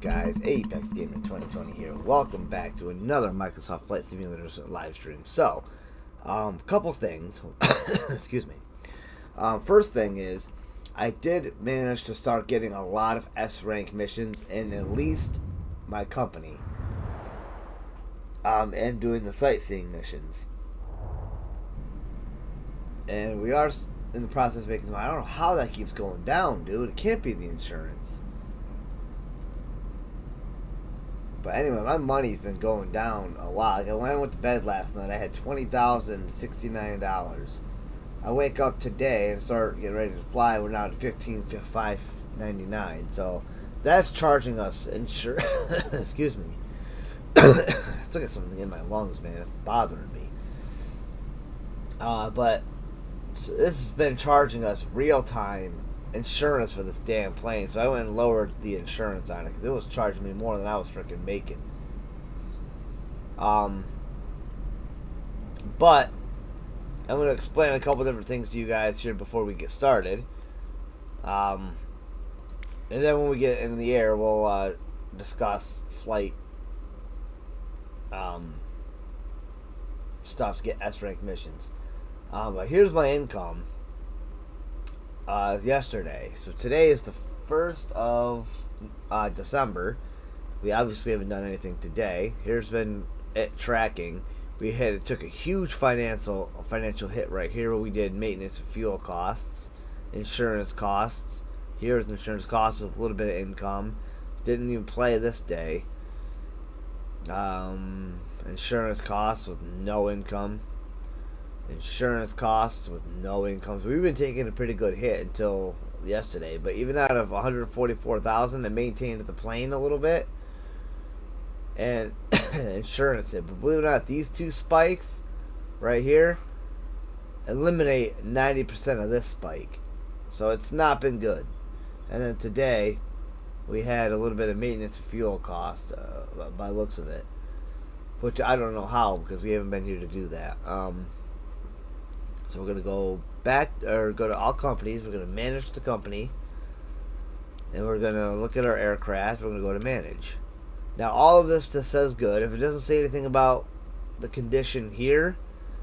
guys? Apex Gaming 2020 here. Welcome back to another Microsoft Flight Simulator live stream. So, couple things. Excuse me. First thing is, I did manage to start getting a lot of S rank missions in at least my company. And doing the sightseeing missions. And we are in the process of making some. I don't know how that keeps going down, dude. It can't be the insurance. But anyway, my money's been going down a lot. Like when I went to bed last night, I had $20,069. I wake up today and start getting ready to fly. We're now at $15,599. So that's charging us insurance. Excuse me. I still got something in my lungs, man. It's bothering me. But so this has been charging us real time insurance for this damn plane, so I went and lowered the insurance on it because it was charging me more than I was freaking making. But I'm going to explain a couple different things to you guys here before we get started. And then when we get in the air, we'll discuss flight stuff to get S rank missions. But here's my income. Yesterday. So today is the 1st of December. We obviously haven't done anything today. Here's been it tracking. It took a huge financial hit right here where we did maintenance and fuel costs, insurance costs. Here's insurance costs with a little bit of income. Didn't even play this day. Insurance costs with no income. Insurance costs with no income. So we've been taking a pretty good hit until yesterday. But even out of $144,000, I maintained the plane a little bit. And insurance hit. But believe it or not, these two spikes right here eliminate 90% of this spike. So it's not been good. And then today, we had a little bit of maintenance and fuel cost by looks of it. Which I don't know how because we haven't been here to do that. So we're going to go back, or go to all companies. We're going to manage the company. And we're going to look at our aircraft. We're going to go to manage. Now, all of this just says good. If it doesn't say anything about the condition here,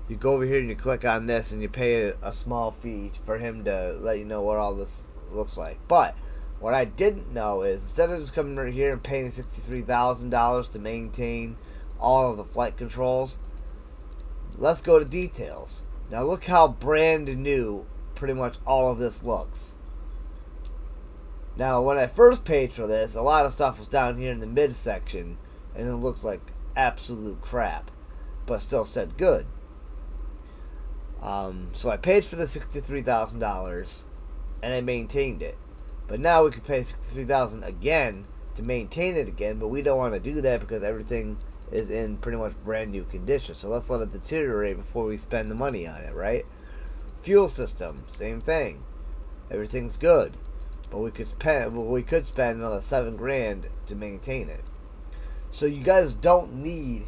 you go over here and you click on this and you pay a small fee for him to let you know what all this looks like. But what I didn't know is, instead of just coming right here and paying $63,000 to maintain all of the flight controls, let's go to details. Now look how brand new pretty much all of this looks. Now when I first paid for this, a lot of stuff was down here in the midsection and it looked like absolute crap, but still said good. So I paid for the $63,000 and I maintained it. But now we could pay $63,000 again to maintain it again, but we don't want to do that because everything is in pretty much brand new condition. So let's let it deteriorate before we spend the money on it, right? Fuel system, same thing. Everything's good, but we could spend another $7,000 to maintain it. So you guys don't need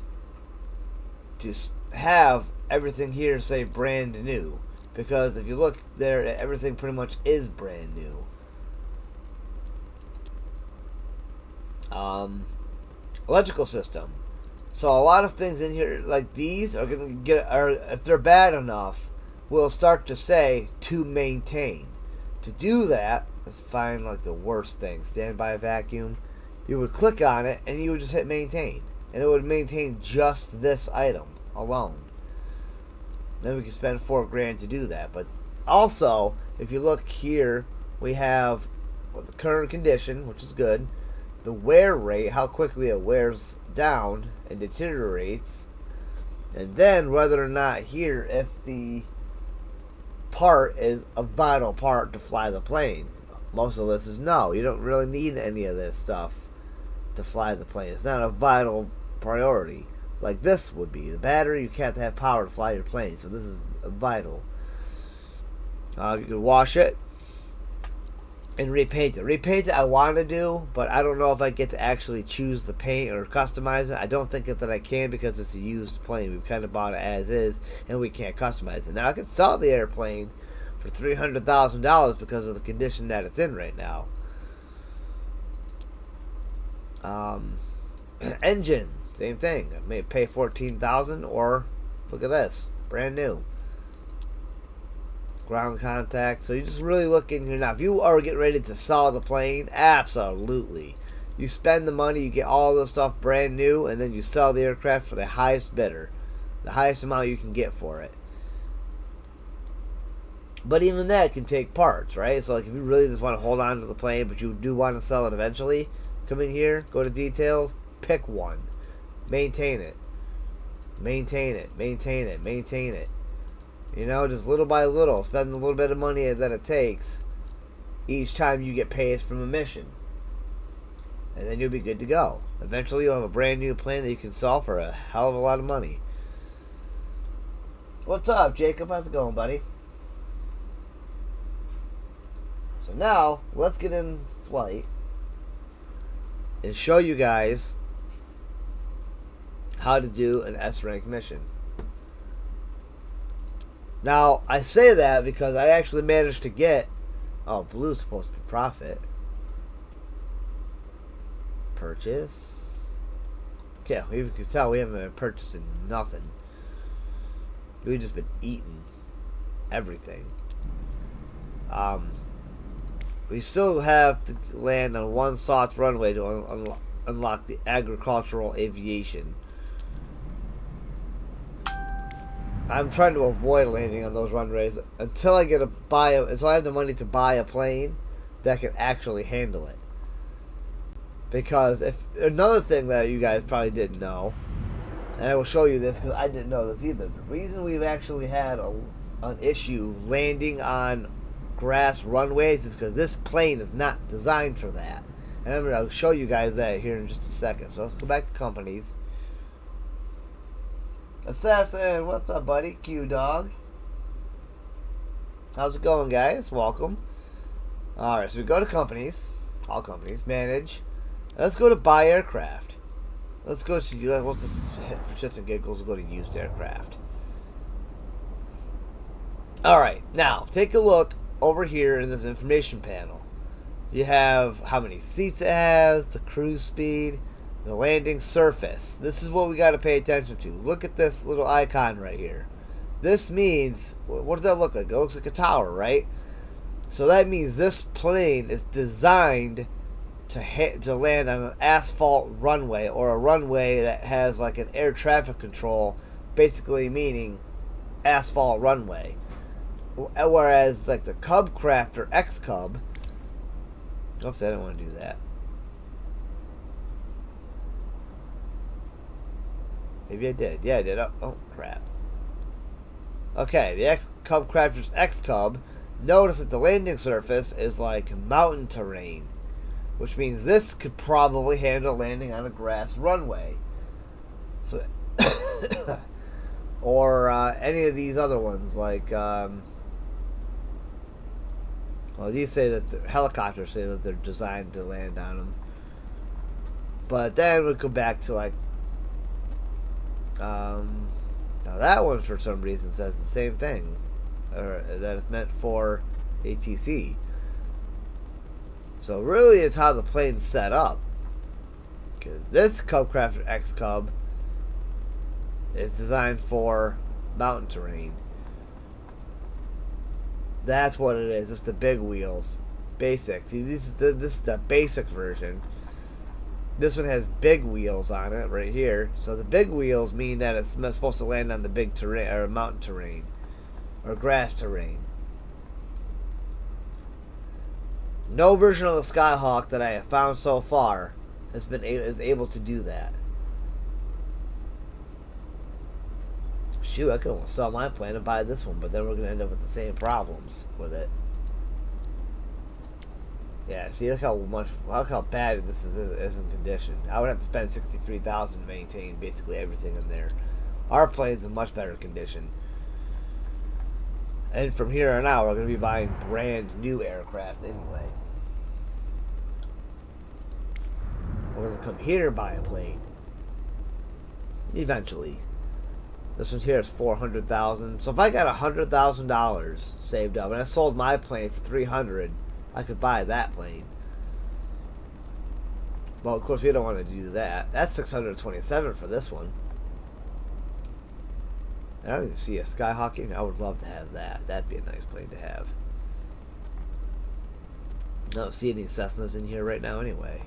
to have everything here say brand new, because if you look there, everything pretty much is brand new. Electrical system. So a lot of things in here like these are gonna if they're bad enough, will start to say to maintain. To do that, let's find like the worst thing. Standby vacuum. You would click on it and you would just hit maintain, and it would maintain just this item alone. Then we could spend $4,000 to do that. But also, if you look here, we have the current condition, which is good. The wear rate, how quickly it wears down and deteriorates, and then whether or not here, if the part is a vital part to fly the plane. Most of this is no, you don't really need any of this stuff to fly the plane. It's not a vital priority like this would be. The battery, you can't have power to fly your plane, so this is vital. You can wash it and repaint it. Repaint it I want to do, but I don't know if I get to actually choose the paint or customize it. I don't think that I can because it's a used plane. We've kind of bought it as is, and we can't customize it. Now I can sell the airplane for $300,000 because of the condition that it's in right now. Engine, same thing. I may pay 14,000, or look at this, brand new. Ground contact. So you're just really looking here now. If you are getting ready to sell the plane, absolutely. You spend the money, you get all the stuff brand new, and then you sell the aircraft for the highest bidder, the highest amount you can get for it. But even that can take parts, right? So like if you really just want to hold on to the plane, but you do want to sell it eventually, come in here, go to details, pick one, maintain it, maintain it, maintain it, maintain it. You know, just little by little, spend a little bit of money that it takes each time you get paid from a mission. And then you'll be good to go. Eventually you'll have a brand new plane that you can sell for a hell of a lot of money. What's up, Jacob? How's it going, buddy? So now, let's get in flight and show you guys how to do an S-rank mission. Now, I say that because I actually managed to get... Oh, blue's supposed to be profit. Purchase. Okay, you can tell we haven't been purchasing nothing. We've just been eating everything. We still have to land on one SOTS runway to unlock the agricultural aviation. I'm trying to avoid landing on those runways until I until I have the money to buy a plane that can actually handle it. Because if another thing that you guys probably didn't know, and I will show you this because I didn't know this either. The reason we've actually had an issue landing on grass runways is because this plane is not designed for that. And I'm going to show you guys that here in just a second. So let's go back to companies. Assassin, what's up, buddy? Q-Dog. How's it going, guys? Welcome. Alright, so we go to companies. All companies. Manage. Let's go to buy aircraft. Let's go to, let's just hit for shits and giggles, we'll go to used aircraft. Alright, now, take a look over here in this information panel. You have how many seats it has, the cruise speed, the landing surface. This is what we got to pay attention to. Look at this little icon right here. This means, what does that look like? It looks like a tower, right? So that means this plane is designed to land on an asphalt runway, or a runway that has like an air traffic control, basically meaning asphalt runway. Whereas like the Cub Craft or X Cub, oops, I didn't want to do that. Maybe I did. Yeah, I did. Oh crap. Okay, the Cub Crafter's X Cub. Notice that the landing surface is like mountain terrain, which means this could probably handle landing on a grass runway. So, or any of these other ones, like, well, these say that the helicopters say that they're designed to land on them. But then we go back to like, now that one for some reason says the same thing, or that it's meant for ATC. So really it's how the plane's set up. Because this Cub Crafter X Cub is designed for mountain terrain. That's what it is. It's the big wheels. Basic. See, this is the basic version. This one has big wheels on it right here. So the big wheels mean that it's supposed to land on the big terrain, or mountain terrain, or grass terrain. No version of the Skyhawk that I have found so far is able to do that. Shoot, I could almost sell my plane and buy this one, but then we're going to end up with the same problems with it. Yeah, see, look how bad this is in condition. I would have to spend $63,000 to maintain basically everything in there. Our plane's in much better condition. And from here on out, we're going to be buying brand new aircraft anyway. We're going to come here and buy a plane. Eventually. This one here is $400,000. So if I got $100,000 saved up and I sold my plane for $300,000, I could buy that plane. Well, of course, we don't want to do that. That's 627 for this one. I don't even see a Skyhawking. I would love to have that. That'd be a nice plane to have. I don't see any Cessnas in here right now anyway.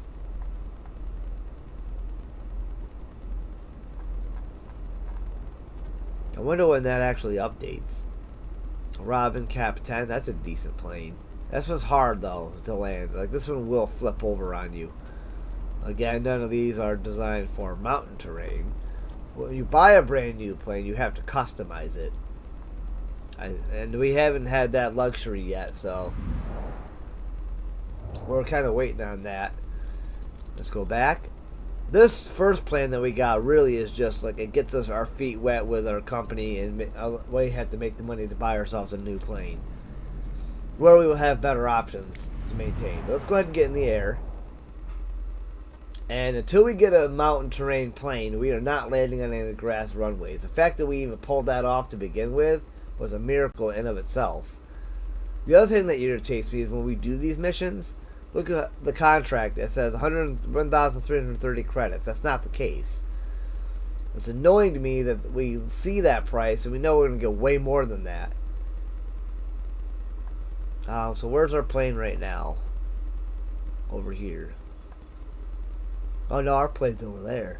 I wonder when that actually updates. Robin Cap 10, that's a decent plane. This one's hard though to land. Like this one will flip over on you. Again, none of these are designed for mountain terrain. When you buy a brand new plane, you have to customize it. And we haven't had that luxury yet, so we're kind of waiting on that. Let's go back. This first plane that we got really is just like it gets us our feet wet with our company, and we have to make the money to buy ourselves a new plane where we will have better options to maintain. But let's go ahead and get in the air. And until we get a mountain terrain plane, we are not landing on any grass runways. The fact that we even pulled that off to begin with was a miracle in of itself. The other thing that irritates me is when we do these missions, look at the contract. It says 101,330 credits. That's not the case. It's annoying to me that we see that price and we know we're going to get way more than that. So where's our plane right now? Over here. Oh no, our plane's over there.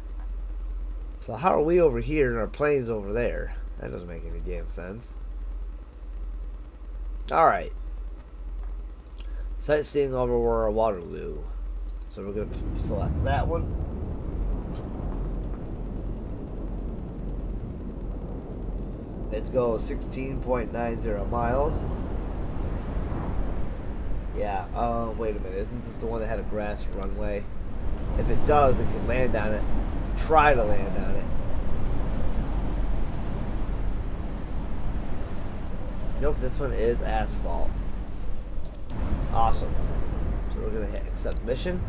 So how are we over here and our plane's over there? That doesn't make any damn sense. Alright. Sightseeing over Waterloo. So we're going to select that one. Let's go 16.90 miles. Yeah, wait a minute. Isn't this the one that had a grass runway? If it does, we can land on it. Try to land on it. Nope, this one is asphalt. Awesome. So we're going to hit accept mission.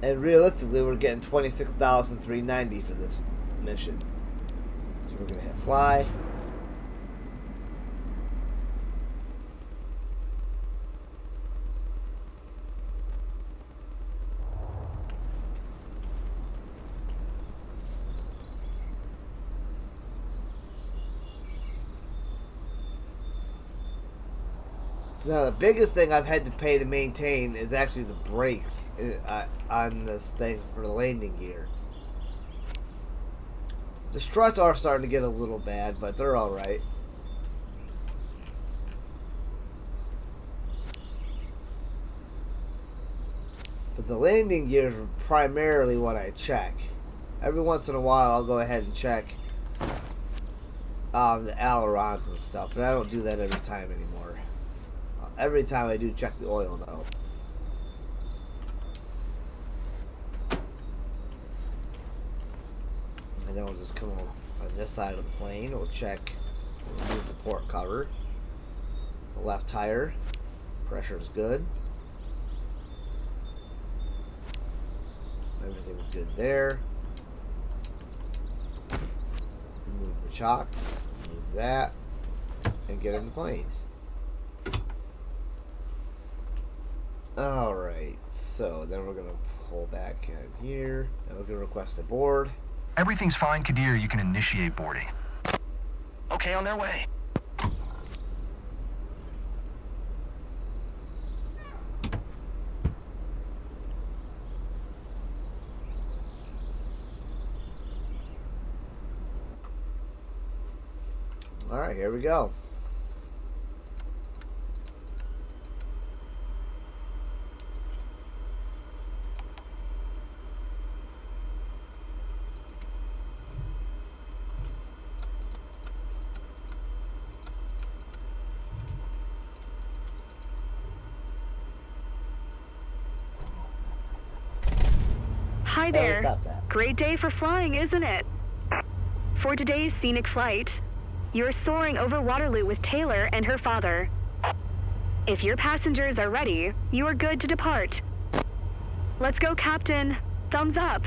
And realistically, we're getting $26,390 for this mission. So we're going to hit fly. Now, the biggest thing I've had to pay to maintain is actually the brakes on this thing for the landing gear. The struts are starting to get a little bad, but they're alright. But the landing gears are primarily what I check. Every once in a while, I'll go ahead and check the ailerons and stuff, but I don't do that every time anymore. Every time I do check the oil, though. And then we'll just come on this side of the plane. We'll check, remove the port cover. The left tire, pressure is good. Everything's good there. Remove the chocks, remove that, and get in the plane. Alright, so then we're going to pull back in here, and we're going to request a board. Everything's fine, Kadir. You can initiate boarding. Okay, on their way. Alright, here we go. Hi there. Great day for flying, isn't it? For today's scenic flight, you're soaring over Waterloo with Taylor and her father. If your passengers are ready, you are good to depart. Let's go, Captain. Thumbs up.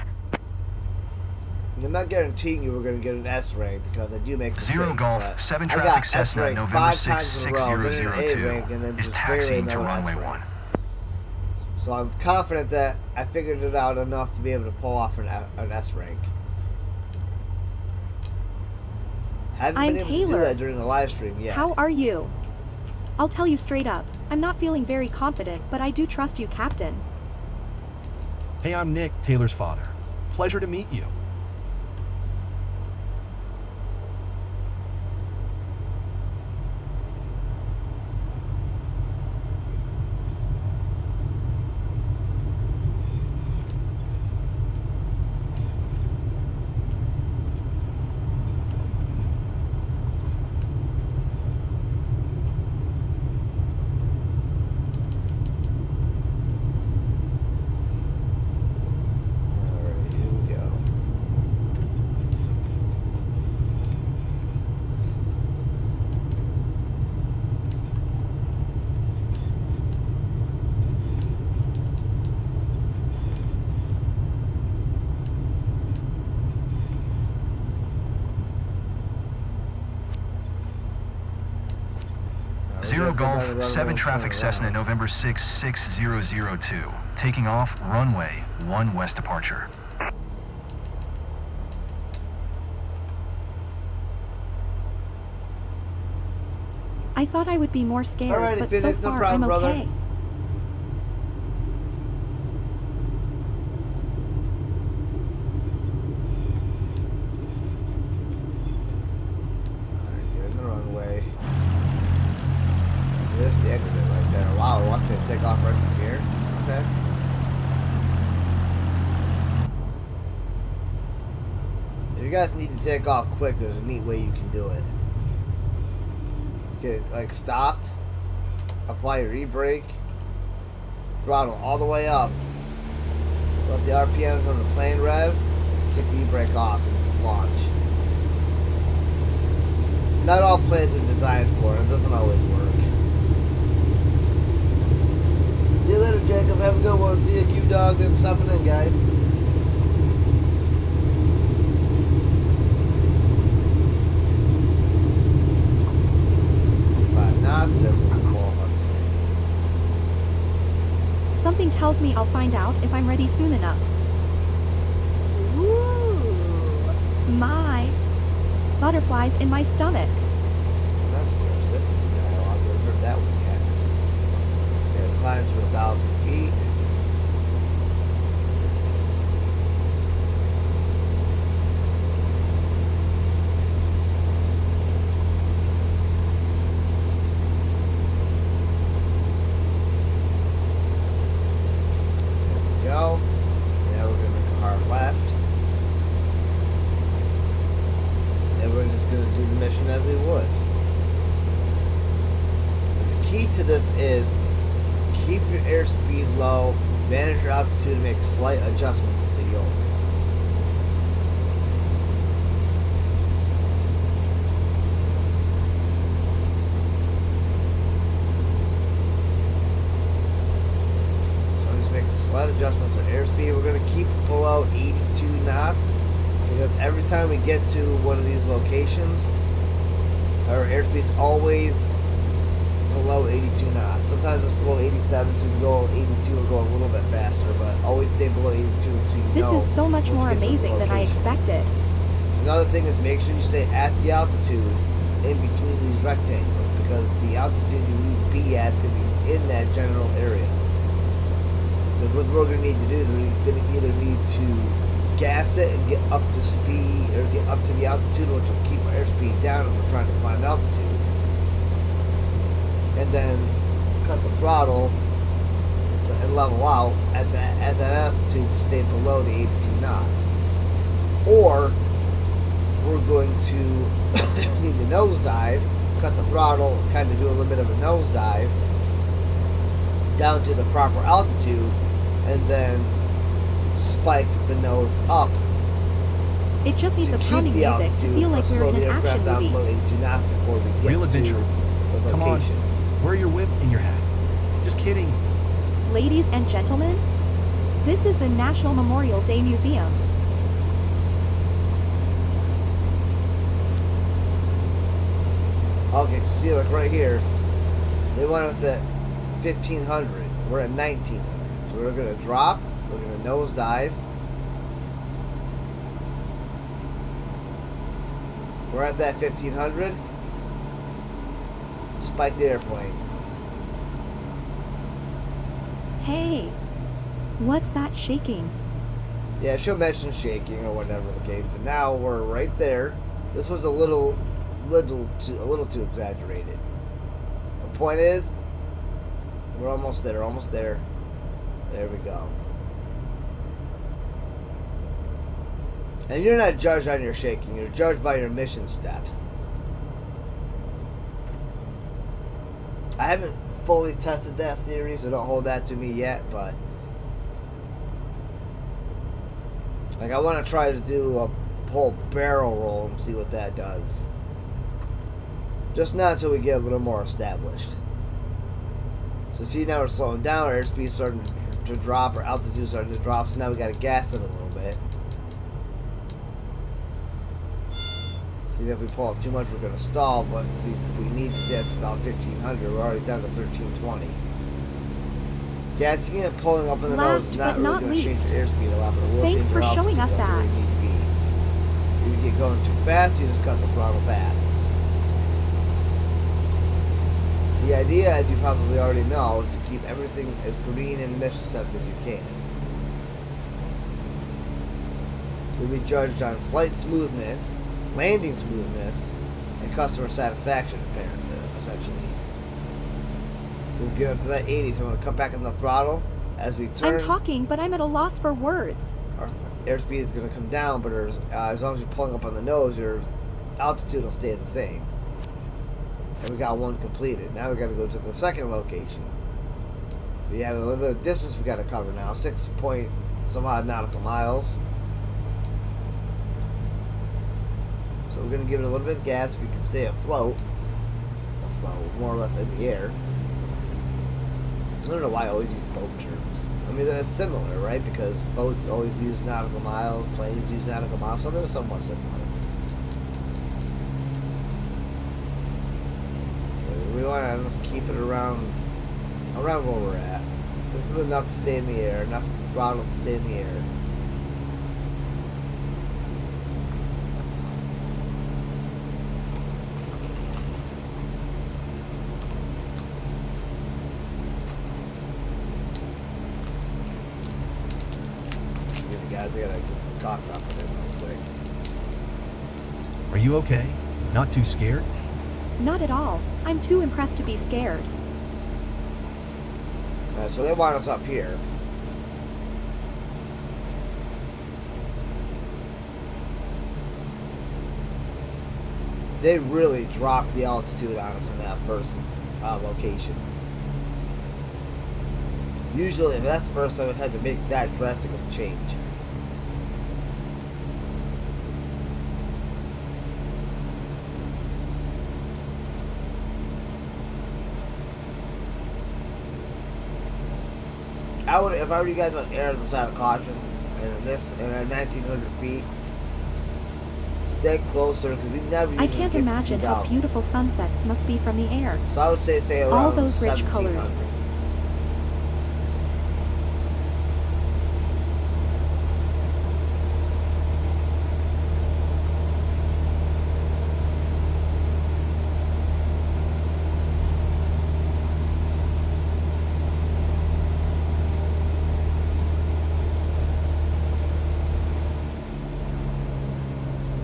I'm not guaranteeing you we're going to get an S rank because I do make mistakes. Zero Golf, 7 traffic Cessna, November 6, 6002 is taxiing to runway 1. So I'm confident that I figured it out enough to be able to pull off an S rank. Haven't been able to do that during the live stream yet. How are you? I'll tell you straight up, I'm not feeling very confident, but I do trust you, Captain. Hey, I'm Nick, Taylor's father. Pleasure to meet you. Zero Golf, 7 traffic Cessna, November 6, 6002. Taking off, runway 1 west departure. I thought I would be more scared, but Phoenix, so far no problem, I'm okay. brother. Take off right from here. Okay. If you guys need to take off quick, there's a neat way you can do it. Get like stopped, apply your e-brake, throttle all the way up, let the RPMs on the plane rev, take the e-brake off and just launch. Not all planes are designed for it. It doesn't always work. See you later, Jacob. Have a good one. See you, Q-Dog. Thanks for stopping in, guys. Something tells me I'll find out if I'm ready soon enough. Ooh, my butterflies in my stomach. This is the dialogue. I've never heard that one yet. Yeah, climb to 1,000 feet. This is keep your airspeed low, manage your altitude, and make slight adjustments with the yoke. So I'm just making slight adjustments on airspeed. We're going to keep below 82 knots because every time we get to one of these locations, our airspeed's always below 82 knots. Sometimes it's below 87, so you can go 82 or go a little bit faster, but always stay below 82 until you know. This is so much more amazing than I expected. Another thing is make sure you stay at the altitude in between these rectangles because the altitude you need to be at is going to be in that general area. Because what we're going to need to do is we're going to either need to gas it and get up to speed or get up to the altitude, which will keep our airspeed down if we're trying to climb altitude. And then cut the throttle and level out at that altitude to stay below the 82 knots. Or we're going to need to nosedive, cut the throttle, kind of do a little bit of a nosedive down to the proper altitude, and then spike the nose up. It just needs a pounding music to feel like we're in an action movie. Below 82 knots before we get Real adventure. to the Come on. location. Wear your whip in your hat. Just kidding. Ladies and gentlemen, this is the National Memorial Day Museum. Okay, so see, like right here, they want us at 1500. We're at 1900. So we're gonna drop. We're gonna nosedive. We're at that 1500. Spike the airplane. Hey, what's that shaking? Yeah, she'll mention shaking or whatever the case, but now we're right there. This was a little too exaggerated. The point is, we're almost there, almost there. There we go. And you're not judged on your shaking, you're judged by your mission steps. I haven't fully tested that theory, so don't hold that to me yet, but like I want to try to do a whole barrel roll and see what that does. Just not until we get a little more established. So see, now we're slowing down, our airspeed's starting to drop, our altitude's starting to drop, so now we got to gas it a little bit. See, if we pull up too much, we're going to stall, but we need to stay up to about 1500. We're already down to 1320. Gassing and pulling up in the nose is not really going to change your airspeed a lot, but it will Thanks change for your showing us altitude that. up to where you need to be. If you get going too fast, you just cut the throttle back. The idea, as you probably already know, is to keep everything as green and mission steps as you can. You'll be judged on flight smoothness, landing smoothness, and customer satisfaction, essentially. So we get up to that 80, so I'm going to cut back on the throttle as we turn. I'm talking, but I'm at a loss for words. Our airspeed is going to come down, but as long as you're pulling up on the nose, your altitude will stay the same. And we got one completed. Now we got to go to the second location. We have a little bit of distance we got to cover now, 6 point some odd nautical miles. So we're going to give it a little bit of gas so we can stay afloat. More or less in the air. I don't know why I always use boat terms. I mean, they're similar, right? Because boats always use nautical miles, planes use nautical miles, so they're somewhat similar. We want to keep it around where we're at. This is enough to stay in the air, enough throttle to stay in the air. Guys, I gotta get this cock dropping in real quick. Are you okay? Not too scared? Not at all. I'm too impressed to be scared. So they want us up here. They really dropped the altitude on us in that first location. Usually, if that's the first time we've had to make that drastic of a change. If I were you guys, on air to the side of caution, and at 1900 feet, stay closer because we never. I can't imagine how beautiful sunsets must be from the air. So I would say around all those rich colors.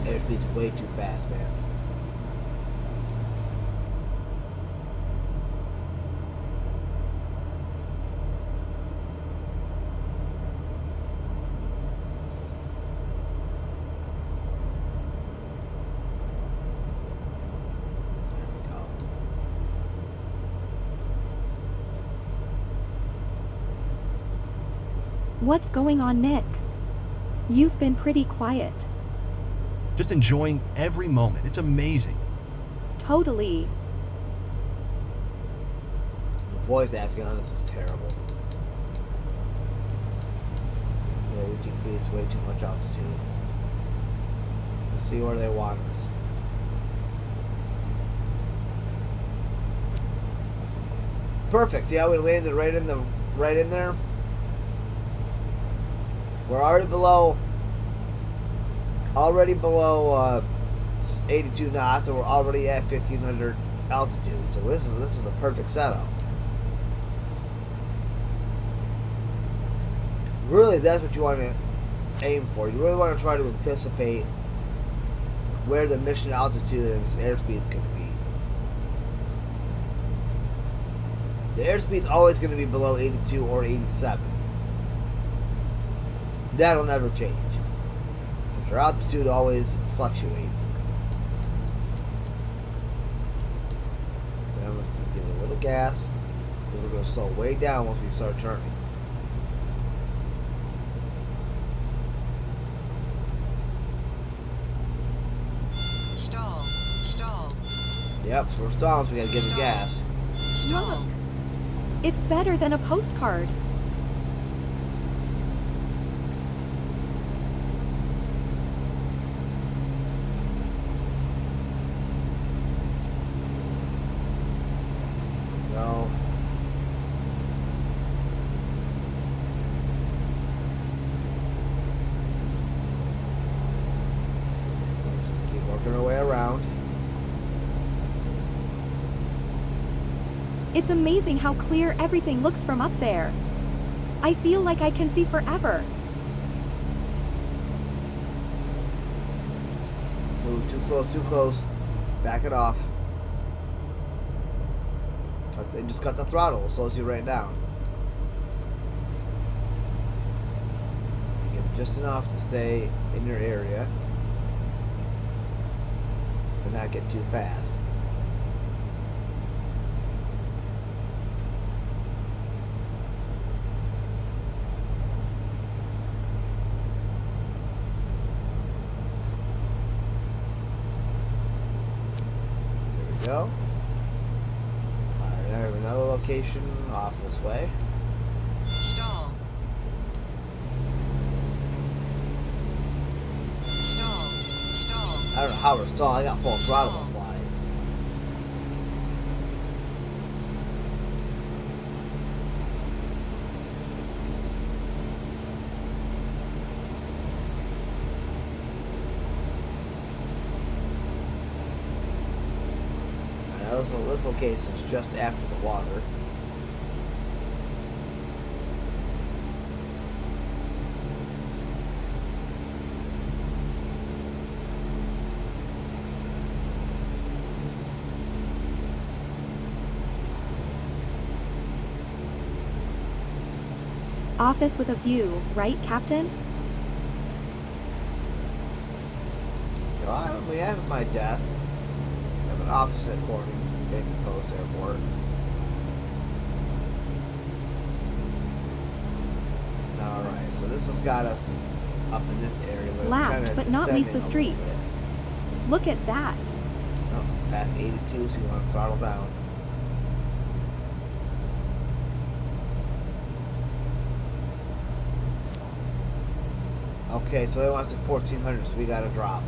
Airspeed's way too fast, man. There we go. What's going on, Nick? You've been pretty quiet. Just enjoying every moment. It's amazing. Totally. The voice acting on this is terrible. Yeah, we decreased way too much altitude. Let's see where they want us. perfect. See how we landed right in there? We're already below 82 knots, and we're already at 1500 altitude. So this is a perfect setup. Really, that's what you want to aim for. You really want to try to anticipate where the mission altitude and airspeed is going to be. The airspeed is always going to be below 82 or 87. That'll never change. But your altitude always fluctuates. Then I'm going to give it a little gas. Then we're going to slow way down once we start turning. Stall. Yep, so we're stalling, so we gotta give it gas. Look, it's better than a postcard. No. Keep working our way around. It's amazing how clear everything looks from up there. I feel like I can see forever. Move too close. Back it off. And just cut the throttle, it slows you right down. You get just enough to stay in your area, but not get too fast. There we go. I have another location off this way. Stall. I don't know how we're stalling. I got full throttle applied. This location is just after the water. Office with a view, right, Captain? Well, we have my desk. I have an office at Corning, Bacon Post Airport. Alright, so this one's got us up in this area. But Last but not least, the descending a streets. little bit. Look at that. Oh, past 82, so you want to throttle down. Okay, so they want us at 1400, so we gotta drop.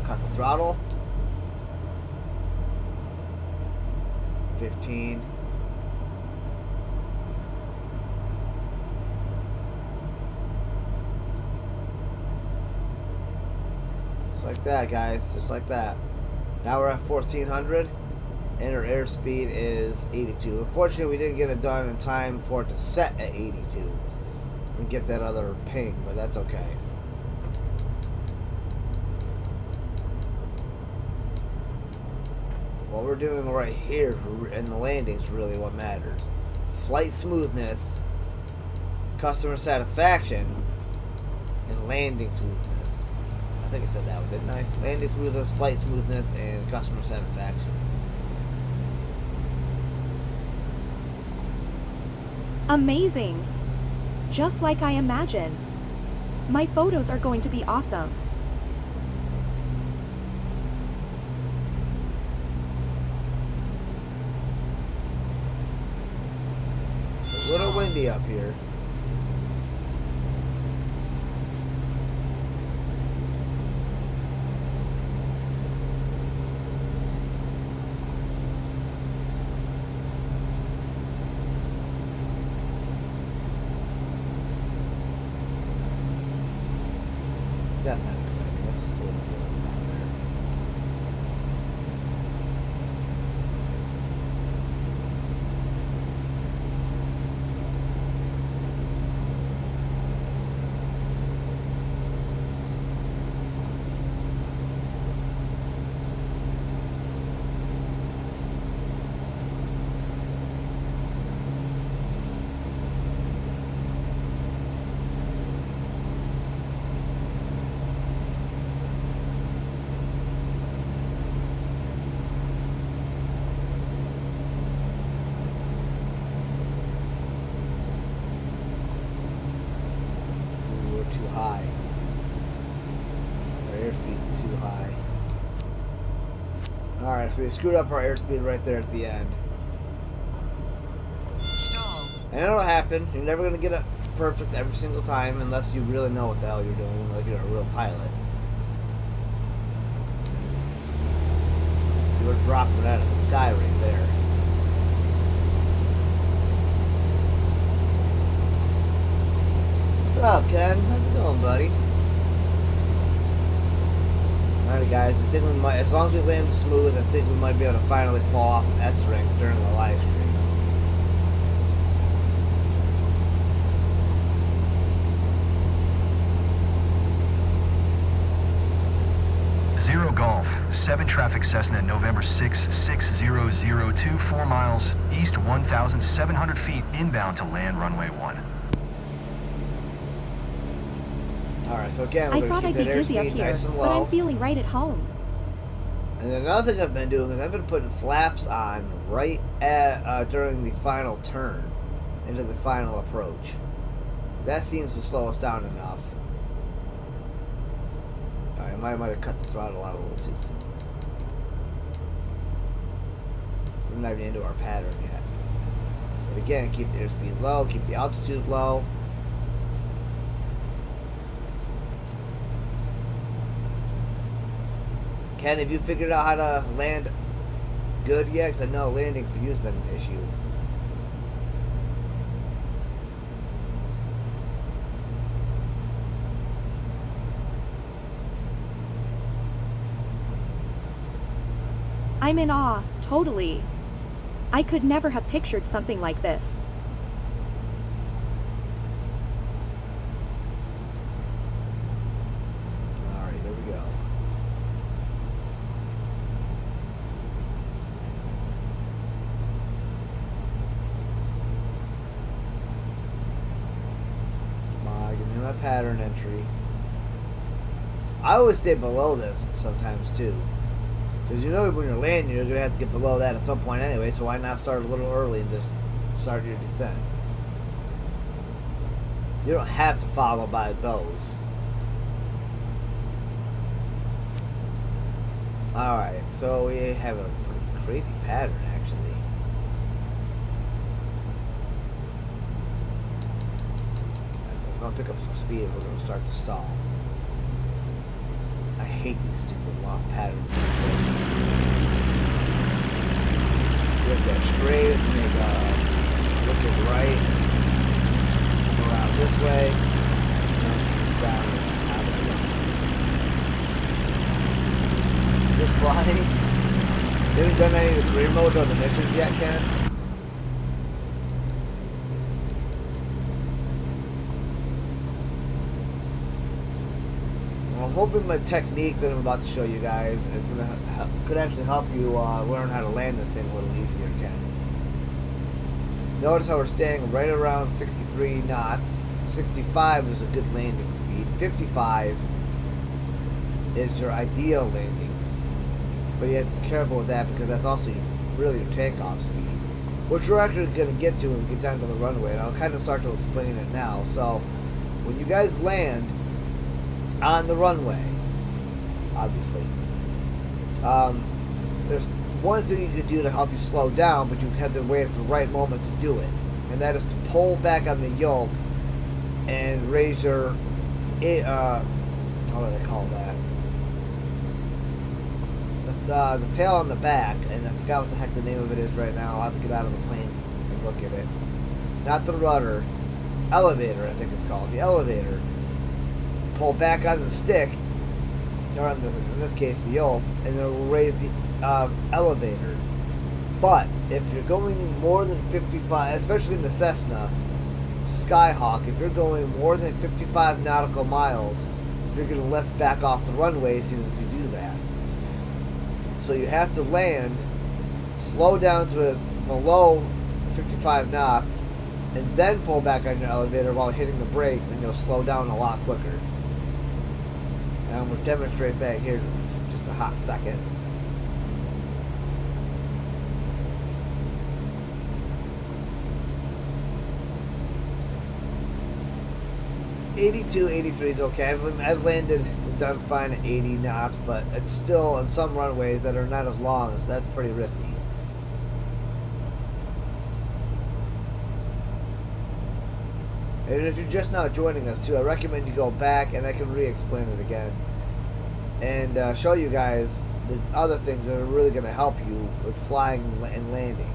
Cut the throttle. 15. Just like that, guys. Just like that. Now we're at 1400, and our airspeed is 82. Unfortunately, we didn't get it done in time for it to set at 82 and get that other ping, but that's okay. What we're doing right here in the landing is really what matters. Flight smoothness, customer satisfaction, and landing smoothness. I think I said that one, didn't I? Landing smoothness, flight smoothness, and customer satisfaction. Amazing. Just like I imagined. My photos are going to be awesome. It's a little windy up here. Alright, so we screwed up our airspeed right there at the end. Stall. And it'll happen. You're never going to get it perfect every single time unless you really know what the hell you're doing, like you're a real pilot. So we're dropping it out of the sky right there. What's up, Ken? How's it going, buddy? Alright, guys, I think we might, as long as we land smooth, I think we might be able to finally pull off S-Rank during the live stream. Zero Golf, 7 traffic Cessna, November 6, 6002, 4 miles, east 1,700 feet, inbound to land runway 1. Alright, so again, I we're thought going I'd to be keep that dizzy up airspeed here, nice and but I'm low. feeling right at home. And then another thing I've been doing is I've been putting flaps on right at during the final turn into the final approach. That seems to slow us down enough. Alright, I might have cut the throttle out a little too soon. We're not even into our pattern yet. But again, keep the airspeed low, keep the altitude low. Ken, have you figured out how to land good yet? Because I know landing for you has been an issue. I'm in awe, totally. I could never have pictured something like this. Alright, here we go. Come on, give me my pattern entry. I always stay below this sometimes too. Because you know when you're landing, you're going to have to get below that at some point anyway, so why not start a little early and just start your descent? You don't have to follow by those. Alright, so we have a pretty crazy pattern actually. We're going to pick up some speed and we're going to start to stall. I hate these stupid long patterns like this. You have to go straight and make looking right, come around this way, and then down and out of the way. Just flying. You haven't done any of the career mode or the missions yet, Ken? I'm hoping my technique that I'm about to show you guys is could actually help you learn how to land this thing a little easier, Ken. Notice how we're staying right around 63 knots. 65 is a good landing speed. 55 is your ideal landing. But you have to be careful with that because that's also really your takeoff speed. Which we're actually going to get to when we get down to the runway. And I'll kind of start to explain it now. So, when you guys land on the runway, obviously, there's one thing you could do to help you slow down, but you have to wait at the right moment to do it, and that is to pull back on the yoke and raise your what do they call that? The tail on the back, and I forgot what the heck the name of it is right now. I'll have to get out of the plane and look at it. Not the rudder, elevator, I think it's called. The elevator. Pull back on the stick, or on in this case the yoke, and it will raise the elevator. But if you're going more than 55, especially in the Cessna Skyhawk, if you're going more than 55 nautical miles, you're going to lift back off the runway as soon as you do that. So you have to land, slow down to below 55 knots, and then pull back on your elevator while hitting the brakes, and you'll slow down a lot quicker. And I'm going to demonstrate that here in just a hot second. '82, '83 is okay. I've landed done fine at 80 knots, but it's still on some runways that are not as long, so that's pretty risky. And if you're just now joining us too, I recommend you go back and I can re-explain it again and show you guys the other things that are really going to help you with flying and landing.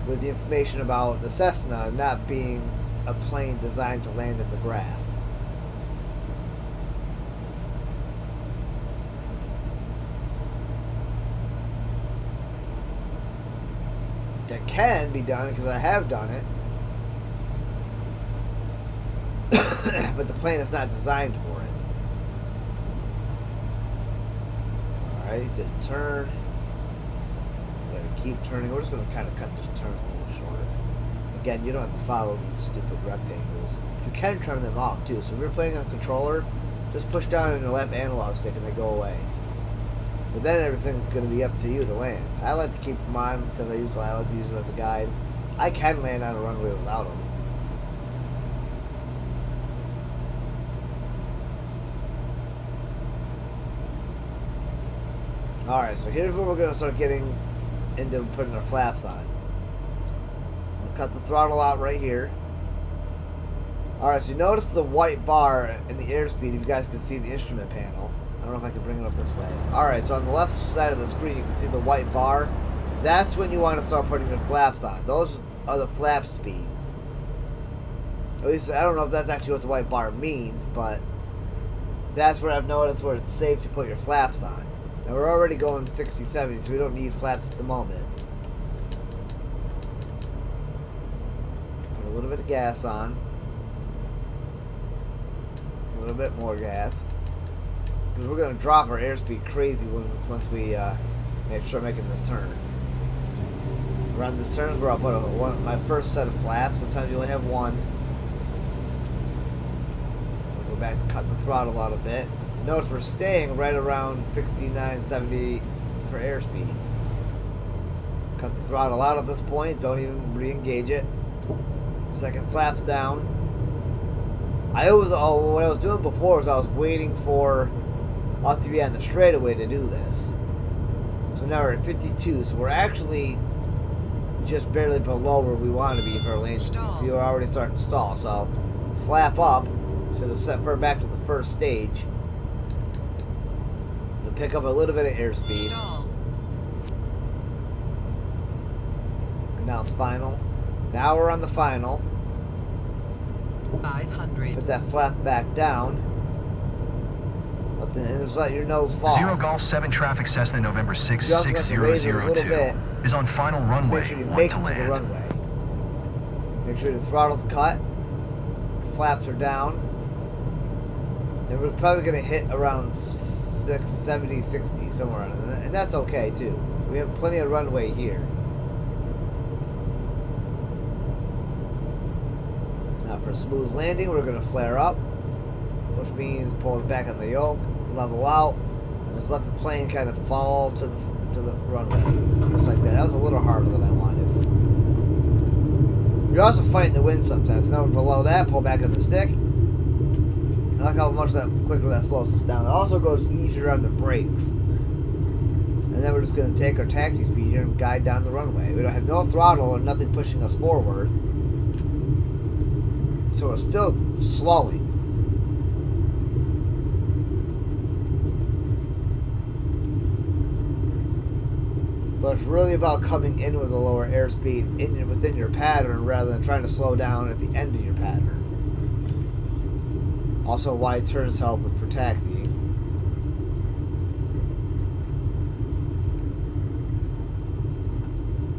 With the information about the Cessna not being a plane designed to land in the grass. That can be done because I have done it. But the plane is not designed for it. Alright, good turn. Gotta keep turning. We're just going to kind of cut this turn a little shorter. Again, you don't have to follow these stupid rectangles. You can turn them off too. So if you're playing on controller, just push down on your left analog stick and they go away. But then everything's going to be up to you to land. I like to keep them on because I like to use them as a guide. I can land on a runway without them. Alright, so here's where we're going to start getting into putting our flaps on. We'll cut the throttle out right here. Alright, so you notice the white bar in the airspeed, if you guys can see the instrument panel. I don't know if I can bring it up this way. Alright, so on the left side of the screen you can see the white bar. That's when you want to start putting your flaps on. Those are the flap speeds. At least, I don't know if that's actually what the white bar means, but that's where I've noticed where it's safe to put your flaps on. Now we're already going 60, 70, so we don't need flaps at the moment. Put a little bit of gas on. A little bit more gas. Because we're going to drop our airspeed crazy once we start making this turn. Around this turn is where I'll put my first set of flaps. Sometimes you only have one. We'll go back to cut the throttle out a bit. Notice we're staying right around 69, 70 for airspeed. Cut the throttle out at this point. Don't even re-engage it. Second flap's down. What I was doing before was I was waiting for us to be on the straightaway to do this. So now we're at 52, so we're actually just barely below where we want to be for our landing speed. So you're already starting to stall. So flap up, so the set for back to the first stage. You'll pick up a little bit of airspeed. And now it's final. Now we're on the final. 500. Put that flap back down. And just let your nose fall. Zero Golf 7 traffic Cessna November 6 6002 is on final runway. Make sure you make it to the runway. Make sure the throttle's cut. Flaps are down. And we're probably going to hit around 70, 60, somewhere around it. And that's okay too. We have plenty of runway here. Now for a smooth landing, we're going to flare up, which means pull it back on the yoke, level out, and just let the plane kind of fall to the runway. Just like that. That was a little harder than I wanted. You're also fighting the wind sometimes. Now we're below that, pull back on the stick. And look how much quicker that slows us down. It also goes easier on the brakes. And then we're just going to take our taxi speed here and guide down the runway. We don't have no throttle or nothing pushing us forward. So it's still slowing. But it's really about coming in with a lower airspeed within your pattern rather than trying to slow down at the end of your pattern. Also, wide turns help for taxiing.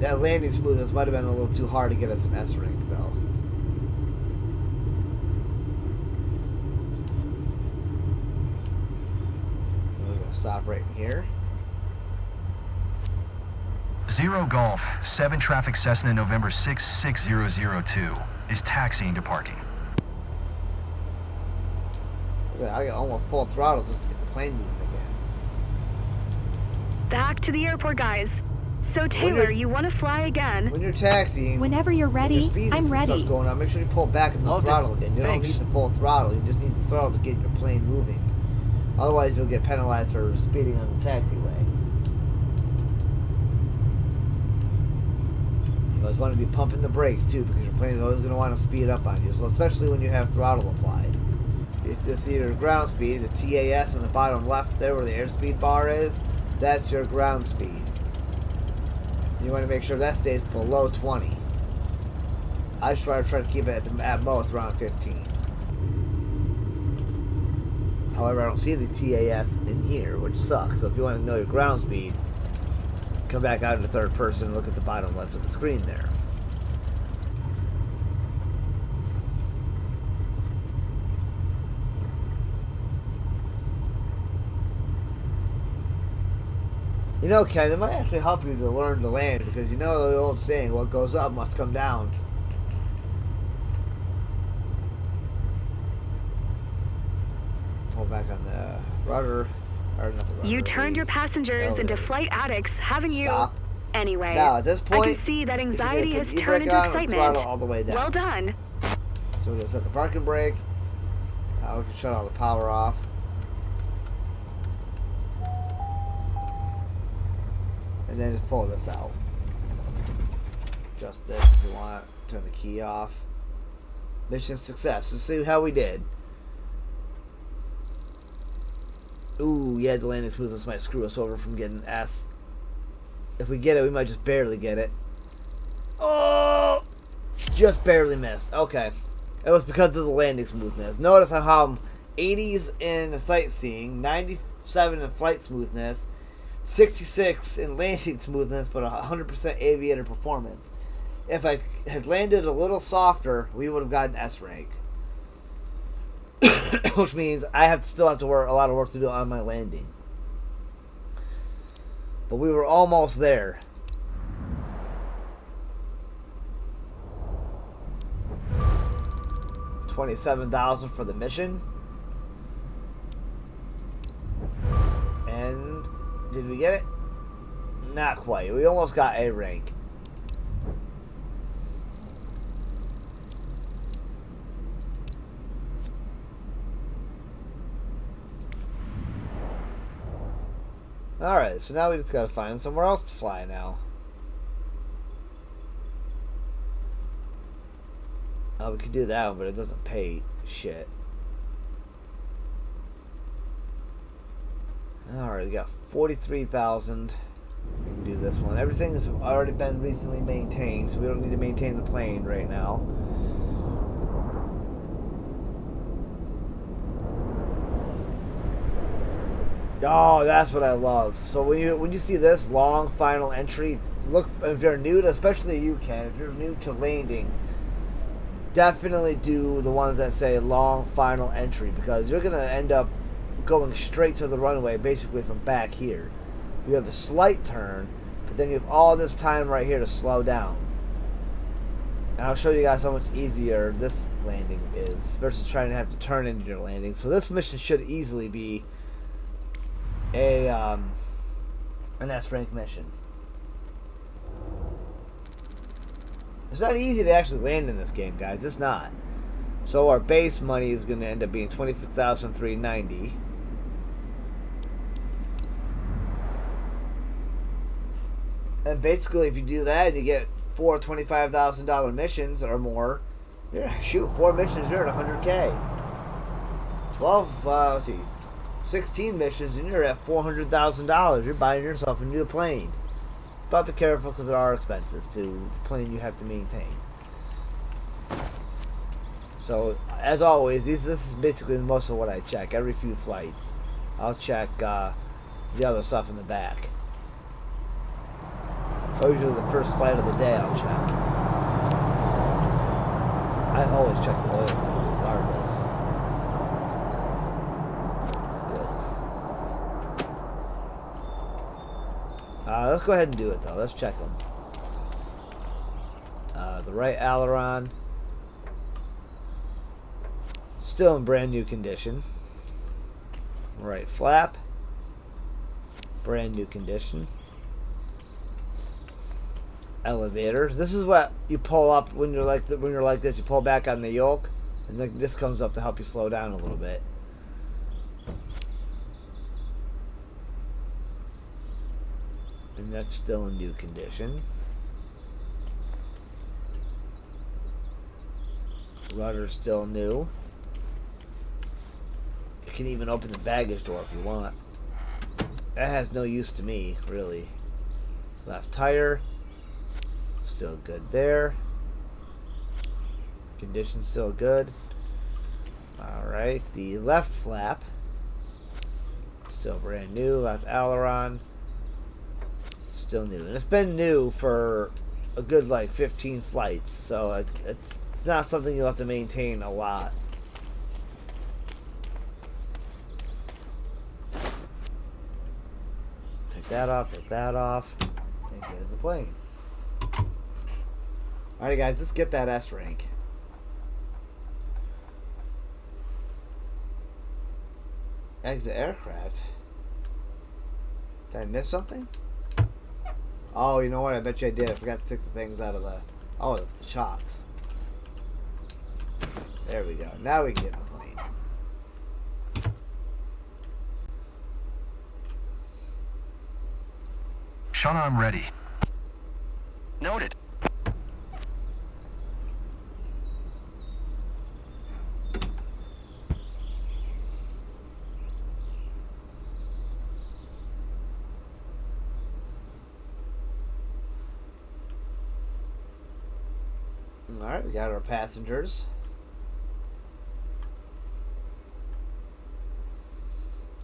That landing smoothness might have been a little too hard to get us an S rank though. We're going to stop right in here. Zero Golf 7 traffic Cessna November 6 6002 is taxiing to parking. I got almost full throttle just to get the plane moving again. Back to the airport, guys. So Taylor, you want to fly again? When you're taxiing, Whenever you're when ready, your speed I'm and stuff's ready. going on, make sure you pull back in the Loved it. throttle again. You Thanks. don't need the full throttle. You just need the throttle to get your plane moving. Otherwise, you'll get penalized for speeding on the taxiway. You always want to be pumping the brakes too, because your plane is always going to want to speed up on you. So especially when you have throttle applied. It's either ground speed, the TAS on the bottom left there where the airspeed bar is. That's your ground speed. You want to make sure that stays below 20. I try to keep it at most around 15. However, I don't see the TAS in here, which sucks. So if you want to know your ground speed, come back out into third person and look at the bottom left of the screen there. You know, Ken, it might actually help you to learn to land, because you know the old saying, what goes up must come down. Pull back on the rudder, or not the rudder. You turned your passengers into flight addicts, haven't you? Stop. Anyway, Now, at this point, I can see that anxiety you can has put the turned e-brake into on and excitement. throttle all the way down. Well done. So we're going to set the parking brake. Now we can shut all the power off. And then just pull this out. Just this if you want. Turn the key off. Mission success. Let's see how we did. Ooh, yeah, the landing smoothness might screw us over from getting S. If we get it, we might just barely get it. Oh! Just barely missed. Okay. It was because of the landing smoothness. Notice how I'm 80s in sightseeing, 97 in flight smoothness, 66 in landing smoothness, but 100% aviator performance. If I had landed a little softer, we would have gotten S rank. Which means I still have to work a lot of work to do on my landing. But we were almost there. $27,000 for the mission. And did we get it? Not quite. We almost got A rank. Alright, so now we just gotta find somewhere else to fly now. Oh, we could do that one, but it doesn't pay shit. Alright, we got 43,000. We can do this one. Everything's already been recently maintained, so we don't need to maintain the plane right now. Oh, that's what I love. So when you see this long final entry, look, if you're new to, especially you, Ken, if you're new to landing, definitely do the ones that say long final entry, because you're gonna end up going straight to the runway, basically from back here. You have a slight turn, but then you have all this time right here to slow down. And I'll show you guys how much easier this landing is versus trying to have to turn into your landing. So this mission should easily be an S rank mission. It's not easy to actually land in this game, guys. It's not. So our base money is going to end up being $26,390. And basically, if you do that and you get 4 $25,000 missions or more, shoot, 4 missions, you're at 100K. 16 missions and you're at $400,000. You're buying yourself a new plane. But be careful, because there are expenses to the plane you have to maintain. So, as always, this is basically most of what I check. Every few flights, I'll check the other stuff in the back. Usually the first flight of the day I'll check. I always check the oil though, regardless. Good. Let's go ahead and do it though. Let's check them. The right aileron, still in brand new condition. Right flap, brand new condition. elevator. This is what you pull up when you're like this. You pull back on the yoke, and like this comes up to help you slow down a little bit. And that's still in new condition. Rudder's still new. You can even open the baggage door if you want. That has no use to me, really. Left tire. Still good there. Condition still good. Alright, the left flap. Still brand new. Left aileron. Still new. And it's been new for a good like 15 flights. So it's not something you'll have to maintain a lot. Take that off, and get in the plane. Alright guys, let's get that S rank. Exit aircraft. Did I miss something? Oh, you know what? I bet you I did. I forgot to take the things out of the... Oh, it's the chocks. There we go. Now we can get in the plane. Shauna, I'm ready. Noted. Alright, we got our passengers.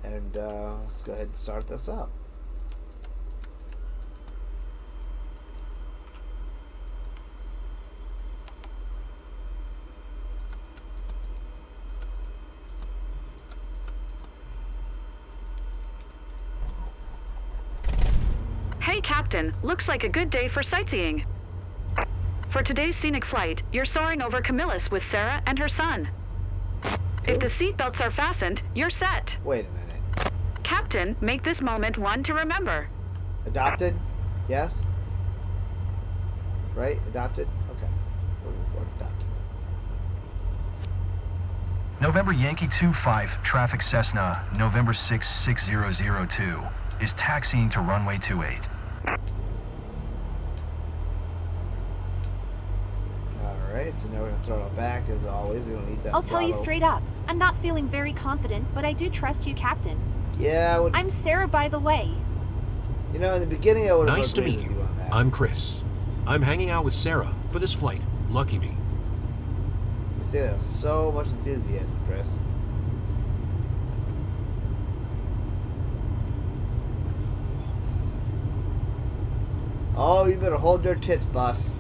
And let's go ahead and start this up. Hey, Captain. Looks like a good day for sightseeing. For today's scenic flight, you're soaring over Camillus with Sarah and her son. If the seatbelts are fastened, you're set. Wait a minute. Captain, make this moment one to remember. Adopted? Yes? Right? Adopted? Okay. What's adopted? November Yankee 25, traffic Cessna, November 6, 6002, is taxiing to runway 28. Alright, so now we're going to throw it back as always. We don't need that. I'll tell you straight up. I'm not feeling very confident, but I do trust you, Captain. Yeah, I would... I'm Sarah, by the way. You know, in the beginning I would have... Nice to meet you. I'm Chris. I'm hanging out with Sarah for this flight. Lucky me. You say that with so much enthusiasm, Chris. Oh, you better hold your tits, boss.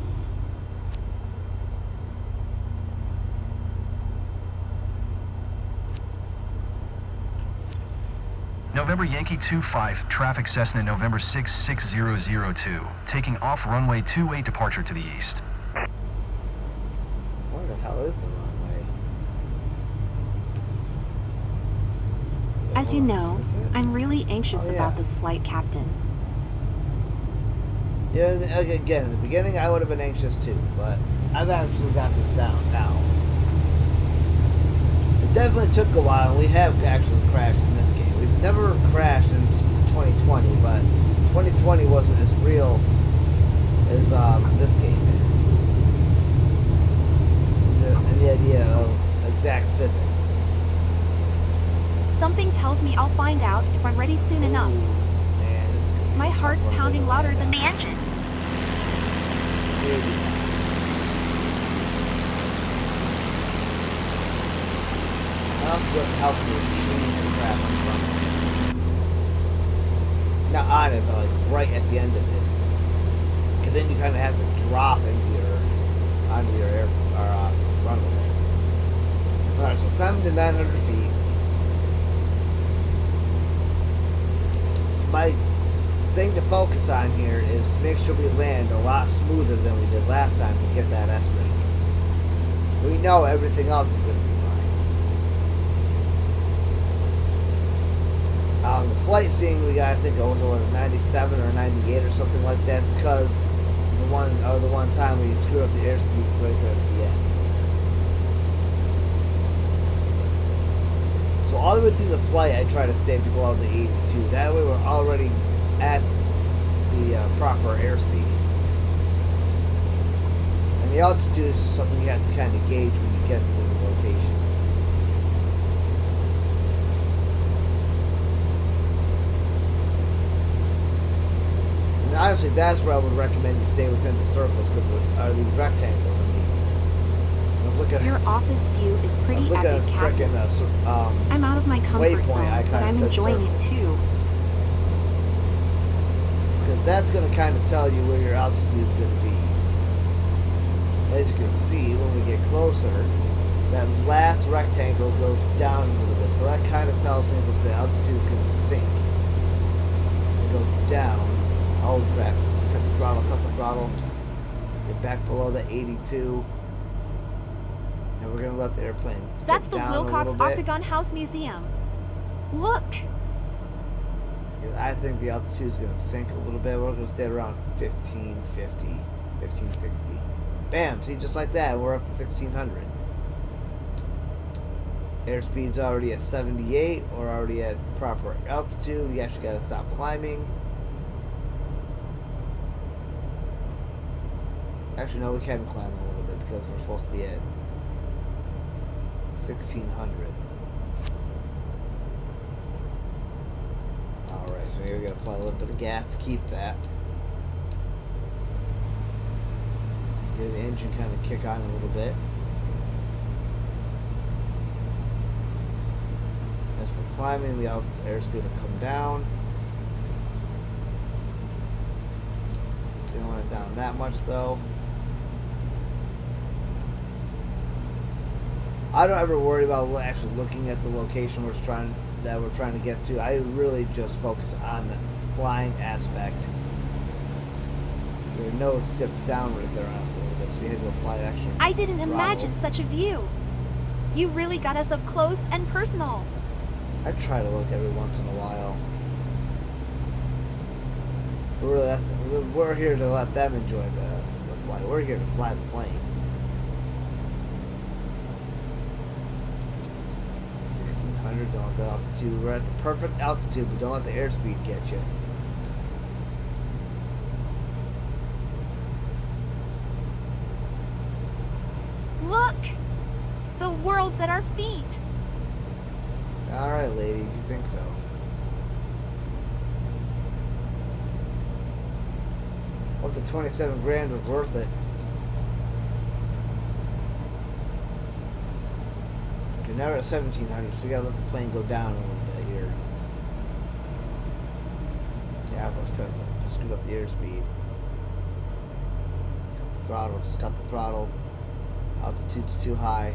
November Yankee 25, traffic Cessna, November 6, 6002, taking off runway 28, departure to the east. Where the hell is the runway? As you know, I'm really anxious Oh, yeah. about this flight, Captain. Yeah, again, in the beginning I would have been anxious too, but I've actually got this down now. It definitely took a while, and we have actually crashed in this game. We've never crashed in 2020, but 2020 wasn't as real as this game is. And the idea of exact physics. Something tells me I'll find out if I'm ready soon enough. Man, this is gonna be My a tough heart's one to pounding get louder right than the now. engine. Really. That's what helped me change the crap on the runway. Not on it, but like right at the end of it. Because then you kind of have to drop onto your runway. Alright, so climbing to 900 feet. So my thing to focus on here is to make sure we land a lot smoother than we did last time to get that S rank. We know everything else is going to be fine. The flight scene we got, I think it was 97 or 98 or something like that, because the one time where you screw up the airspeed right there at the end. So all the way through the flight, I try to stay below the 82. That way, we're already at the proper airspeed. And the altitude is something you have to kind of gauge when you get to the location. And honestly, that's where I would recommend you stay within the circles, or these rectangles. I mean, I was looking Your at, office view is pretty epic, Captain. I'm out of my comfort zone, but I'm enjoying it too. Because that's going to kind of tell you where your altitude is going to be. As you can see, when we get closer, that last rectangle goes down a little bit. So that kind of tells me that the altitude is going to sink. It goes down. Oh crap. Cut the throttle. Get back below the 82. And we're going to let the airplane That's the down Wilcox a little bit. Octagon House Museum. Look! I think the altitude is going to sink a little bit. We're going to stay around 1550, 1560. Bam! See, just like that, we're up to 1600. Airspeed's already at 78. We're already at the proper altitude. We actually got to stop climbing. Actually, no, we can climb a little bit because we're supposed to be at 1600. Alright, so here we gotta apply a little bit of gas to keep that. Hear the engine kind of kick on a little bit. As we're climbing, the airspeed will come down. Don't want it down that much though. I don't ever worry about actually looking at the location we're trying to get to. I really just focus on the flying aspect. Your nose dipped down right there on us a little bit, so we had to apply extra. I didn't throttle. imagine such a view. You really got us up close and personal. I try to look every once in a while. We're here to let them enjoy the flight. We're here to fly the plane. 1600, don't let that altitude. We're at the perfect altitude, but don't let the airspeed get you. Look! The world's at our feet. Alright, lady, if you think so. Up to 27 grand was worth it. Okay, now we're at 1700, so we gotta let the plane go down a little bit here. Yeah, but screw up the airspeed. Cut the throttle, just cut the throttle. Altitude's too high.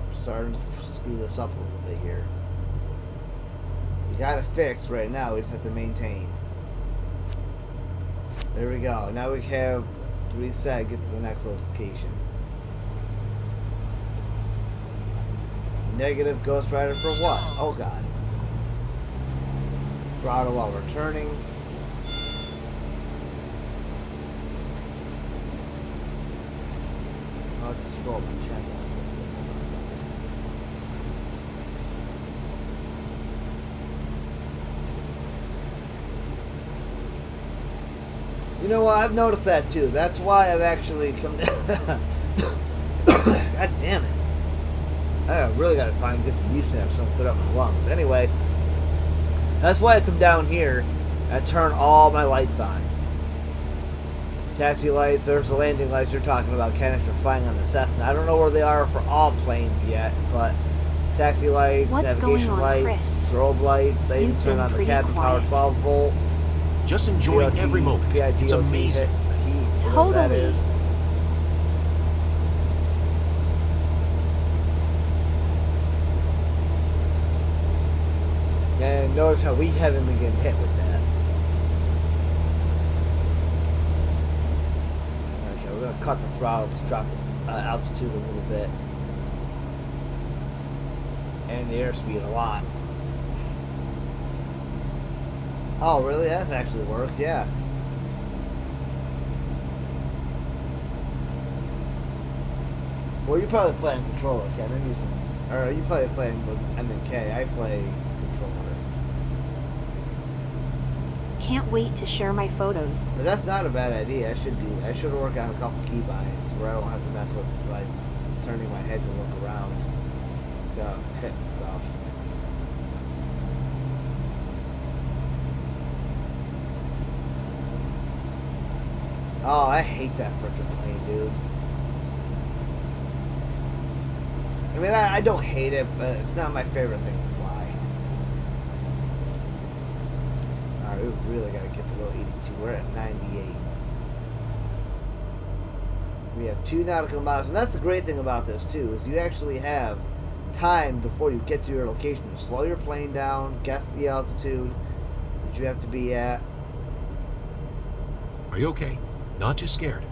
We're starting to screw this up a little bit here. We got it fixed right now, we just have to maintain. There we go. Now we have to reset, get to the next location. Negative Ghost Rider for what? Oh god. Throttle while we're turning. I'll have to scroll my channel. You know what? I've noticed that too. That's why I've actually come down. God damn it. I really gotta find this mucin so I can put up my lungs. Anyway, that's why I come down here and turn all my lights on. Taxi lights, there's the landing lights you're talking about, Ken, if you're flying on the Cessna. I don't know where they are for all planes yet, but taxi lights, What's navigation going on, lights, Chris? strobe lights, I even You've turn been on the pretty cabin power quiet. 12 volt. Just enjoying every moment. It's amazing. Whatever that Totally. is. And notice how we haven't been getting hit with that. Okay, we're going to cut the throttle, just drop the altitude a little bit. And the airspeed a lot. Oh, really? That actually works, yeah. Well, you probably play on controller, Ken. I'm using, or you probably playing with M&K. I play controller. Can't wait to share my photos. But that's not a bad idea. I should work on a couple keybinds where I don't have to mess with like turning my head to look around to hit stuff. Oh, I hate that freaking plane, dude. I mean, I don't hate it, but it's not my favorite thing to fly. Alright, we really gotta get below 82. We're at 98. We have 2 nautical miles, and that's the great thing about this too, is you actually have time before you get to your location to slow your plane down, guess the altitude that you have to be at. Are you okay? Not too scared?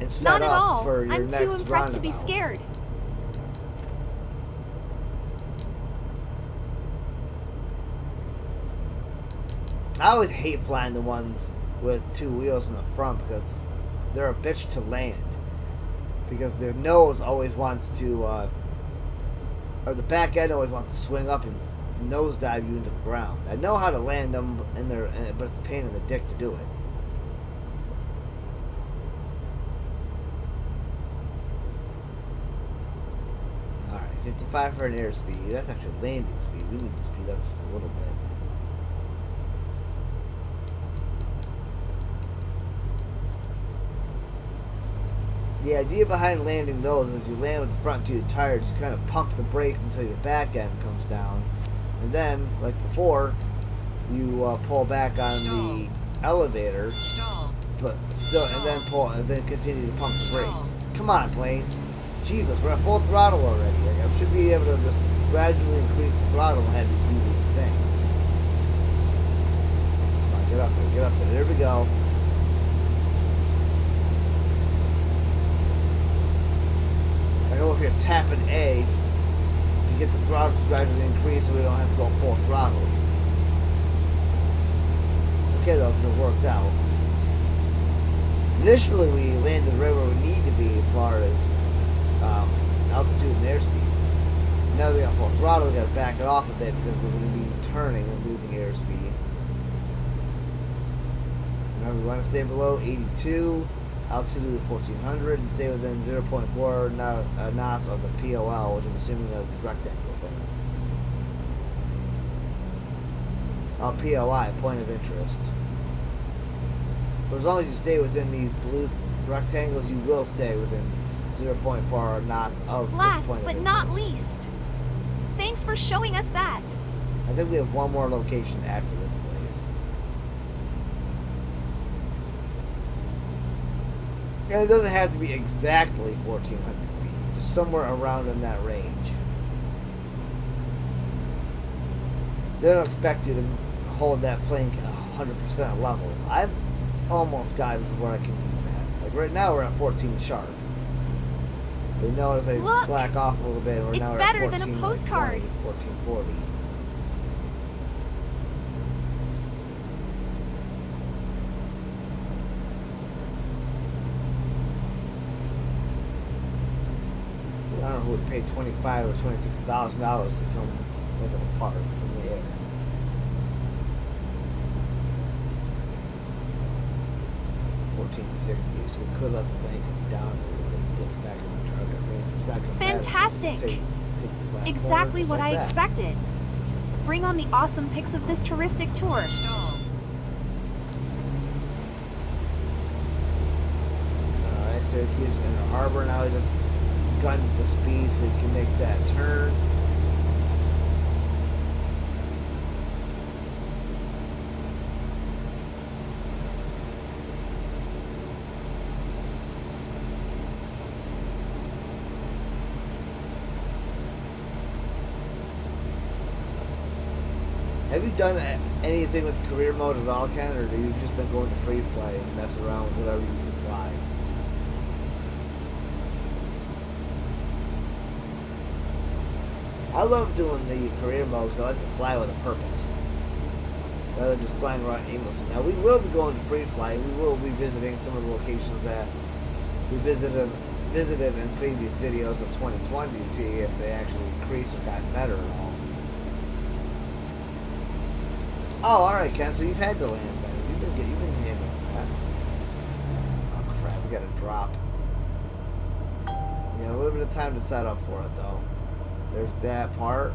And set Not at up all. for your I'm next too impressed to be roundabout. scared. I always hate flying the ones with 2 wheels in the front because they're a bitch to land. Because their nose always wants to, or the back end always wants to swing up and nosedive you into the ground. I know how to land them, but it's a pain in the dick to do it. Alright, 55 for an airspeed. That's actually landing speed. We need to speed up just a little bit. The idea behind landing those is you land with the front 2 tires, you kind of pump the brakes until your back end comes down, and then, like before, you pull back on the elevator, Stall. but still, and then continue to pump the brakes. Come on, plane. Jesus, we're at full throttle already. Like, I should be able to just gradually increase the throttle and have you do the thing. Come on, get up there, get up there. There we go. I know if you're tapping A, you get the throttle to gradually increase so we don't have to go full throttle. It's okay though, because it worked out. Initially, we landed right where we need to be as far as altitude and airspeed. Now that we got full throttle, we got to back it off a bit because we're going to be turning and losing airspeed. Now we want to stay below 82. Altitude of 1400 and stay within 0.4 knots of the POL, which I'm assuming are these rectangle things. POI, point of interest. But as long as you stay within these blue rectangles, you will stay within 0.4 knots of Last the point but of interest. not least, thanks for showing us that. I think we have one more location after this place. And it doesn't have to be exactly 1,400 feet, just somewhere around in that range. They don't expect you to hold that plane 100% level. I've almost gotten to where I can do that. Like right now we're at 14 sharp. But notice I Look! slack off a little bit. It's Now we're better at than a 14, postcard. 1440. I don't know who would pay $25,000 or $26,000 to come look at a park from the air. $14.60, so we could let the plane come down a little bit to get us back in the target range. It's not gonna matter. Fantastic. Take this last Exactly corner, what just I like that. expected. Bring on the awesome pics of this touristic tour. Stall. Alright, Syracuse in the harbor now. We just gunned the speed so we can make that turn. Have you done anything with career mode at all, Ken, or have you just been going to free flight and mess around with whatever you can fly? I love doing the career mode because I like to fly with a purpose, rather than just flying around aimlessly. Now we will be going to free flight. We will be visiting some of the locations that we visited visited in previous videos of 2020 to see if they actually increased or got better at all. Oh, alright, Ken, so you've had to land better. You've been handling that. Oh, crap, we got a drop. We got a little bit of time to set up for it, though. There's that part.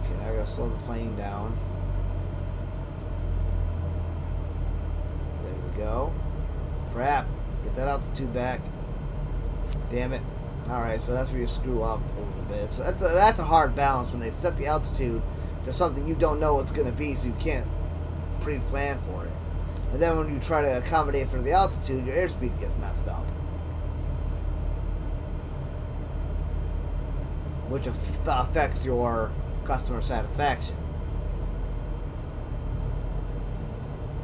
Okay, now I gotta slow the plane down. There we go. Crap. Get that altitude back. Damn it. Alright, so that's where you screw up a little bit. So that's a hard balance when they set the altitude to something you don't know what's going to be, so you can't pre-plan for it. And then when you try to accommodate for the altitude, your airspeed gets messed up. Which affects your customer satisfaction.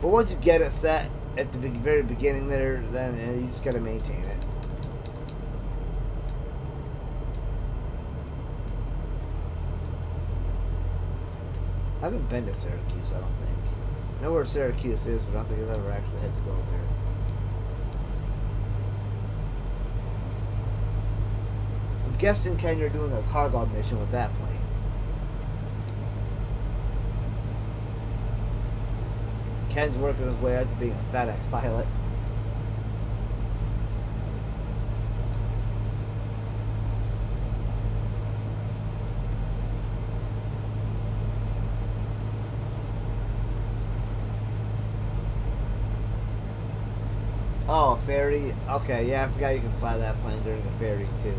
But once you get it set at the very beginning there, then you just got to maintain it. I haven't been to Syracuse, I don't think. I know where Syracuse is, but I don't think I've ever actually had to go there. I'm guessing, Ken, you're doing a cargo mission with that plane. Ken's working his way out to being a FedEx pilot. Oh, ferry. Okay, yeah, I forgot you can fly that plane during a ferry, too.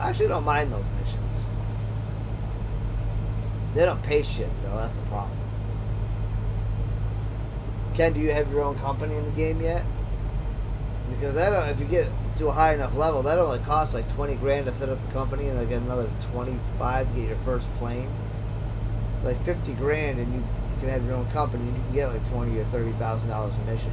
I actually don't mind those missions. They don't pay shit, though. That's the problem. Ken, do you have your own company in the game yet? Because that, if you get to a high enough level, that only costs like 20 grand to set up the company, and like another 25 to get your first plane. It's like 50 grand, and you can have your own company, and you can get like $20,000 or $30,000 a mission.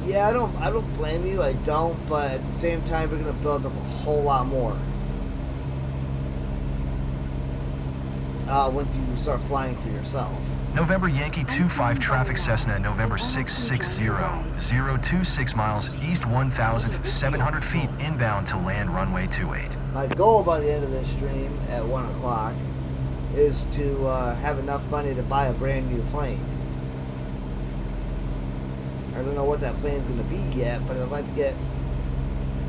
Yeah, I don't blame you. I don't, but at the same time, we're gonna build up a whole lot more once you start flying for yourself. November Yankee 25 traffic Cessna, November 660, 026 miles, east 1,700 feet, inbound to land runway 28. My goal by the end of this stream at 1 o'clock is to have enough money to buy a brand new plane. I don't know what that plane's going to be yet, but I'd like to get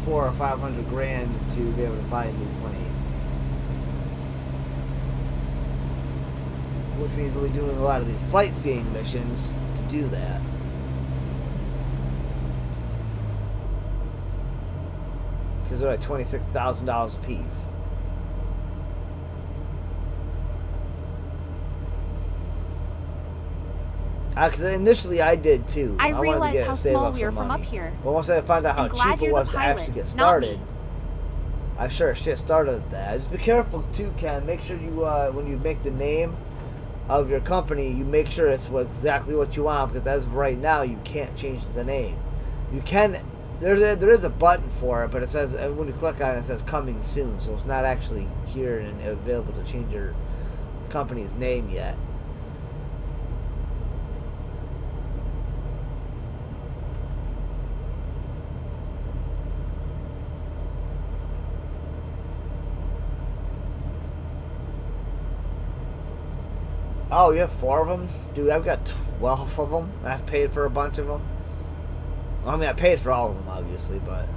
400 or 500 grand to be able to buy a new plane. Which means we'll be doing a lot of these flight seeing missions to do that. Because they're like $26,000 a piece. Because initially I did too. I wanted realized to get how save small up we are some from money. up here. But once I found out how I'm glad cheap it you're was the to pilot, actually get not started, me. I sure as shit started at that. Just be careful too, Ken. Make sure you, when you make the name of your company, you make sure it's exactly what you want. Because as of right now, you can't change the name. You can. There is a button for it, but it says when you click on it, it says coming soon. So it's not actually here and available to change your company's name yet. Oh, you have 4 of them? Dude, I've got 12 of them. I've paid for a bunch of them. Well, I mean, I paid for all of them, obviously, but...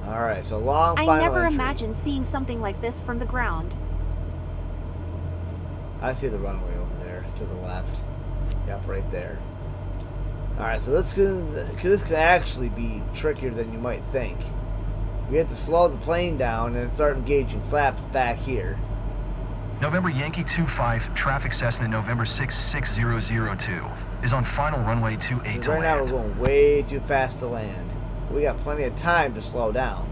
Alright, so long final I never entry. imagined seeing something like this from the ground. I see the runway over there, to the left. Yep, right there. Alright, so this can actually be trickier than you might think. We have to slow the plane down and start engaging flaps back here. November Yankee 25, traffic Cessna November 66002 is on final runway 28 to Right now we're land. going way too fast to land. We got plenty of time to slow down.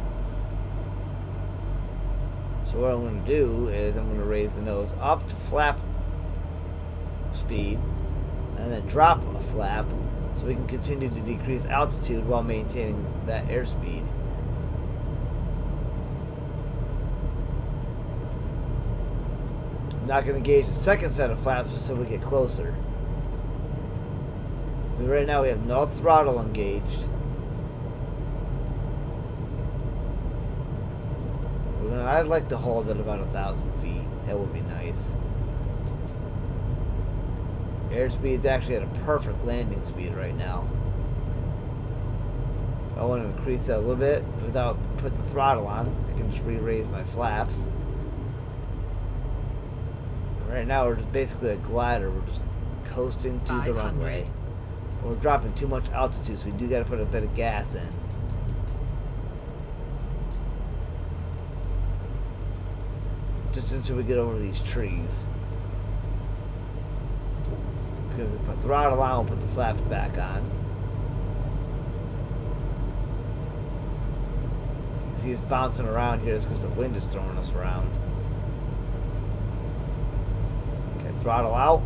So what I'm going to do is I'm going to raise the nose up to flap speed and then drop a flap so we can continue to decrease altitude while maintaining that airspeed. I'm not going to engage the second set of flaps until we get closer. Right now we have no throttle engaged. I'd like to hold at about 1,000 feet. That would be nice. Airspeed is actually at a perfect landing speed right now. If I want to increase that a little bit without putting the throttle on, I can just re-raise my flaps. Right now we're just basically a glider. We're just coasting to the runway. We're dropping too much altitude, so we do got to put a bit of gas in. Just until we get over these trees. Because we put throttle on, we'll put the flaps back on. You can see us bouncing around here just because the wind is throwing us around. Okay, throttle out.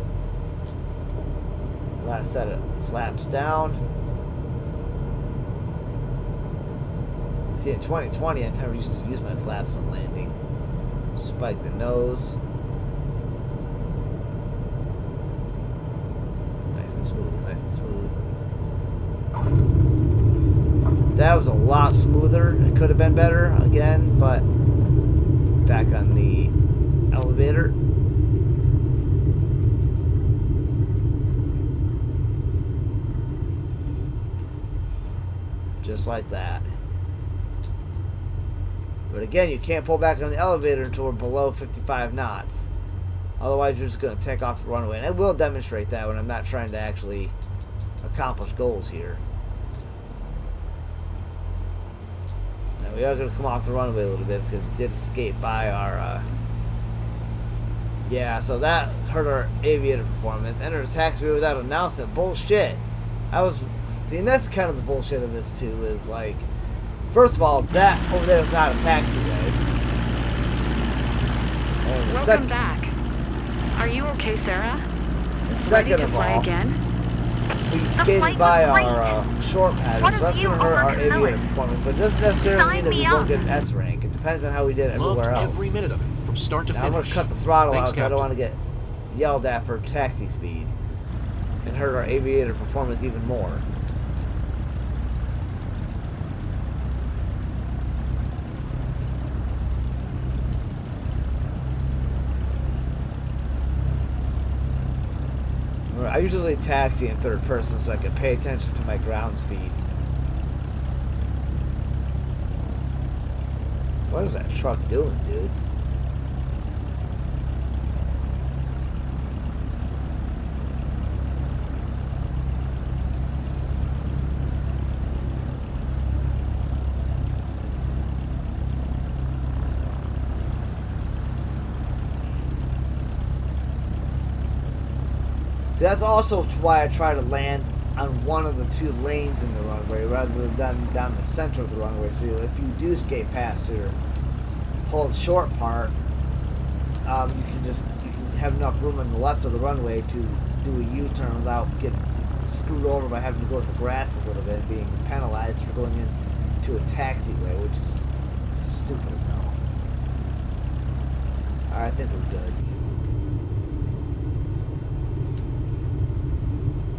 Last set of flaps down. See, in 2020, I never used to use my flaps when landing. Spike the nose. Nice and smooth, nice and smooth. That was a lot smoother. It could have been better again, but back on the elevator. Just like that. But again, you can't pull back on the elevator until we're below 55 knots. Otherwise, you're just going to take off the runway. And I will demonstrate that when I'm not trying to actually accomplish goals here. Now, we are going to come off the runway a little bit because it did escape by our... Yeah, so that hurt our aviator performance. Entered a taxiway without announcement. Bullshit. See, and that's kind of the bullshit of this, too, is like... First of all, that over there is not a taxiway. Welcome back. Are you okay, Sarah? Second to of fly all, again? we skated by our short pattern, so that's going to hurt our aviator performance, but it doesn't necessarily mean that we won't get an S rank. It depends on how we did Loved everywhere else. every minute of it, from start to Now I'm going finish. to cut the throttle Thanks, out because I don't Captain. want to get yelled at for taxi speed and hurt our aviator performance even more. I usually taxi in third person so I can pay attention to my ground speed. What is that truck doing, dude? See, that's also why I try to land on one of the two lanes in the runway rather than down the center of the runway. So if you do skate past your hold short part, you can have enough room on the left of the runway to do a U-turn without getting screwed over by having to go to the grass a little bit and being penalized for going into a taxiway, which is stupid as hell. Alright, I think we're good.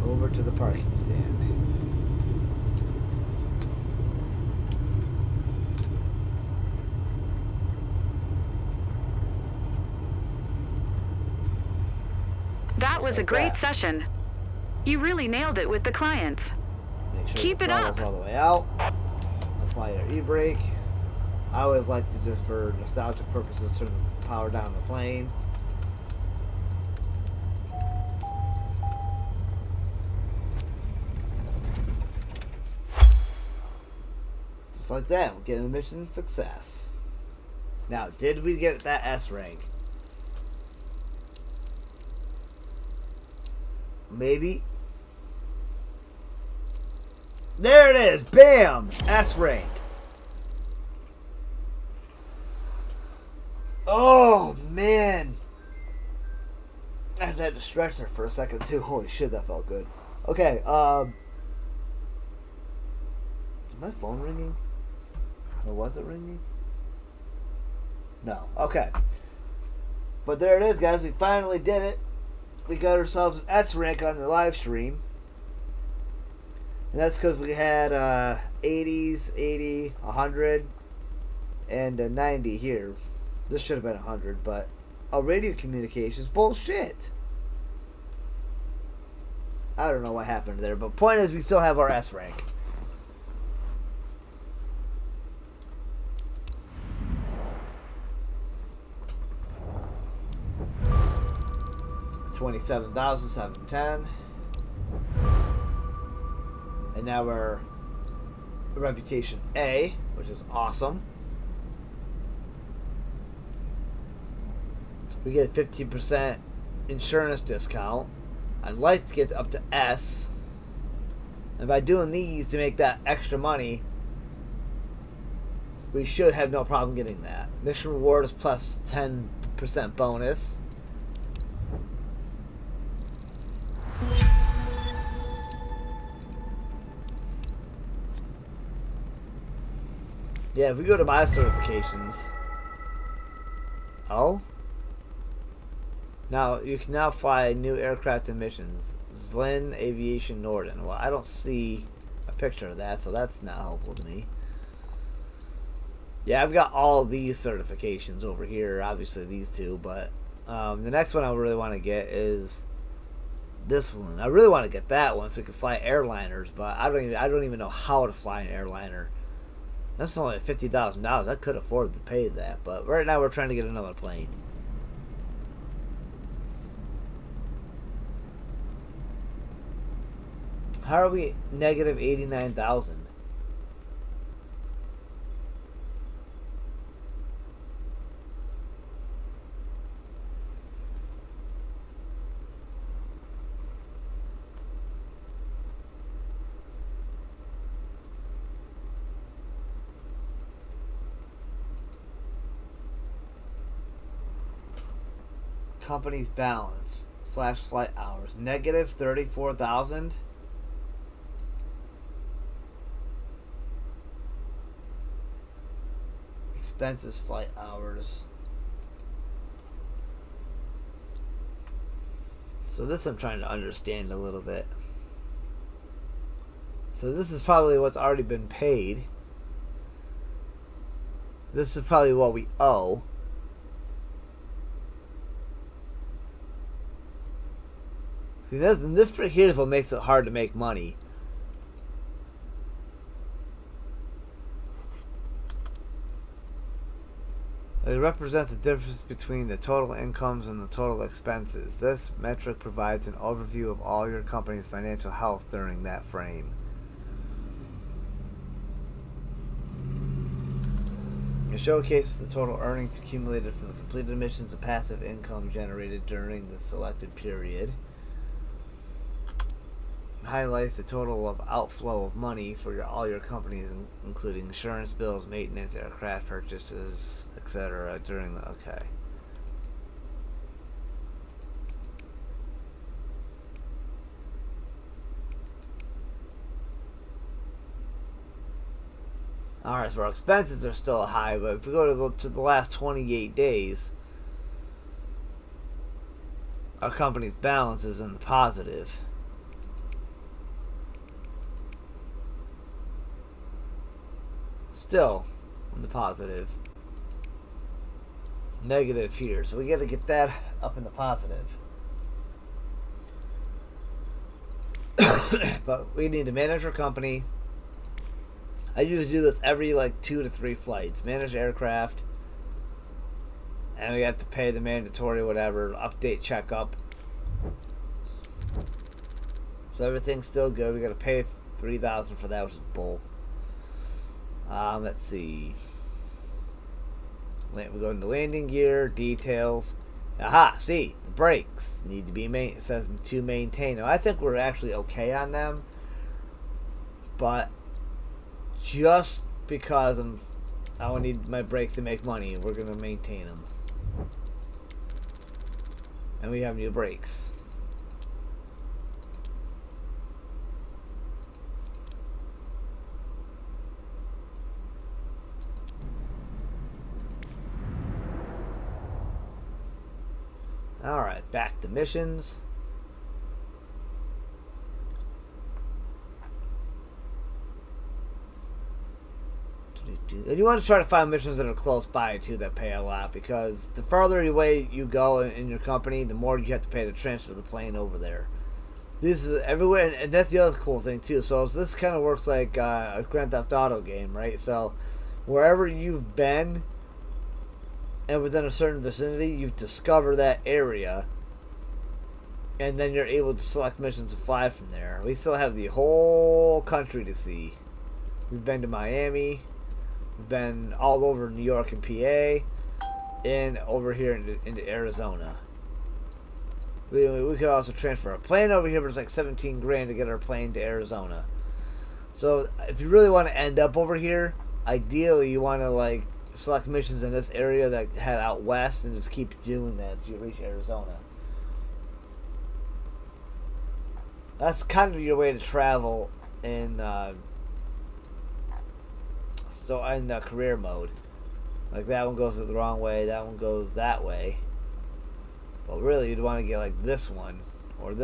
Over to the parking stand. That was a great session. You really nailed it with the clients. Make sure Keep the it throttle's up. all the way out. Apply your e-brake. I always like to, just for nostalgic purposes, turn the power down the plane. Just like that, we're getting a mission success. Now, did we get that S rank? Maybe. There it is! Bam! S rank. Oh, man. I had to stretch there for a second, too. Holy shit, that felt good. Okay, is my phone ringing? Or was it ringing? No. Okay. But there it is, guys. We finally did it. We got ourselves an S rank on the live stream. And that's because we had 80s, 80, 100, and 90 here. This should have been 100, but radio communications, bullshit. I don't know what happened there, but point is we still have our S rank. $27,710. And now we're reputation A, which is awesome. We get a 15% insurance discount. I'd like to get up to S. And by doing these to make that extra money, we should have no problem getting that. Mission reward is plus 10% bonus. Yeah, if we go to my certifications. Oh? Now, you can now fly new aircraft and missions. Zlin Aviation Norden. Well, I don't see a picture of that, so that's not helpful to me. Yeah, I've got all these certifications over here. Obviously, these two, but the next one I really want to get is this one. I really want to get that one so we can fly airliners, but I don't even know how to fly an airliner. That's only $50,000. I could afford to pay that, but right now we're trying to get another plane. How are we negative 89,000? Company's balance / flight hours negative 34,000. Expenses flight hours. So this I'm trying to understand a little bit. So this is probably what's already been paid. This is probably what we owe. See, this right here is what makes it hard to make money. It represents the difference between the total incomes and the total expenses. This metric provides an overview of all your company's financial health during that frame. It showcases the total earnings accumulated from the completed missions and passive income generated during the selected period. Highlights the total of outflow of money for all your companies, including insurance bills, maintenance, aircraft purchases, etc. during the okay. Alright, so our expenses are still high, but if we go to the last 28 days, our company's balance is in the positive. Still in the positive. Negative here, so we got to get that up in the positive. But we need to manage our company. I usually do this every like 2 to 3 flights. Manage aircraft, and we have to pay the mandatory whatever update checkup. So everything's still good. We got to pay $3,000 for that, which is bull. Let's see. We go into landing gear, details. Aha, see, the brakes need to be it says to maintain. Now, I think we're actually okay on them, but just because I don't need my brakes to make money, we're gonna maintain them. And we have new brakes. Alright, back to missions. And you want to try to find missions that are close by too that pay a lot, because the farther away you go in your company, the more you have to pay to transfer the plane over there. This is everywhere, and that's the other cool thing too. So this kind of works like a Grand Theft Auto game, right? So wherever you've been and within a certain vicinity, you've discovered that area, and then you're able to select missions to fly from there. We still have the whole country to see. We've been to Miami, we've been all over New York and PA, and over here into Arizona. We could also transfer a plane over here, but it's like 17 grand to get our plane to Arizona. So if you really want to end up over here, ideally you want to like select missions in this area that head out west and just keep doing that so you reach Arizona. That's kind of your way to travel in career mode. Like that one goes the wrong way, that one goes that way. But really you'd want to get like this one, or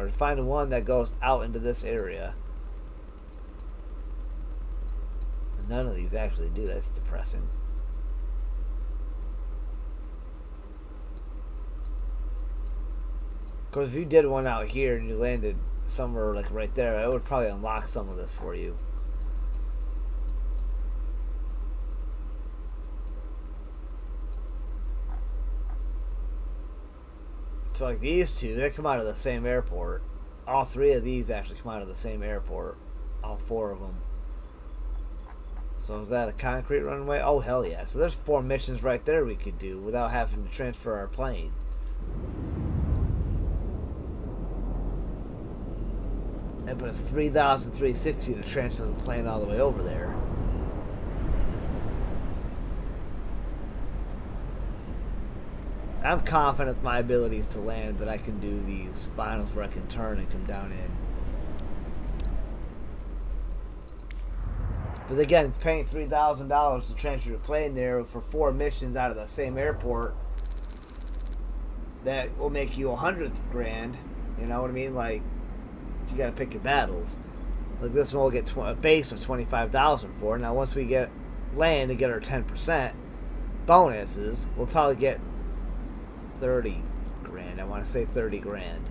find one that goes out into this area. None of these actually do. That's depressing. Of course, if you did one out here and you landed somewhere like right there, it would probably unlock some of this for you. So like these two, they come out of the same airport. All three of these actually come out of the same airport. All four of them. So is that a concrete runway? Oh, hell yeah. So there's 4 missions right there we could do without having to transfer our plane. But it's $3,360 to transfer the plane all the way over there. I'm confident with my abilities to land that I can do these finals where I can turn and come down in. But again, paying $3,000 to transfer your plane there for 4 missions out of the same airport, that will make you 100 grand. You know what I mean? Like, you got to pick your battles. Like this one, we'll get a base of $25,000 for. Now, once we get land and get our 10% bonuses, we'll probably get 30 grand. I want to say 30 grand.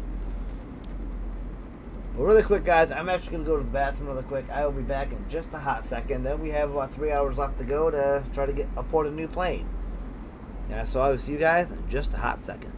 Well, really quick, guys, I'm actually going to go to the bathroom really quick. I will be back in just a hot second. Then we have about 3 hours left to go to try to afford a new plane. Yeah, so I will see you guys in just a hot second.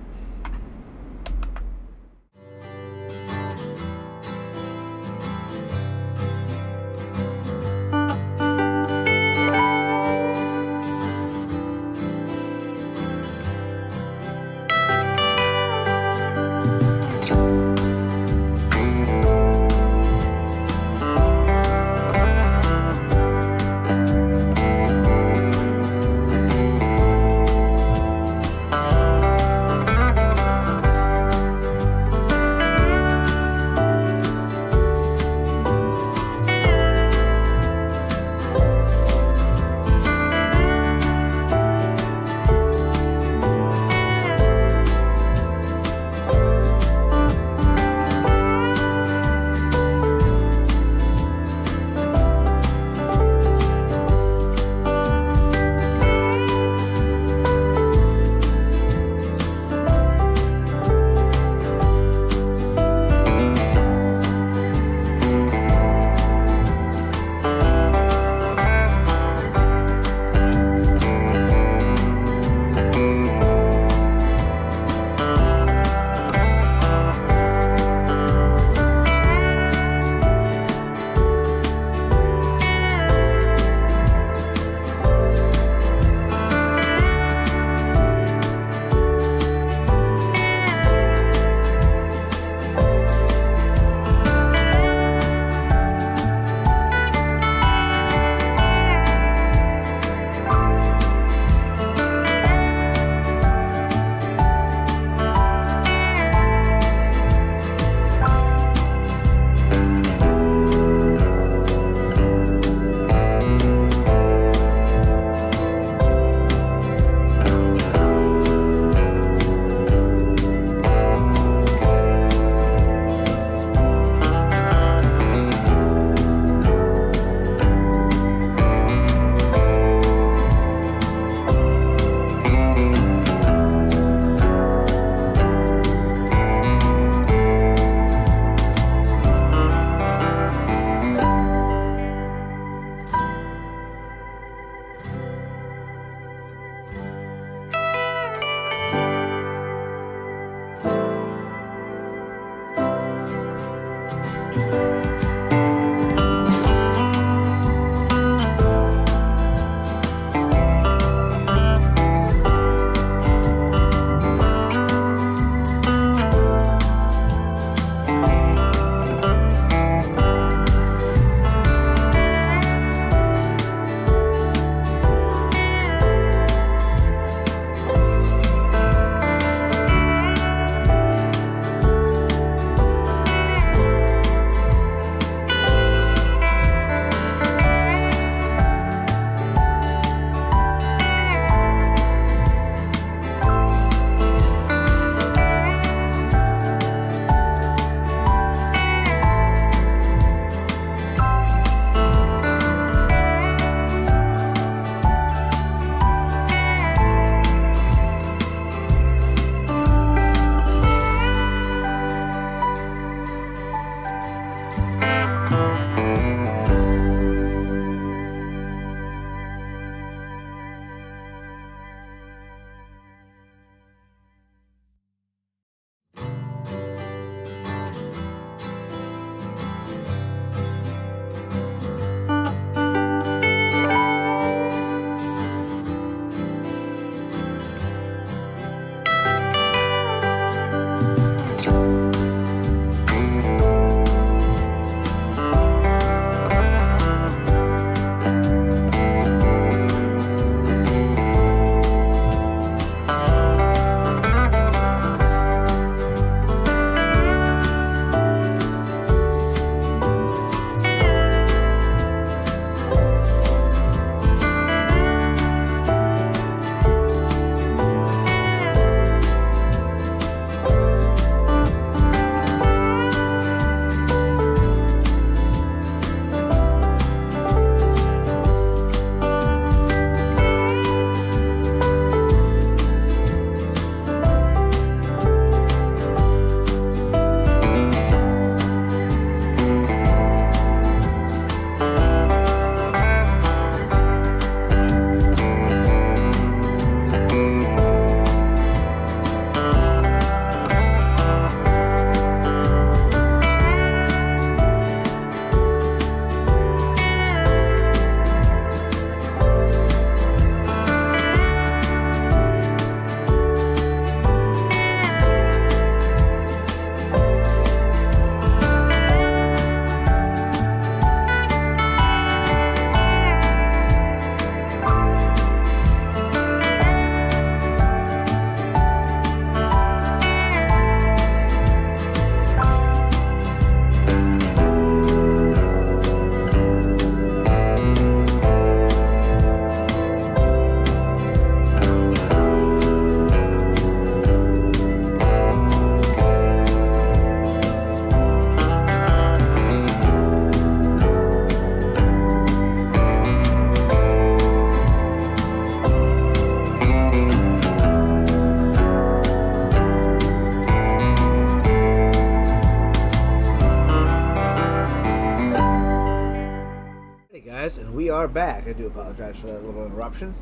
Hey guys, and we are back. I do apologize for that little interruption.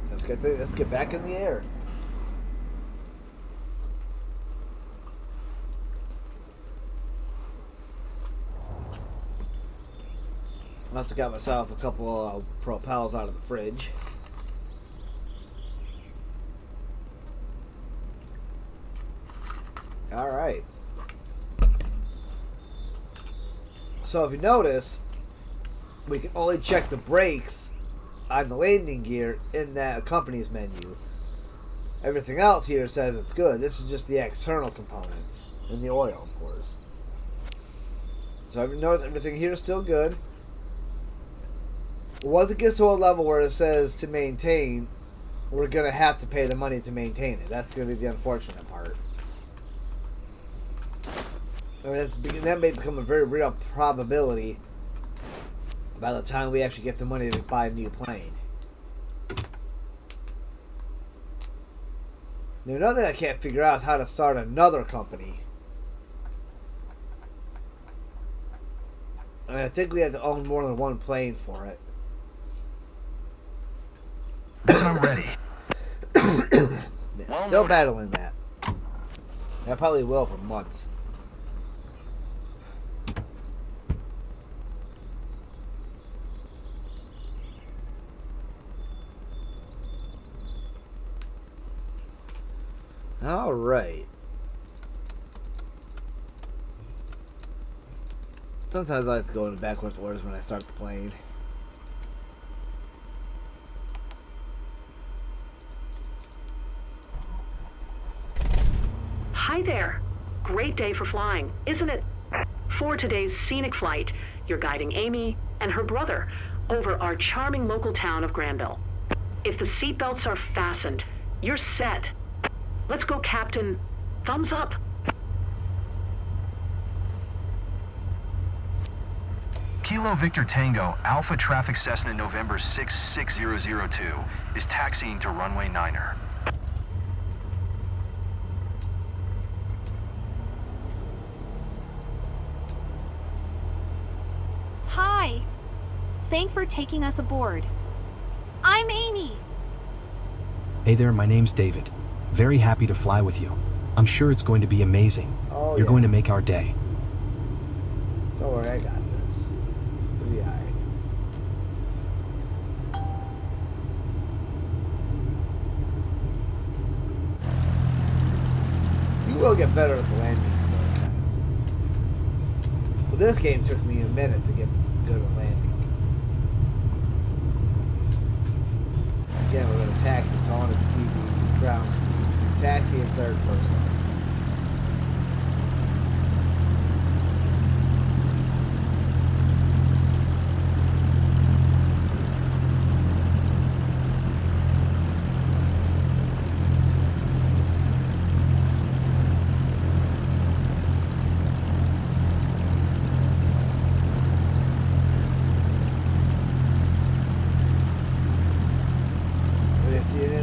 Let's get back in the air. I also got myself a couple of Propels out of the fridge. Alright. So if you notice, we can only check the brakes on the landing gear in that company's menu. Everything else here says it's good. This is just the external components and the oil, of course. So if you notice, everything here is still good. Once it gets to a level where it says to maintain, we're going to have to pay the money to maintain it. That's going to be the unfortunate part. I mean, that may become a very real probability by the time we actually get the money to buy a new plane. Now, another thing I can't figure out is how to start another company. And I think we have to own more than one plane for it. I'm ready. Still battling that. I probably will for months. Alright. Sometimes I like to go into backwards orders when I start the plane. Hi there. Great day for flying, isn't it? For today's scenic flight, you're guiding Amy and her brother over our charming local town of Granville. If the seatbelts are fastened, you're set. Let's go, Captain. Thumbs up. Kilo Victor Tango, Alpha Traffic Cessna November 66002 is taxiing to runway 9er. Hi. Thanks for taking us aboard. I'm Amy. Hey there, my name's David. Very happy to fly with you. I'm sure it's going to be amazing. Oh, You're going to make our day. Don't worry, I got this. It'll be alright. You will get better at the landings, though, kind of. But this game took me a minute to get good at landing. Again, we're going to taxi, so I wanted to see the ground speeds. We taxi in third person.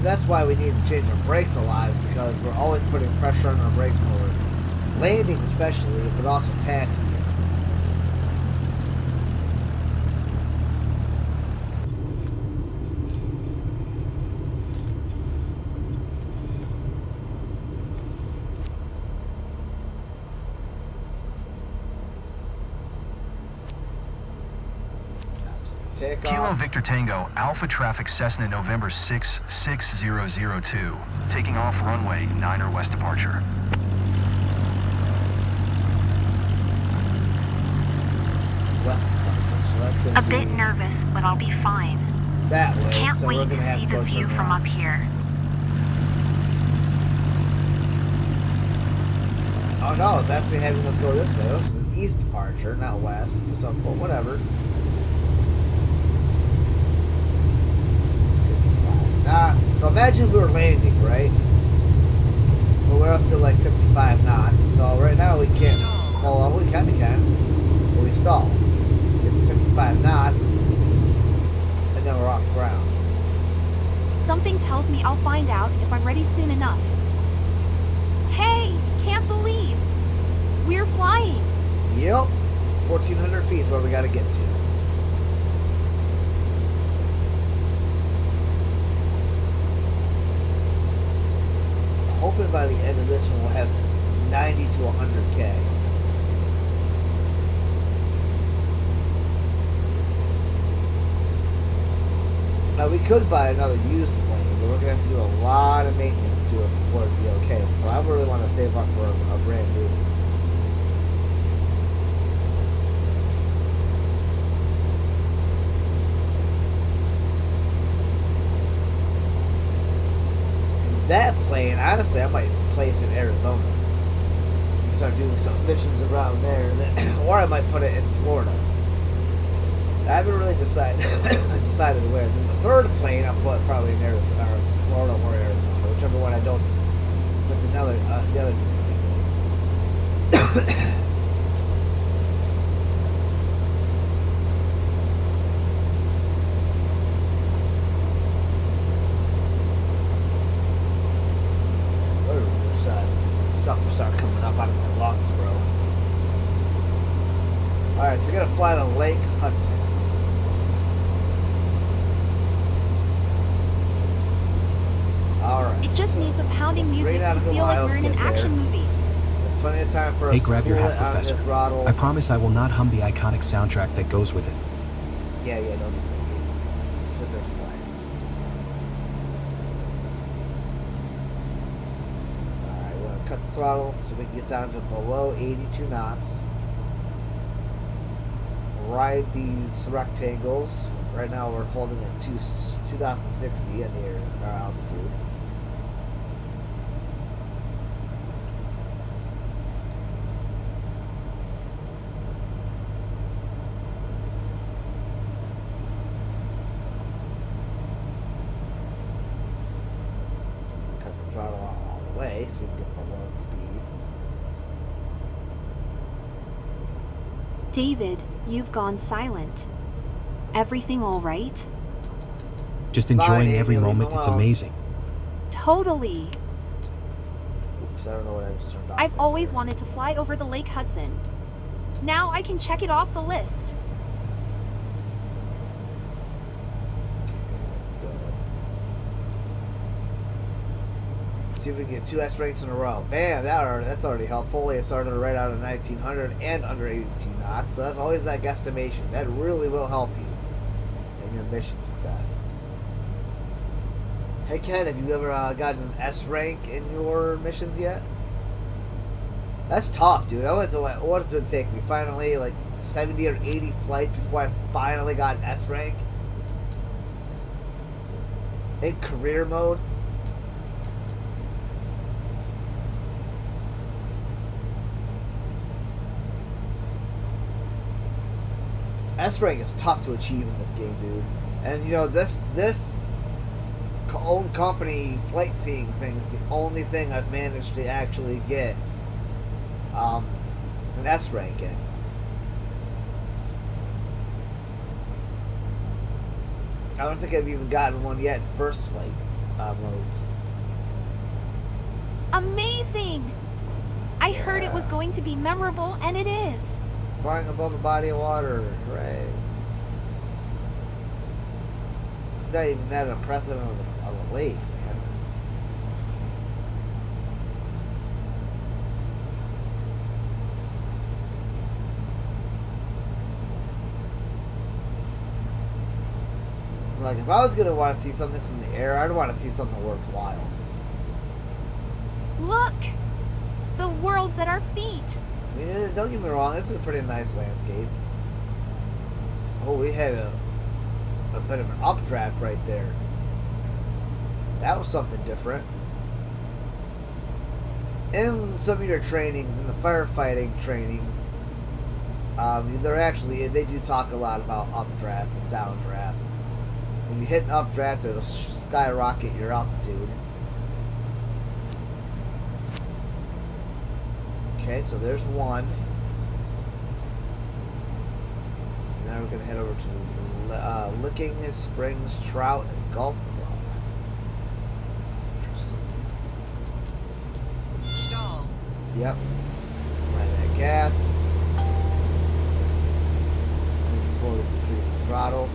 That's why we need to change our brakes a lot, is because we're always putting pressure on our brakes when we're landing, especially, but also taxiing. Kilo Victor Tango, Alpha Traffic Cessna November 66002, taking off runway 9er west departure. West departure, so that's gonna A bit nervous, but I'll be fine. That way, Can't so wait we're gonna to have see to the view from up here. Oh no, it's actually having us go this way. This is an east departure, not west. So, well, whatever. 55 knots. So imagine we were landing, right? But we're up to like 55 knots. So right now we can't. Well, we kind of can. But we stall. Get to 55 knots. And then we're off the ground. Something tells me I'll find out if I'm ready soon enough. Hey, can't believe we're flying. Yep. 1,400 feet is where we gotta get to. Now we could buy another used plane, but we're gonna have to do a lot of maintenance to it before it'd be okay. So I really want to save up for a brand new. That plane, honestly, I might place in Arizona. We start doing some missions around there, and then, or I might put it in Florida. I haven't really decided where. Then the third plane, I'll put probably in Arizona, or Florida or Arizona, whichever one I don't. But the other. Stuff will start coming up out of my lungs, bro. Alright, so we're gonna fly to Lake Hudson. Alright. It just needs a pounding music to feel like we're in an action movie. There's plenty of time for us Hey, to grab your cool hat, it on the Professor. throttle. I promise I will not hum the iconic soundtrack that goes with it. Yeah, don't do that. Sit there and play. Alright, we're gonna cut the throttle so we can get down to below 82 knots. Ride these rectangles. Right now we're holding at 2060 at the air, our altitude. Cut the throttle all the way so we can get below the speed. David, you've gone silent. Everything all right? Just enjoying Fine, every Amy, leave moment. me It's alone. amazing. Totally. Oops, I don't know what I just turned off. I've right always there. wanted to fly over the Lake Hudson. Now I can check it off the list. Let's go. See if we can get 2 S ranks in a row. Bam, that's already helpful. It started right out of 1900 and under 82 knots, so that's always that guesstimation. That really will help you in your mission success. Hey Ken, have you ever gotten an S rank in your missions yet? That's tough, dude. What did it take me? Finally, like 70 or 80 flights before I finally got an S rank in career mode. S rank is tough to achieve in this game, dude. And you know this own company flight seeing thing is the only thing I've managed to actually get an S rank in. I don't think I've even gotten one yet in first flight modes. Amazing! I heard it was going to be memorable, and it is. Flying above a body of water, hooray. It's not even that impressive of a lake, man. Like, if I was going to want to see something from the air, I'd want to see something worthwhile. Look! The world's at our feet. I mean, don't get me wrong, it's a pretty nice landscape. Oh, we had a bit of an updraft right there. That was something different. In some of your trainings, in the firefighting training, they do talk a lot about updrafts and downdrafts. When you hit an updraft, it'll skyrocket your altitude. Okay, so there's one. So now we're going to head over to Licking Springs Trout and Golf Club. Interesting. Stall. Yep. Right that gas. And slowly decrease the throttle.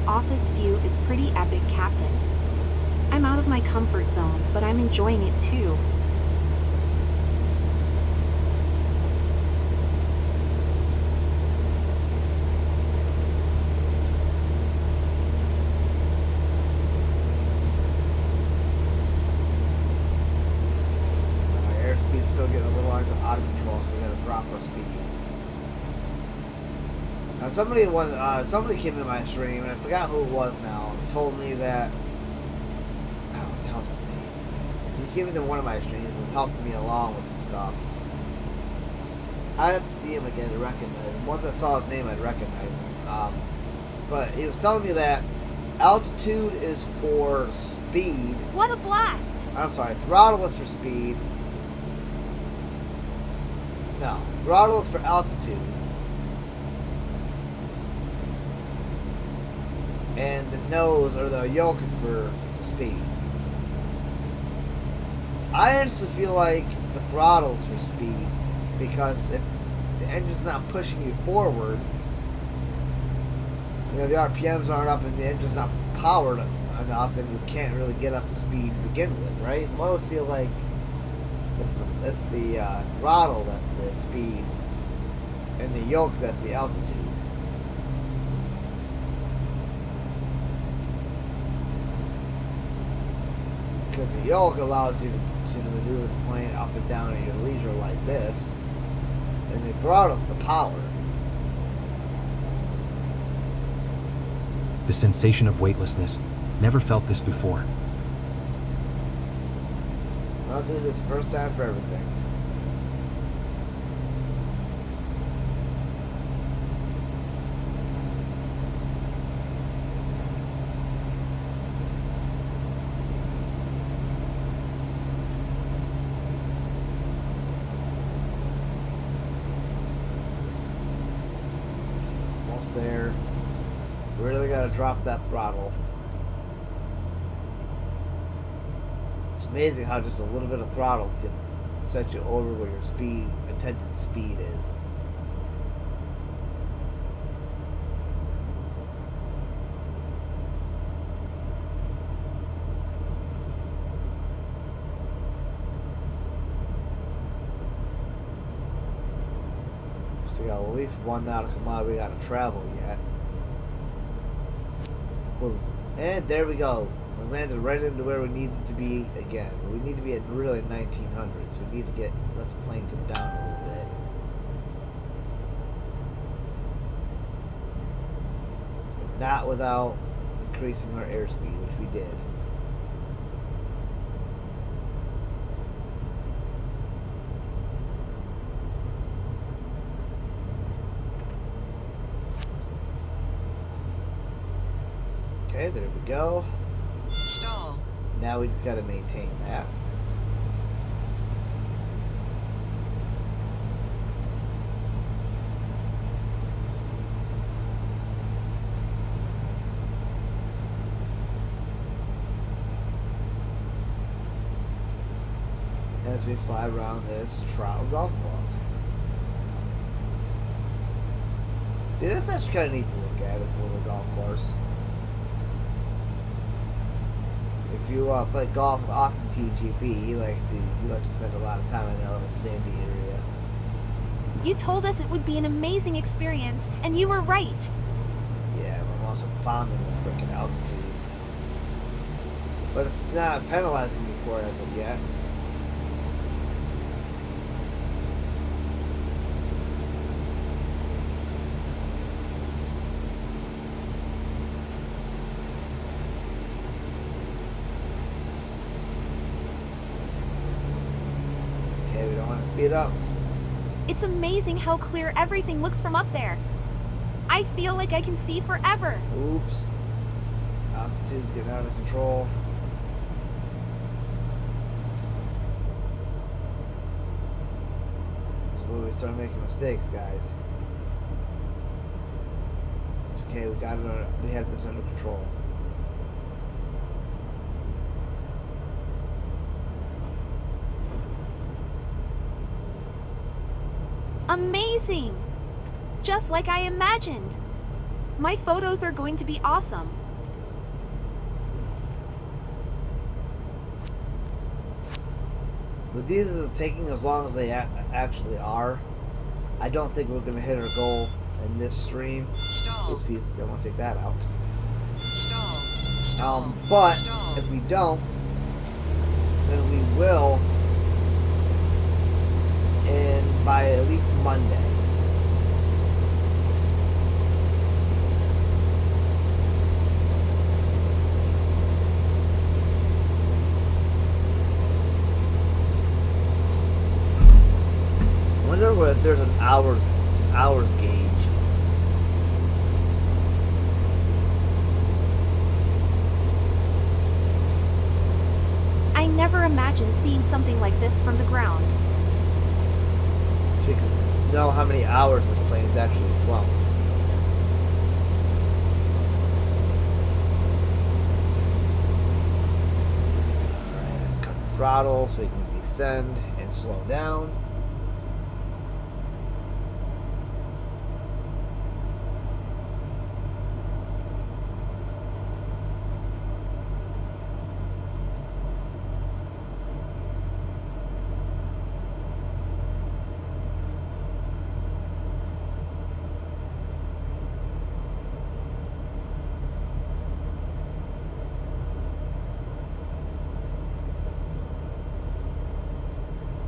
office view is pretty epic, Captain. I'm out of my comfort zone, but I'm enjoying it too. Our airspeed's still getting a little out of control, so we gotta drop our speed. Now somebody came in my stream, and I forgot who it was now, and told me that, what the hell's his name? He came into one of my streams and was helping me along with some stuff. I'd have to see him again to recognize him. Once I saw his name, I'd recognize him. But he was telling me that altitude is for speed. What a blast! I'm sorry, throttle is for speed. No, throttle is for altitude. And the nose, or the yoke, is for speed. I honestly feel like the throttle is for speed, because if the engine's not pushing you forward, you know, the RPMs aren't up and the engine's not powered enough, then you can't really get up to speed to begin with, right? So I always feel like it's the throttle that's the speed, and the yoke that's the altitude. Because the yoke allows you to maneuver the plane up and down at your leisure like this, and the throttle's the power. The sensation of weightlessness. Never felt this before. I'll do this first time for everything. Almost there. Really gotta drop that throttle. It's amazing how just a little bit of throttle can set you over where your intended speed is. Still got at least 1 nautical mile we gotta travel yet. Boom. And there we go. We landed right into where we needed to be again. We need to be at really 1900, so we need to let the plane come down a little bit. But not without increasing our airspeed, which we did. Okay, there we go. Stall. Now we just gotta maintain that. As we fly around this Trout Golf Club. See, that's actually kind of neat to look at, this little golf course. If you play golf with Austin TGP, he likes to spend a lot of time in that little sandy area. You told us it would be an amazing experience, and you were right. Yeah, but I'm also bombing the freaking altitude. But it's not penalizing me for it as of yet. Speed up. It's amazing how clear everything looks from up there. I feel like I can see forever. Oops. Altitude's getting out of control. This is where we start making mistakes, guys. It's okay, we have this under control. Amazing! Just like I imagined. My photos are going to be awesome. But these are taking as long as they actually are. I don't think we're going to hit our goal in this stream. Stall. Oopsies, I want to take that out. Stall. Stall. But Stall. if we don't, then we will by at least Monday. I wonder if there's an hours gauge. I never imagined seeing something like this from the ground. So you can know how many hours this plane's actually flown. Alright, cut the throttle so we can descend and slow down.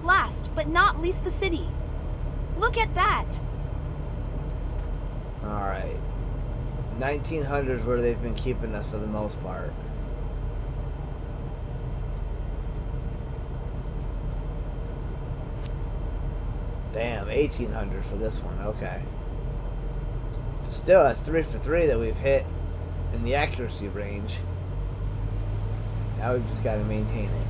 Last but not least, the city. Look at that. Alright. 1900s where they've been keeping us for the most part. Damn, 1800s for this one, okay. Still, that's 3 for 3 that we've hit in the accuracy range. Now we've just got to maintain it.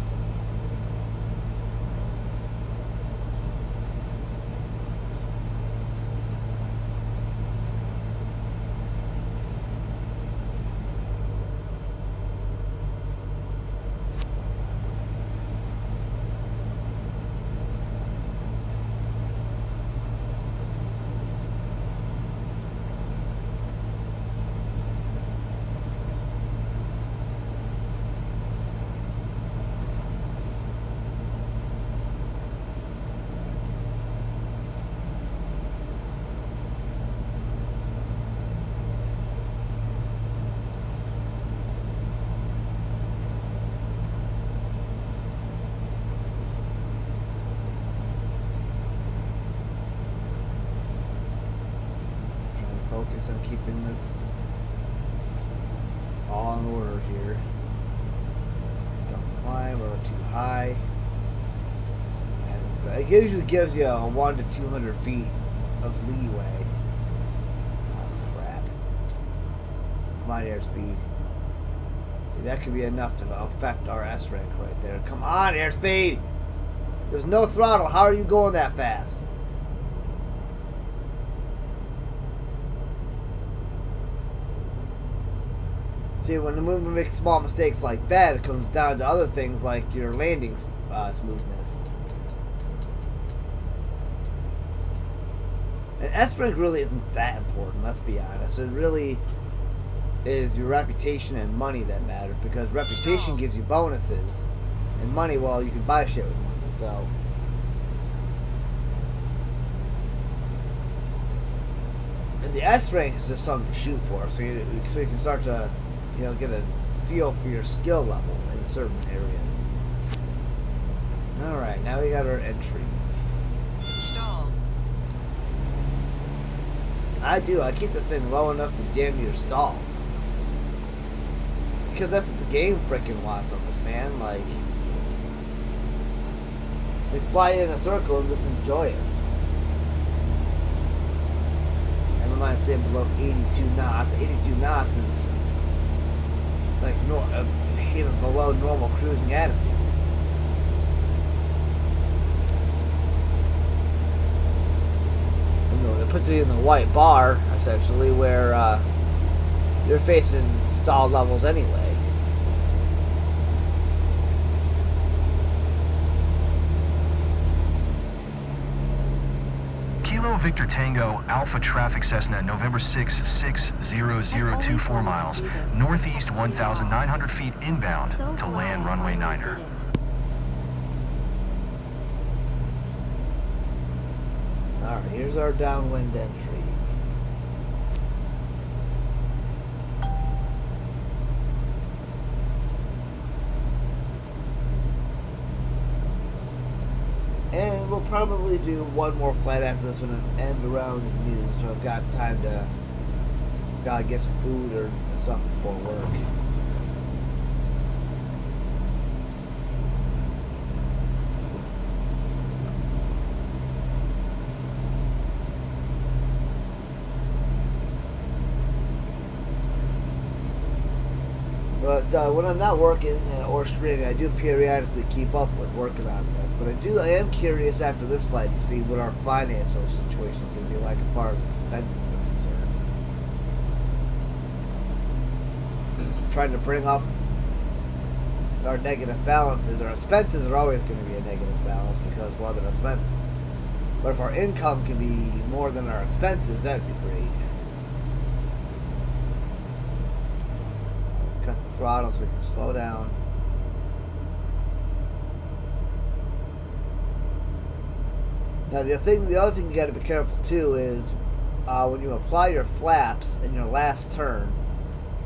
Focus on keeping this all in order here. Don't climb or too high. And it usually gives you a 1 to 200 feet of leeway. Oh crap. Come on, airspeed. See, that could be enough to affect our S rank right there. Come on, airspeed! There's no throttle. How are you going that fast? See, when the movement makes small mistakes like that, it comes down to other things like your landing smoothness. And S-rank really isn't that important, let's be honest. It really is your reputation and money that matter, because reputation gives you bonuses, and money, well, you can buy shit with money, so... And the S-rank is just something to shoot for, so you can start to, you know, get a feel for your skill level in certain areas. Alright, now we got our entry. Stall. I keep this thing low enough to damn near stall. Because that's what the game freaking wants of us, man. Like, we fly in a circle and just enjoy it. Never mind staying below 82 knots. 82 knots is like even below normal cruising attitude. You know, it puts you in the white bar essentially, where you're facing stall levels anyway. Kilo Kilo Victor Tango Alpha Traffic Cessna, November 6, 60024 miles, northeast 1,900 feet inbound to land runway 9er. Alright, here's our downwind entry. And we'll probably do one more flight after this one and end around noon, so I've got time to get some food or something before work. But when I'm not working or streaming, I do periodically keep up with working on this. But I am curious after this flight to see what our financial situation is going to be like as far as expenses are concerned. Trying to bring up our negative balances. Our expenses are always going to be a negative balance because of other expenses. But if our income can be more than our expenses, that'd be great. Cut the throttle so we can slow down. Now the other thing you got to be careful too is when you apply your flaps in your last turn,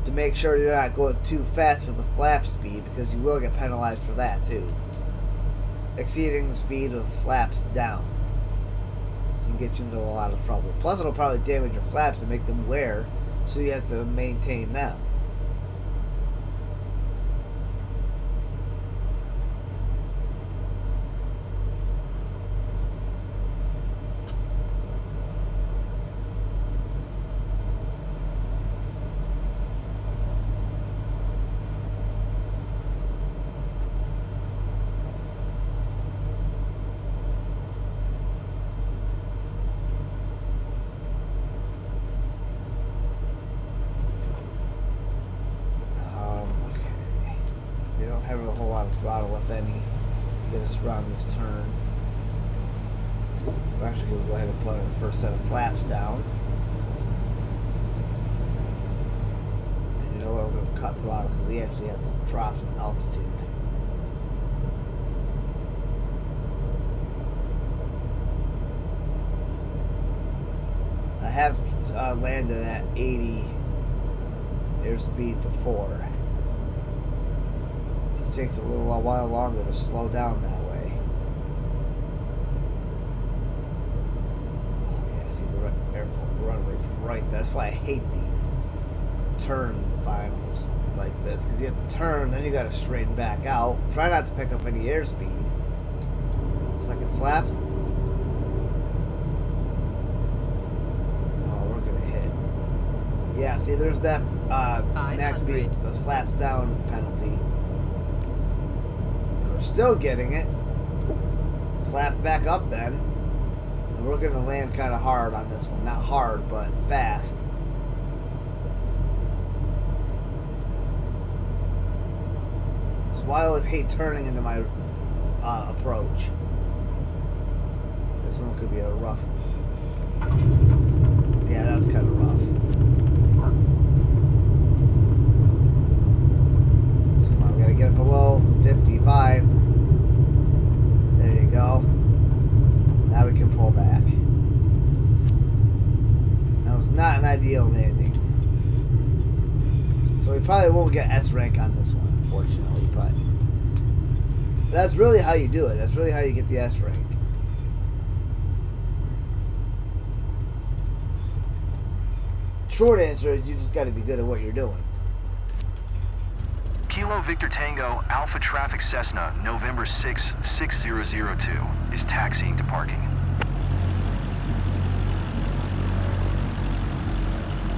to make sure you're not going too fast with the flap speed, because you will get penalized for that too. Exceeding the speed of flaps down can get you into a lot of trouble. Plus it'll probably damage your flaps and make them wear, so you have to maintain them. Throttle, if any, to get us around this turn. We're actually going to go ahead and put our first set of flaps down. And you know what, we're going to cut throttle because we actually have to drop some altitude. I have landed at 80 airspeed before. It takes a while longer to slow down that way. Oh yeah, see the airport runway's right there. That's why I hate these turn finals like this, because you have to turn, then you got to straighten back out. Try not to pick up any airspeed. Second flaps. Oh, we're gonna hit. Yeah, see, there's that max speed, those flaps down penalty. Still getting it. Flap back up then. And we're going to land kind of hard on this one. Not hard, but fast. That's why I always hate turning into my approach. This one could be a rough. Yeah, that's kind of rough. So come on, we got to get it below 55. There you go. Now we can pull back. That was not an ideal landing. So we probably won't get S rank on this one, unfortunately, but that's really how you do it. That's really how you get the S rank. Short answer is you just got to be good at what you're doing. Kilo Victor Tango Alpha Traffic Cessna, November 6, 6002, is taxiing to parking.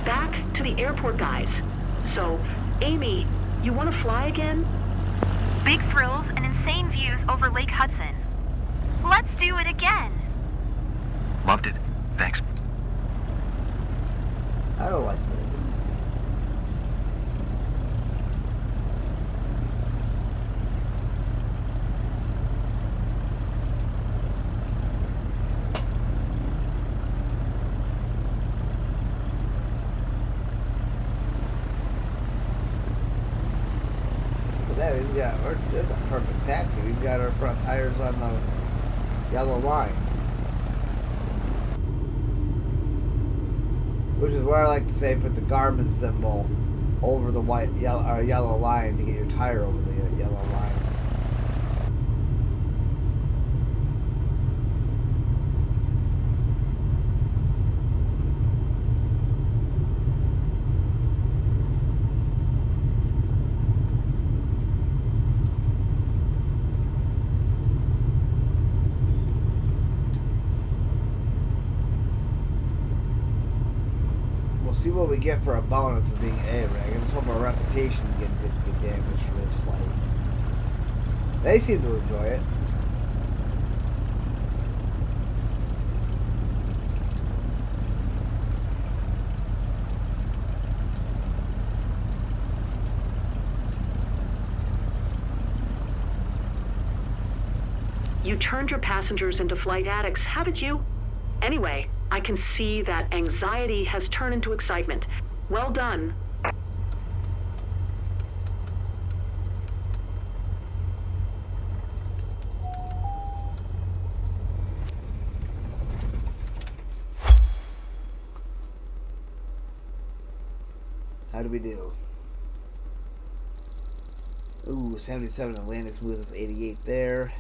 Back to the airport, guys. So, Amy, you want to fly again? Big thrills and insane views over Lake Hudson. Let's do it again. Loved it. Thanks. I don't like that. This is a perfect taxi. We've got our front tires on the yellow line. Which is where I like to say put the Garmin symbol over the yellow line to get your tire over the yellow line. See what we get for a bonus of being A-Reg. I just hope our reputation get damaged for this flight. They seem to enjoy it. You turned your passengers into flight addicts, haven't you? Anyway, I can see that anxiety has turned into excitement. Well done. How do we do? Ooh, 77 and landing smooth is 88 there.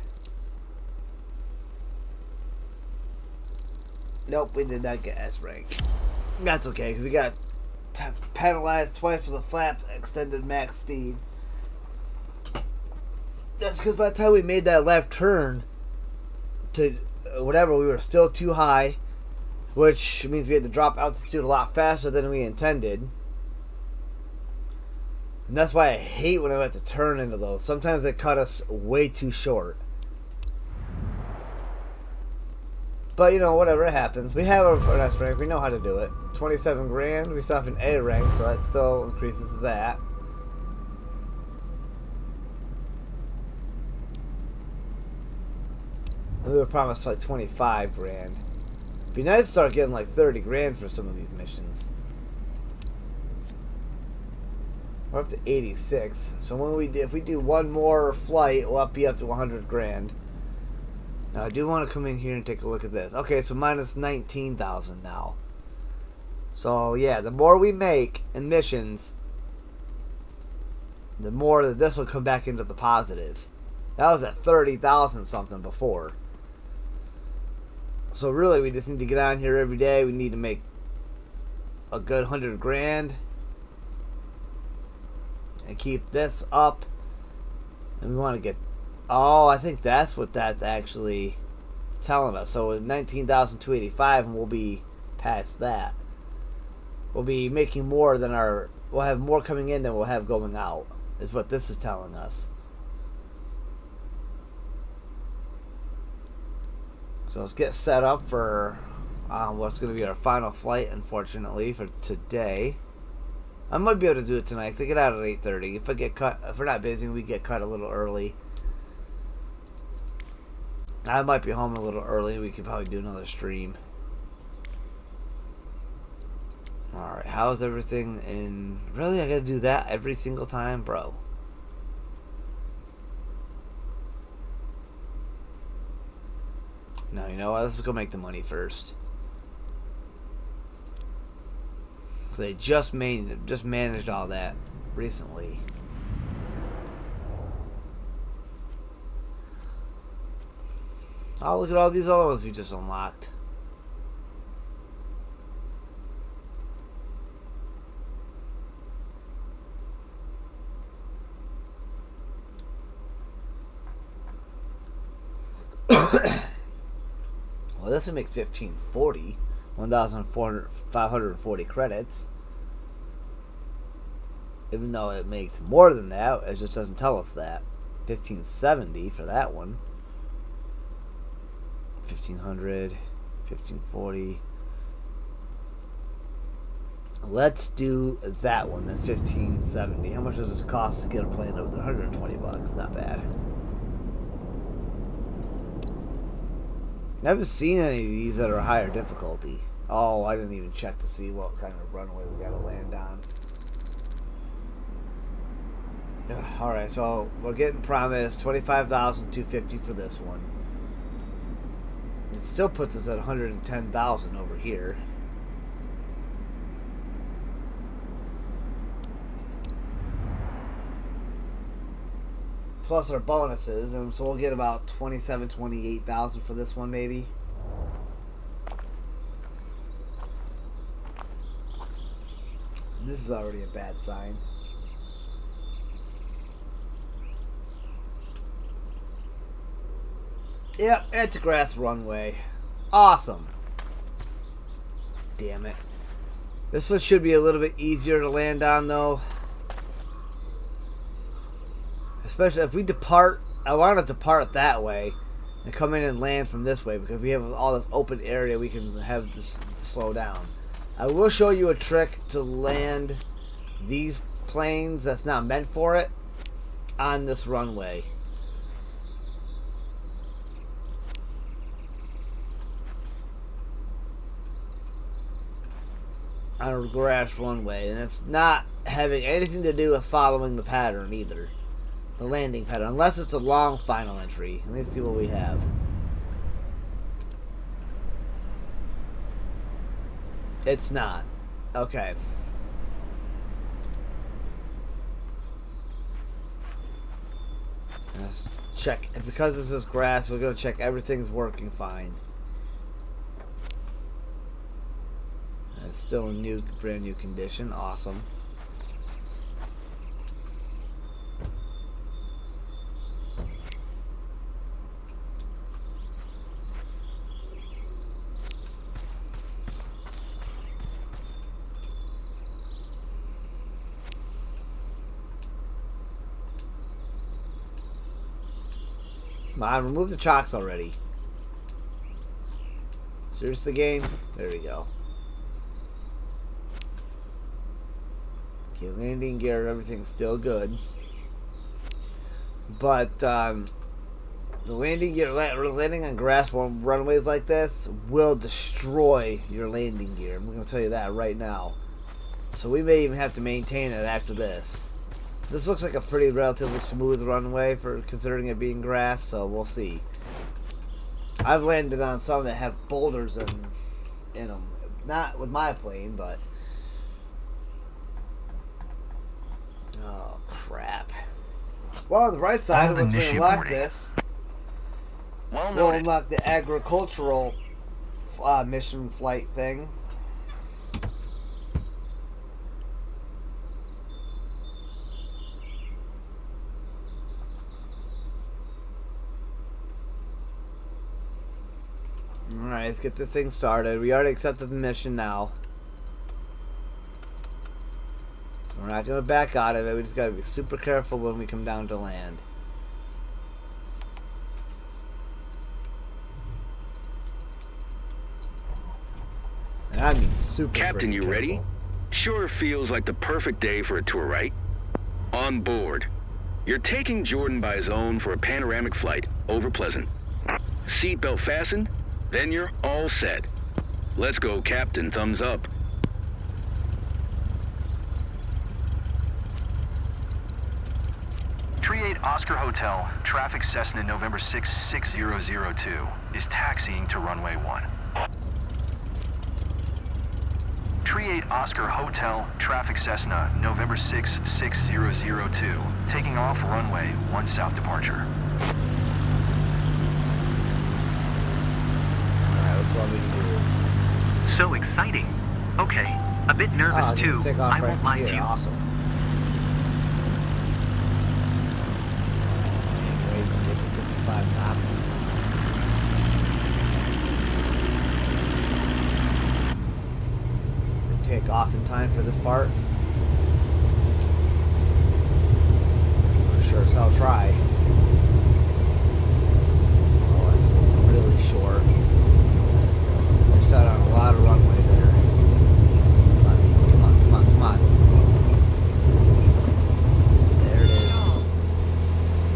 Nope, we did not get S rank. That's okay, because we got penalized twice for the flap extended max speed. That's because by the time we made that left turn to whatever, we were still too high, which means we had to drop altitude a lot faster than we intended. And that's why I hate when I have to turn into those. Sometimes they cut us way too short. But, you know, whatever, it happens. We have an S rank. We know how to do it. 27 grand. We still have an A rank, so that still increases that. And we were promised like 25 grand. It'd be nice to start getting like 30 grand for some of these missions. We're up to 86. So when if we do one more flight, we'll be up to 100 grand. Now, I do want to come in here and take a look at this. Okay, so minus 19,000 now. So, yeah, the more we make in missions, the more that this will come back into the positive. That was at 30,000 something before. So, really, we just need to get on here every day. We need to make a good 100 grand. And keep this up. And we want to get... Oh, I think that's what that's actually telling us. So 19,285, and we'll be past that. We'll be making more than our... We'll have more coming in than we'll have going out, is what this is telling us. So let's get set up for what's going to be our final flight, unfortunately, for today. I might be able to do it tonight. To get out at 8:30. If I get cut, if we're not busy, we get cut a little early. I might be home a little early. We could probably do another stream. Alright, how's everything in... Really? I gotta do that every single time? Bro. No, you know what? Let's go make the money first. They just managed all that recently. Oh, look at all these other ones we just unlocked. Well, this one makes 1,540. 1,540 credits. Even though it makes more than that, it just doesn't tell us that. 1,570 for that one. 1,500, 1,540. Let's do that one. That's 1,570. How much does this cost to get a plane over there? 120 bucks. Not bad. I haven't seen any of these that are higher difficulty. Oh, I didn't even check to see what kind of runway we gotta land on. Alright, so we're getting promised $25,250 for this one. It still puts us at $110,000 over here. Plus our bonuses, and so we'll get about $27,000-28,000 for this one, maybe. This is already a bad sign. Yep, it's a grass runway. Awesome. Damn it. This one should be a little bit easier to land on, though. Especially if we depart. I want to depart that way and come in and land from this way because we have all this open area we can have to slow down. I will show you a trick to land these planes that's not meant for it on this runway. On a grass runway, and it's not having anything to do with following the pattern either. The landing pattern, unless it's a long final entry. Let me see what we have. It's not. Okay. Let's check. And because this is grass, we're going to check everything's working fine. It's still in brand new condition. Awesome. Come on, remove the chocks already. Seriously, game? There we go. Okay, landing gear, everything's still good. But, the landing gear, landing on grass runways like this will destroy your landing gear. I'm going to tell you that right now. So we may even have to maintain it after this. This looks like a pretty relatively smooth runway for considering it being grass, so we'll see. I've landed on some that have boulders in them. Not with my plane, but... Oh, crap. Well, on the right side, once we unlock this, we'll unlock the agricultural mission flight thing. Alright, let's get this thing started. We already accepted the mission now. We're not going to back out of it. We just got to be super careful when we come down to land. And I mean super Captain, you careful. ready? Sure feels like the perfect day for a tour, right? On board. You're taking Jordan by his own for a panoramic flight over Pleasant. Seatbelt fastened? Then you're all set. Let's go, Captain. Thumbs up. Tree 8 Oscar Hotel, traffic Cessna November 6, 6002, is taxiing to runway 1. Tree 8 Oscar Hotel, traffic Cessna November 6, 6002, taking off runway 1 south departure. So exciting. Okay, a bit nervous too. I won't lie to you. Awesome. Wait, 55 knots. Take off in time for this part. Sure as hell try. Oh, that's really short. Missed out on a lot of runway there. Come on, come on, come on. There it is.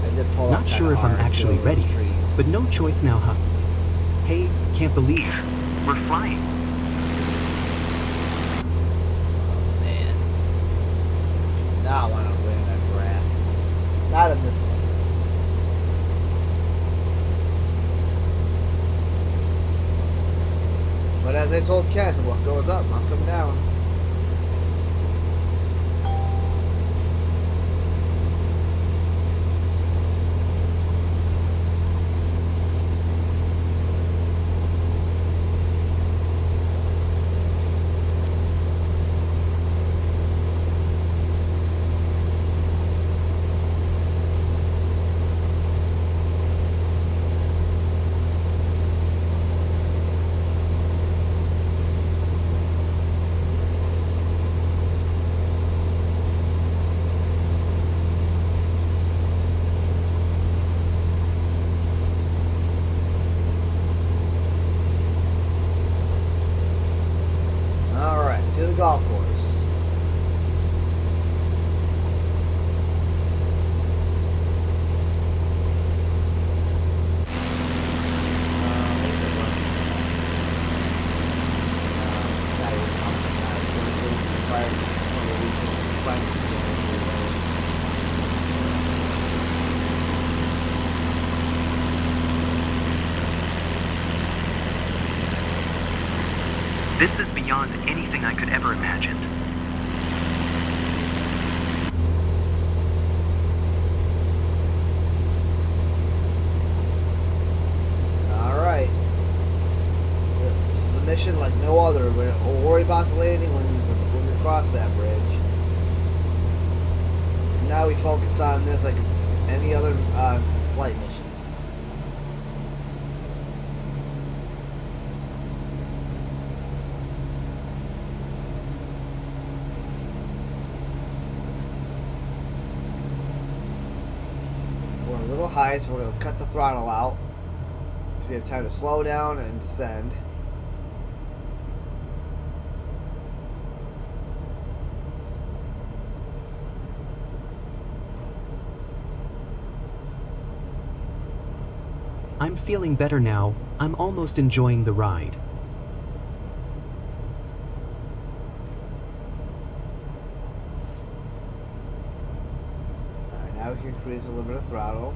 I did pull up. Not sure if I'm actually ready, but no choice now, huh? Hey, can't believe we're flying. Now I want to land on grass. Not in this one. But as I told Ken, what goes up must come down. To the golf course. This is beyond anything I could ever imagine. Alright. This is a mission like no other. We'll worry about the landing when we cross that bridge. Now we focused on this like it's any other flight mission. A little high, so we're going to cut the throttle out so we have time to slow down and descend. I'm feeling better now. I'm almost enjoying the ride. Alright, now we can increase a little bit of throttle.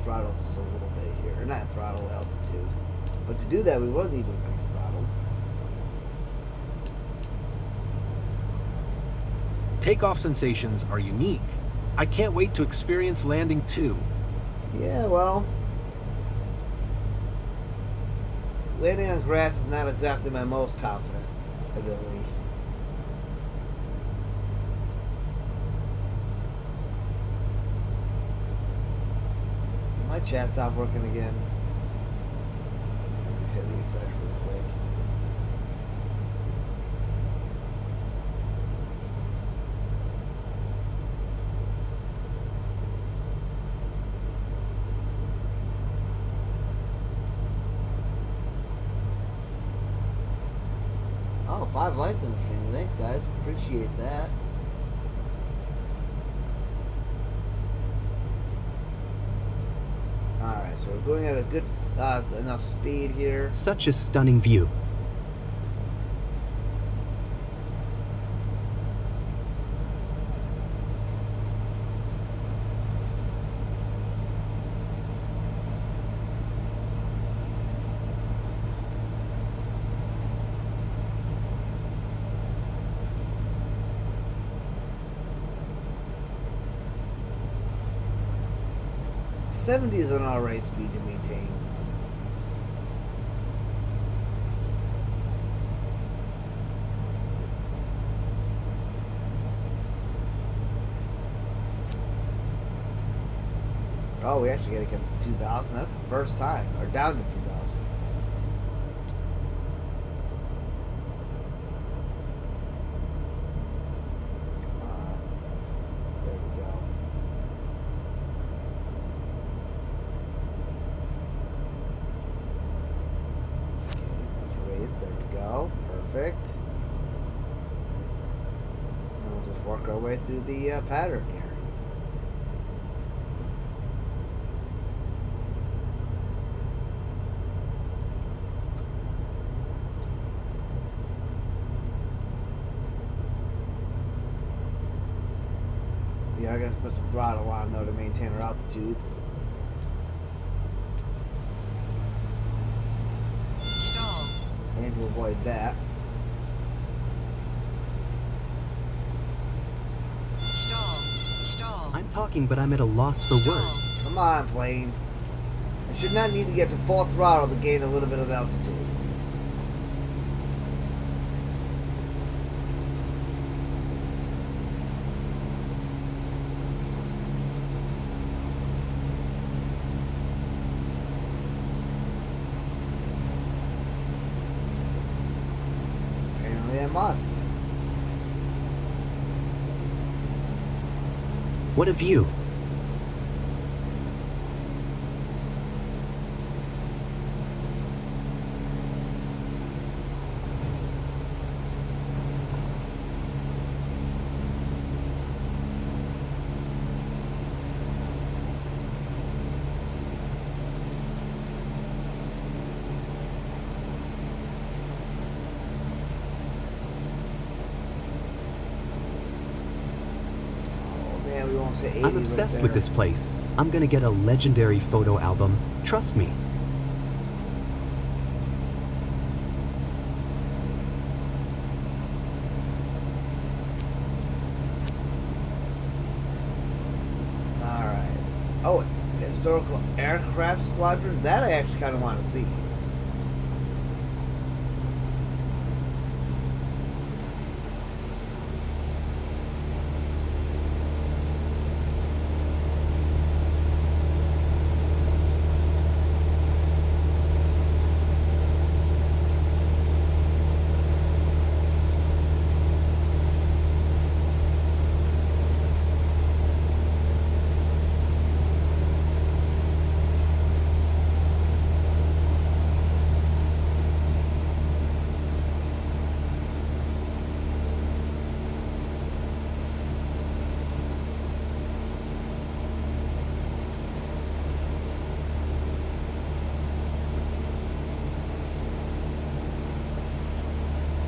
Throttle just a little bit here, or not throttle, altitude. But to do that, we will need to increase throttle. Takeoff sensations are unique. I can't wait to experience landing too. Yeah, well, landing on grass is not exactly my most confident ability. My chat stopped working again. Hit refresh real quick. Oh, 5 likes on the stream. Thanks, guys. Appreciate that. Alright, so we're going at a good enough speed here. Such a stunning view. '70s is an alright speed to maintain. Oh, we actually gotta get to 2,000. That's the first time. Or down to 2,000. There we go. Okay, let's raise. There way through the pattern here. We are going to put some throttle on though to maintain our altitude. Stall. And to avoid that. Stall. I'm talking, but I'm at a loss for words. Come on, plane. I should not need to get to full throttle to gain a little bit of altitude. Apparently I must. What a view. I'm obsessed with this place. I'm gonna get a legendary photo album. Trust me. Alright. Oh, historical aircraft squadron? That I actually kind of want to see.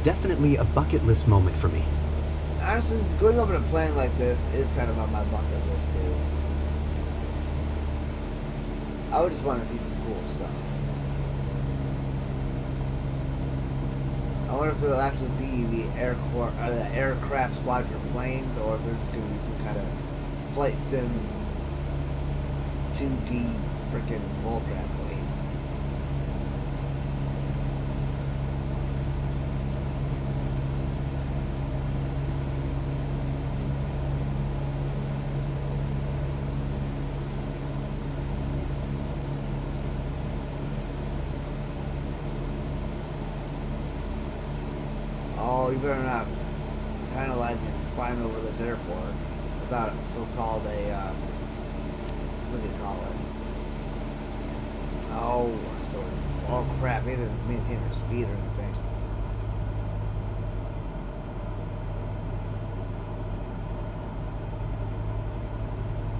Definitely a bucket list moment for me. Honestly, going over a plane like this is kind of on my bucket list too. I would just want to see some cool stuff. I wonder if there'll actually be the aircraft squadron planes, or if there's just going to be some kind of flight sim 2D freaking bullcrap plane. Oh, you better not penalize me for flying over this airport without so-called what do you call it? Oh crap, they didn't maintain their speed or anything.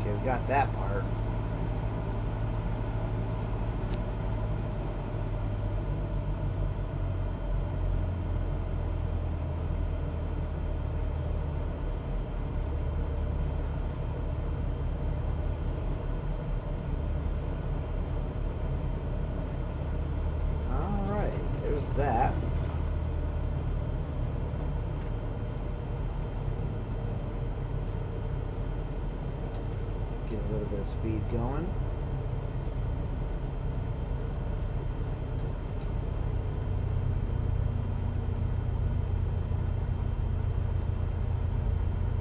Okay, we got that part. That. Get a little bit of speed going.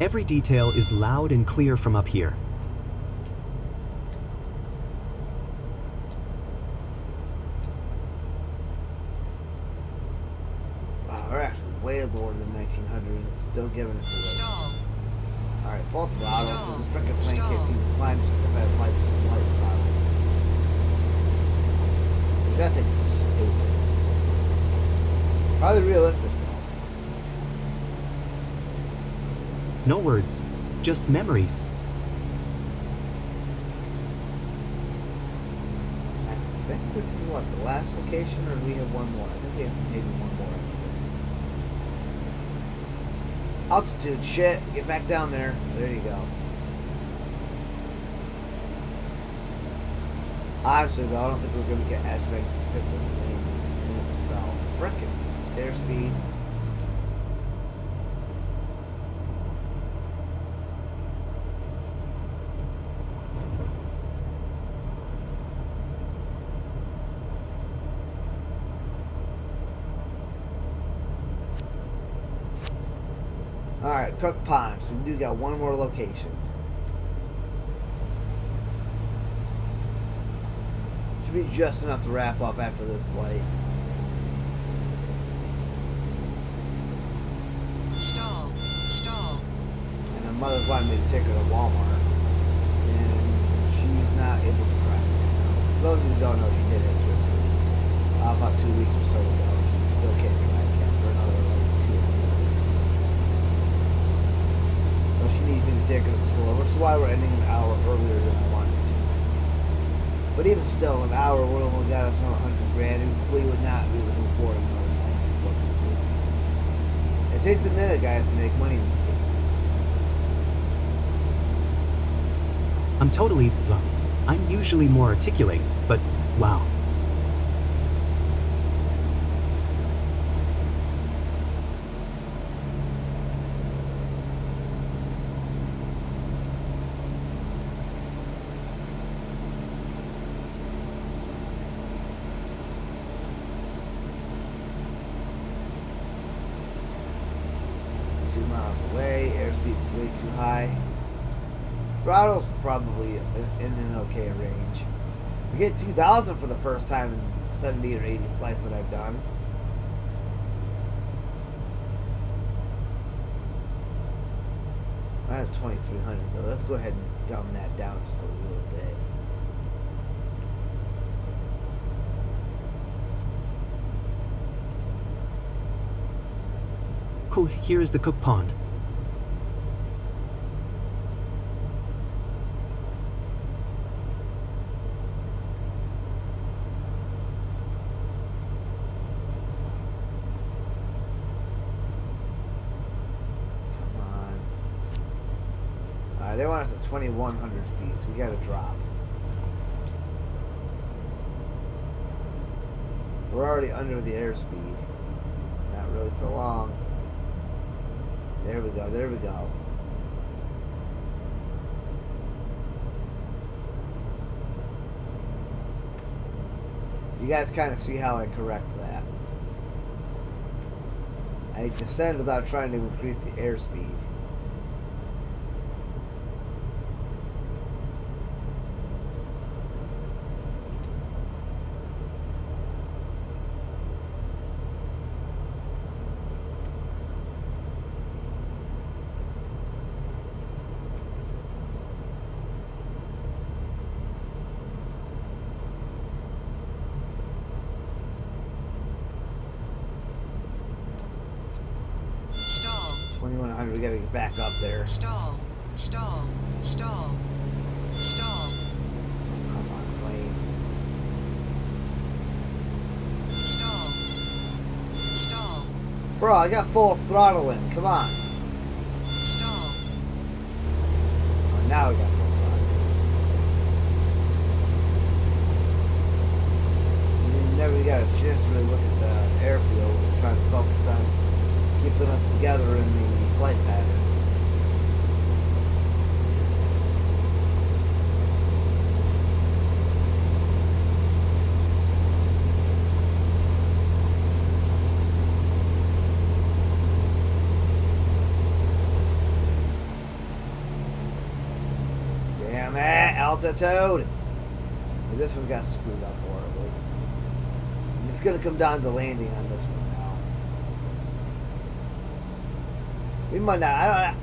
Every detail is loud and clear from up here. Way lower than 1900 and it's still giving it to us. Alright, full throttle, because this freaking plane can't seem to climb just the bad light slight throttle. That thing's stupid. Probably realistic though. No words, just memories. I think this is what, the last location, or do we have one more? I think we have maybe one more after this. Altitude, shit. Get back down there. There you go. Honestly, though, I don't think we're going to get S-rank to fit the lane in itself. Frickin' airspeed. Alright, Cook Pond. So we do got one more location. Should be just enough to wrap up after this flight. Stall. And my mother wanted me to take her to Walmart. And she's not able to drive right now. For those of you who don't know, she did have surgery about 2 weeks or so ago. She still can't drive yet for another like 2 or 3 weeks. So she needs me to take her to the store, which is why we're ending an hour earlier than I wanted to. But even still, an hour would have only got us another $100,000. We would not be able to afford another plane. It takes a minute, guys, to make money in this game. I'm totally the. I'm usually more articulate, but wow. Too high. Throttle's probably in an okay range. We hit 2,000 for the first time in 70 or 80 flights that I've done. I have 2,300 though. Let's go ahead and dumb that down just a little bit. Cool, here is the Cook Pond. They want us at 2,100 feet, so we gotta drop. We're already under the airspeed. Not really for long. There we go, there we go. You guys kind of see how I correct that. I descend without trying to increase the airspeed. We gotta get back up there. Stall. Come on, plane. Stall. Bro, I got full throttle in. Come on. Stall. Oh, now we got full throttle. We never got a chance to really look at the airfield. We're trying to focus on keeping us together in the flight pattern. Damn it, altitude! This one got screwed up horribly. It's gonna come down to landing on this one now. We might not. I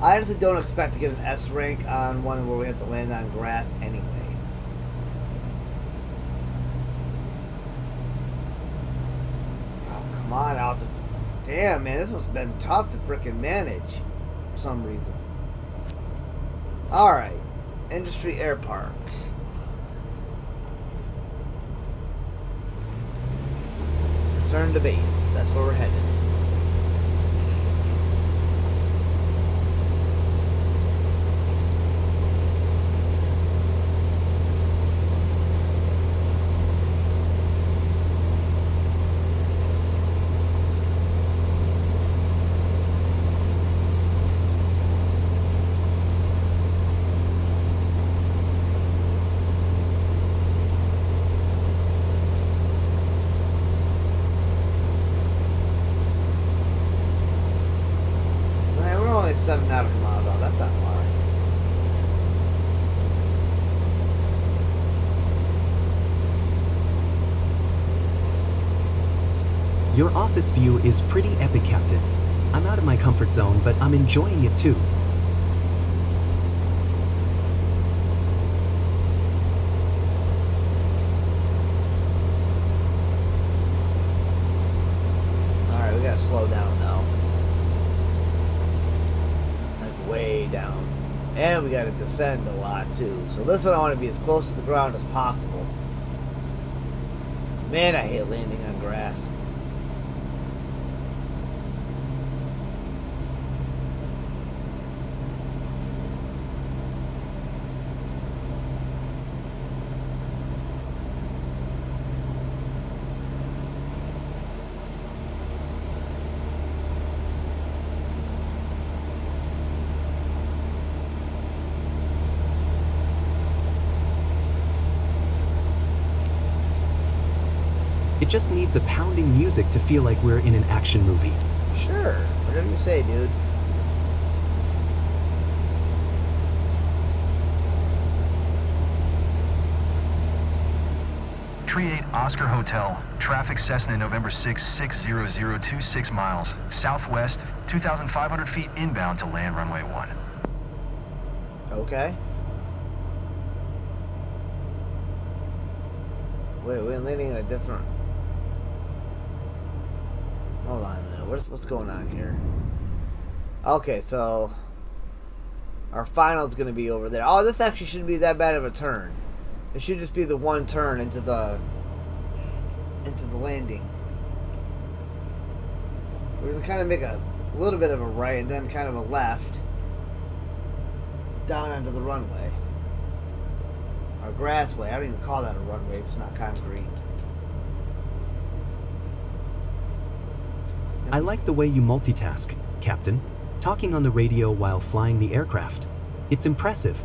honestly don't expect to get an S rank on one where we have to land on grass anyway. Oh, come on, altitude. Damn, man, this one's been tough to freaking manage. some reason. Alright. Industry Air Park. Return to base. That's where we're headed. We're only 7 nautical miles out. That's not far. Your office view is pretty epic, Captain. I'm out of my comfort zone, but I'm enjoying it too. Alright, we gotta slow down now. Like way down. And we gotta descend a lot too. So this one I want to be as close to the ground as possible. Man, I hate landing on grass. It just needs a pounding music to feel like we're in an action movie. Sure, whatever you say, dude. Tree 8 Oscar Hotel. Traffic Cessna November 6, 60026 miles. Southwest, 2,500 feet inbound to land runway 1. Okay. Wait, we're landing in a different... Hold on a minute. What's going on here? Okay, so... Our final's going to be over there. Oh, this actually shouldn't be that bad of a turn. It should just be the one turn into the landing. We're going to kind of make a little bit of a right and then kind of a left. Down onto the runway. Or grassway. I don't even call that a runway if it's not concrete. I like the way you multitask, Captain. Talking on the radio while flying the aircraft. It's impressive.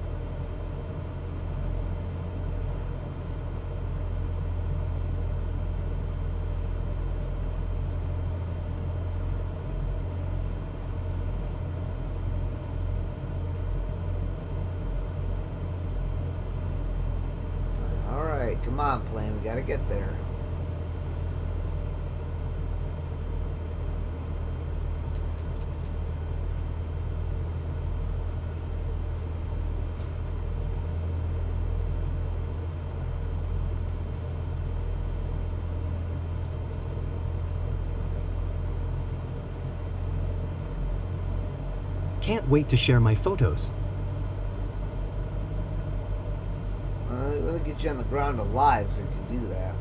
Alright, come on, plane. We gotta get there. Can't wait to share my photos. Let me get you on the ground alive so you can do that.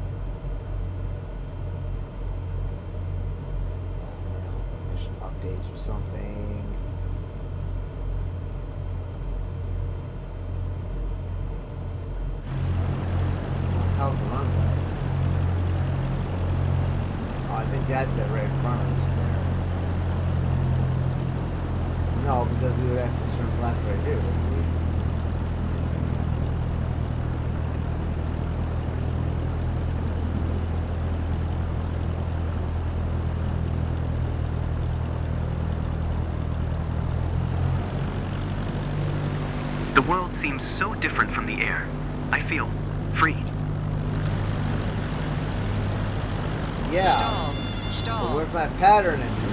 Mission updates or something. How's the runway? Oh, I think that's it right in front of us there. No, because we would have to turn left right here, wouldn't we? The world seems so different from the air. I feel free. Yeah. Stall. But where's my pattern entry?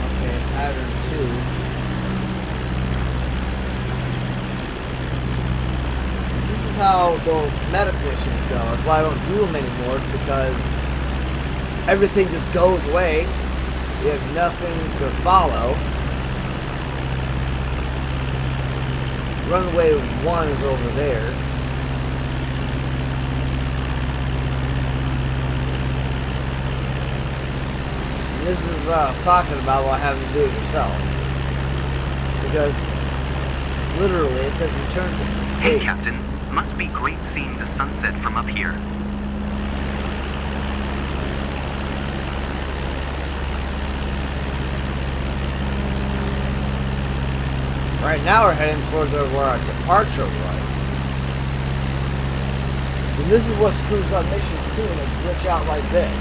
Okay, pattern 2. how those medical missions go. That's why I don't do them anymore, because everything just goes away. You have nothing to follow. Runway 1 is over there. And this is what I was talking about while having to do it yourself. Because literally it says return to Hey, base. Captain. Must be great seeing the sunset from up here. Right now we're heading towards where our departure was. And this is what screws up missions too, when they glitch out like this.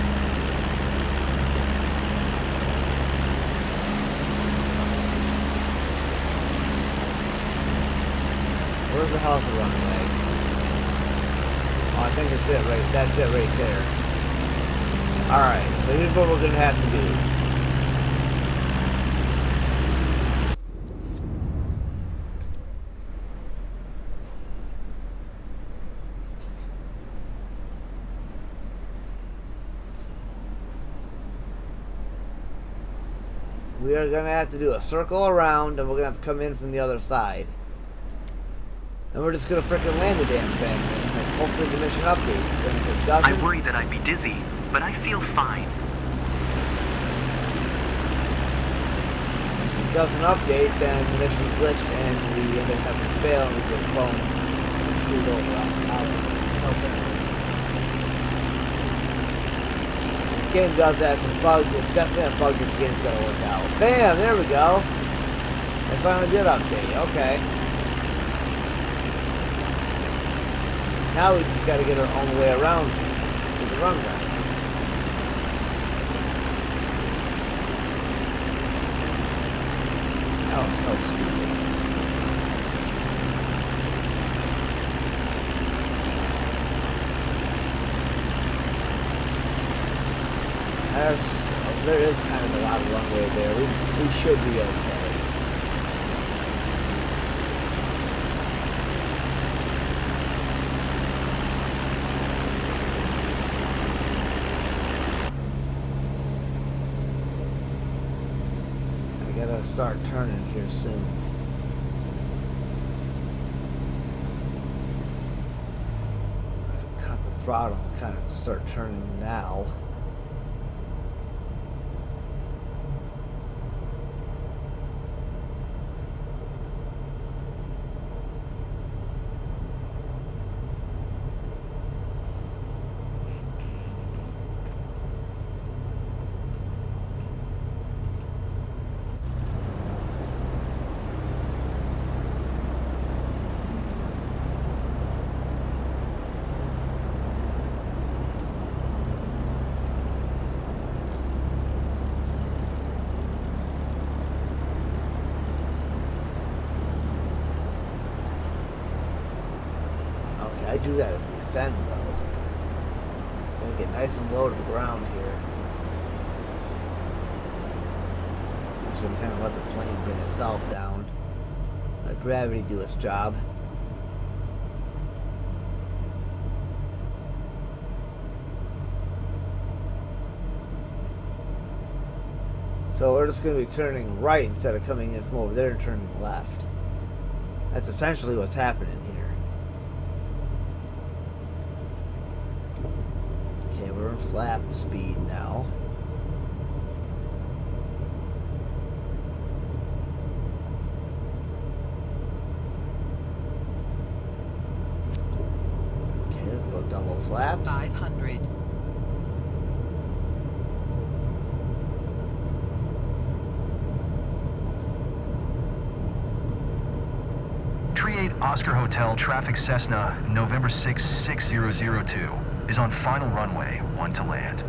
Where's the hell's the runway? Oh, I think it's it right. That's it right there. Alright, so here's what we're gonna have to do. We are going to have to do a circle around, and we're going to have to come in from the other side. And we're just going to frickin' land the damn thing, and hopefully the mission updates. And if it doesn't... I worry that I'd be dizzy, but I feel fine. If it doesn't update, then the mission glitched, and we end up having to fail, and we get blown and screwed over. Okay. This game does that. It's a bug. It's definitely a bug that the game's got to work out. Bam! There we go. It finally did update. Okay. Now we just got to get our own way around to the runway. Oh, so stupid. There is kind of a lot of runway there. We should be okay. I gotta start turning here soon. If I cut the throttle, kind of start turning now. I do gotta descend though. Gonna get nice and low to the ground here. So we kind of let the plane bring itself down. Let gravity do its job. So we're just gonna be turning right instead of coming in from over there and turning left. That's essentially what's happening here. We're in flap speed now. Okay, let's go double flaps. 500. Tree 8 Oscar Hotel traffic Cessna, November 6, 6002. Is on final runway 1 to land.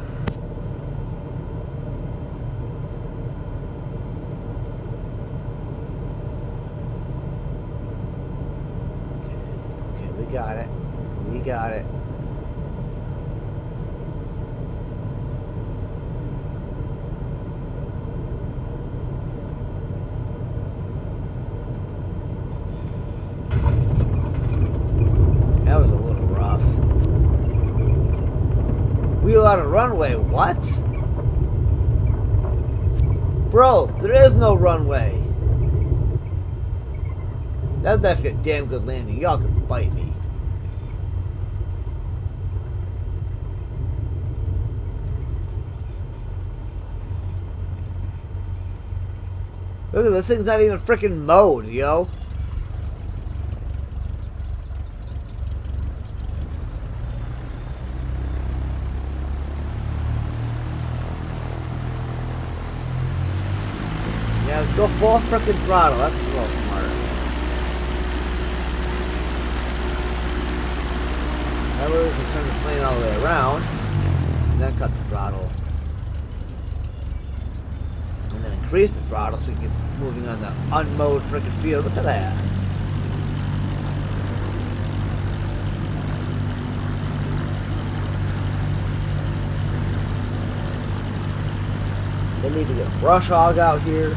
Okay, we got it. We got it. That out a runway. What? Bro, there is no runway. That's actually a damn good landing. Y'all can bite me. Look at this thing's not even freaking mowed, yo. Yeah, let's go full freaking throttle. That's a little smart. That way we can turn the plane all the way around and then cut the throttle. And then increase the throttle so we can get moving on the unmowed freaking field. Look at that. They need to get a brush hog out here.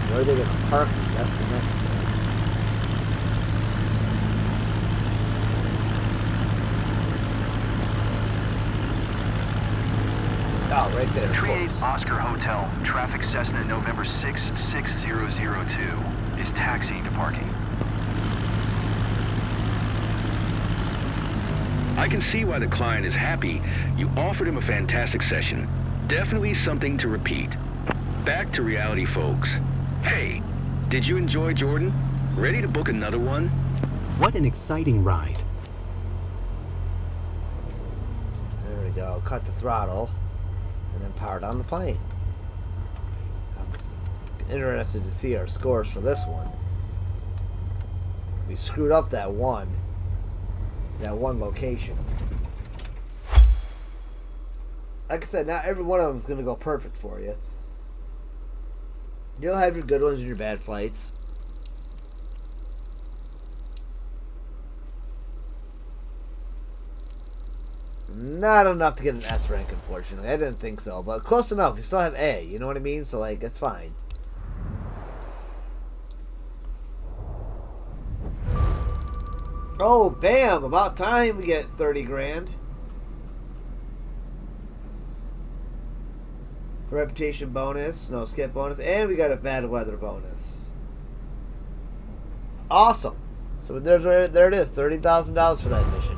Where are they going to park me? That's the next thing. Oh, right there. Tree 8 Oscar Hotel, traffic Cessna November 66002 is taxiing to parking. I can see why the client is happy. You offered him a fantastic session. Definitely something to repeat. Back to reality, folks. Hey, did you enjoy Jordan? Ready to book another one? What an exciting ride. There we go. Cut the throttle and then power down the plane. I'm interested to see our scores for this one. We screwed up that one location. Like I said, not every one of them is going to go perfect for you. You'll have your good ones and your bad flights. Not enough to get an S rank, unfortunately. I didn't think so, but close enough. You still have A, you know what I mean? So, like, it's fine. Oh, bam! About time we get 30 grand. Reputation bonus, no skip bonus, and we got a bad weather bonus. Awesome. So there it is, $30,000 for that mission.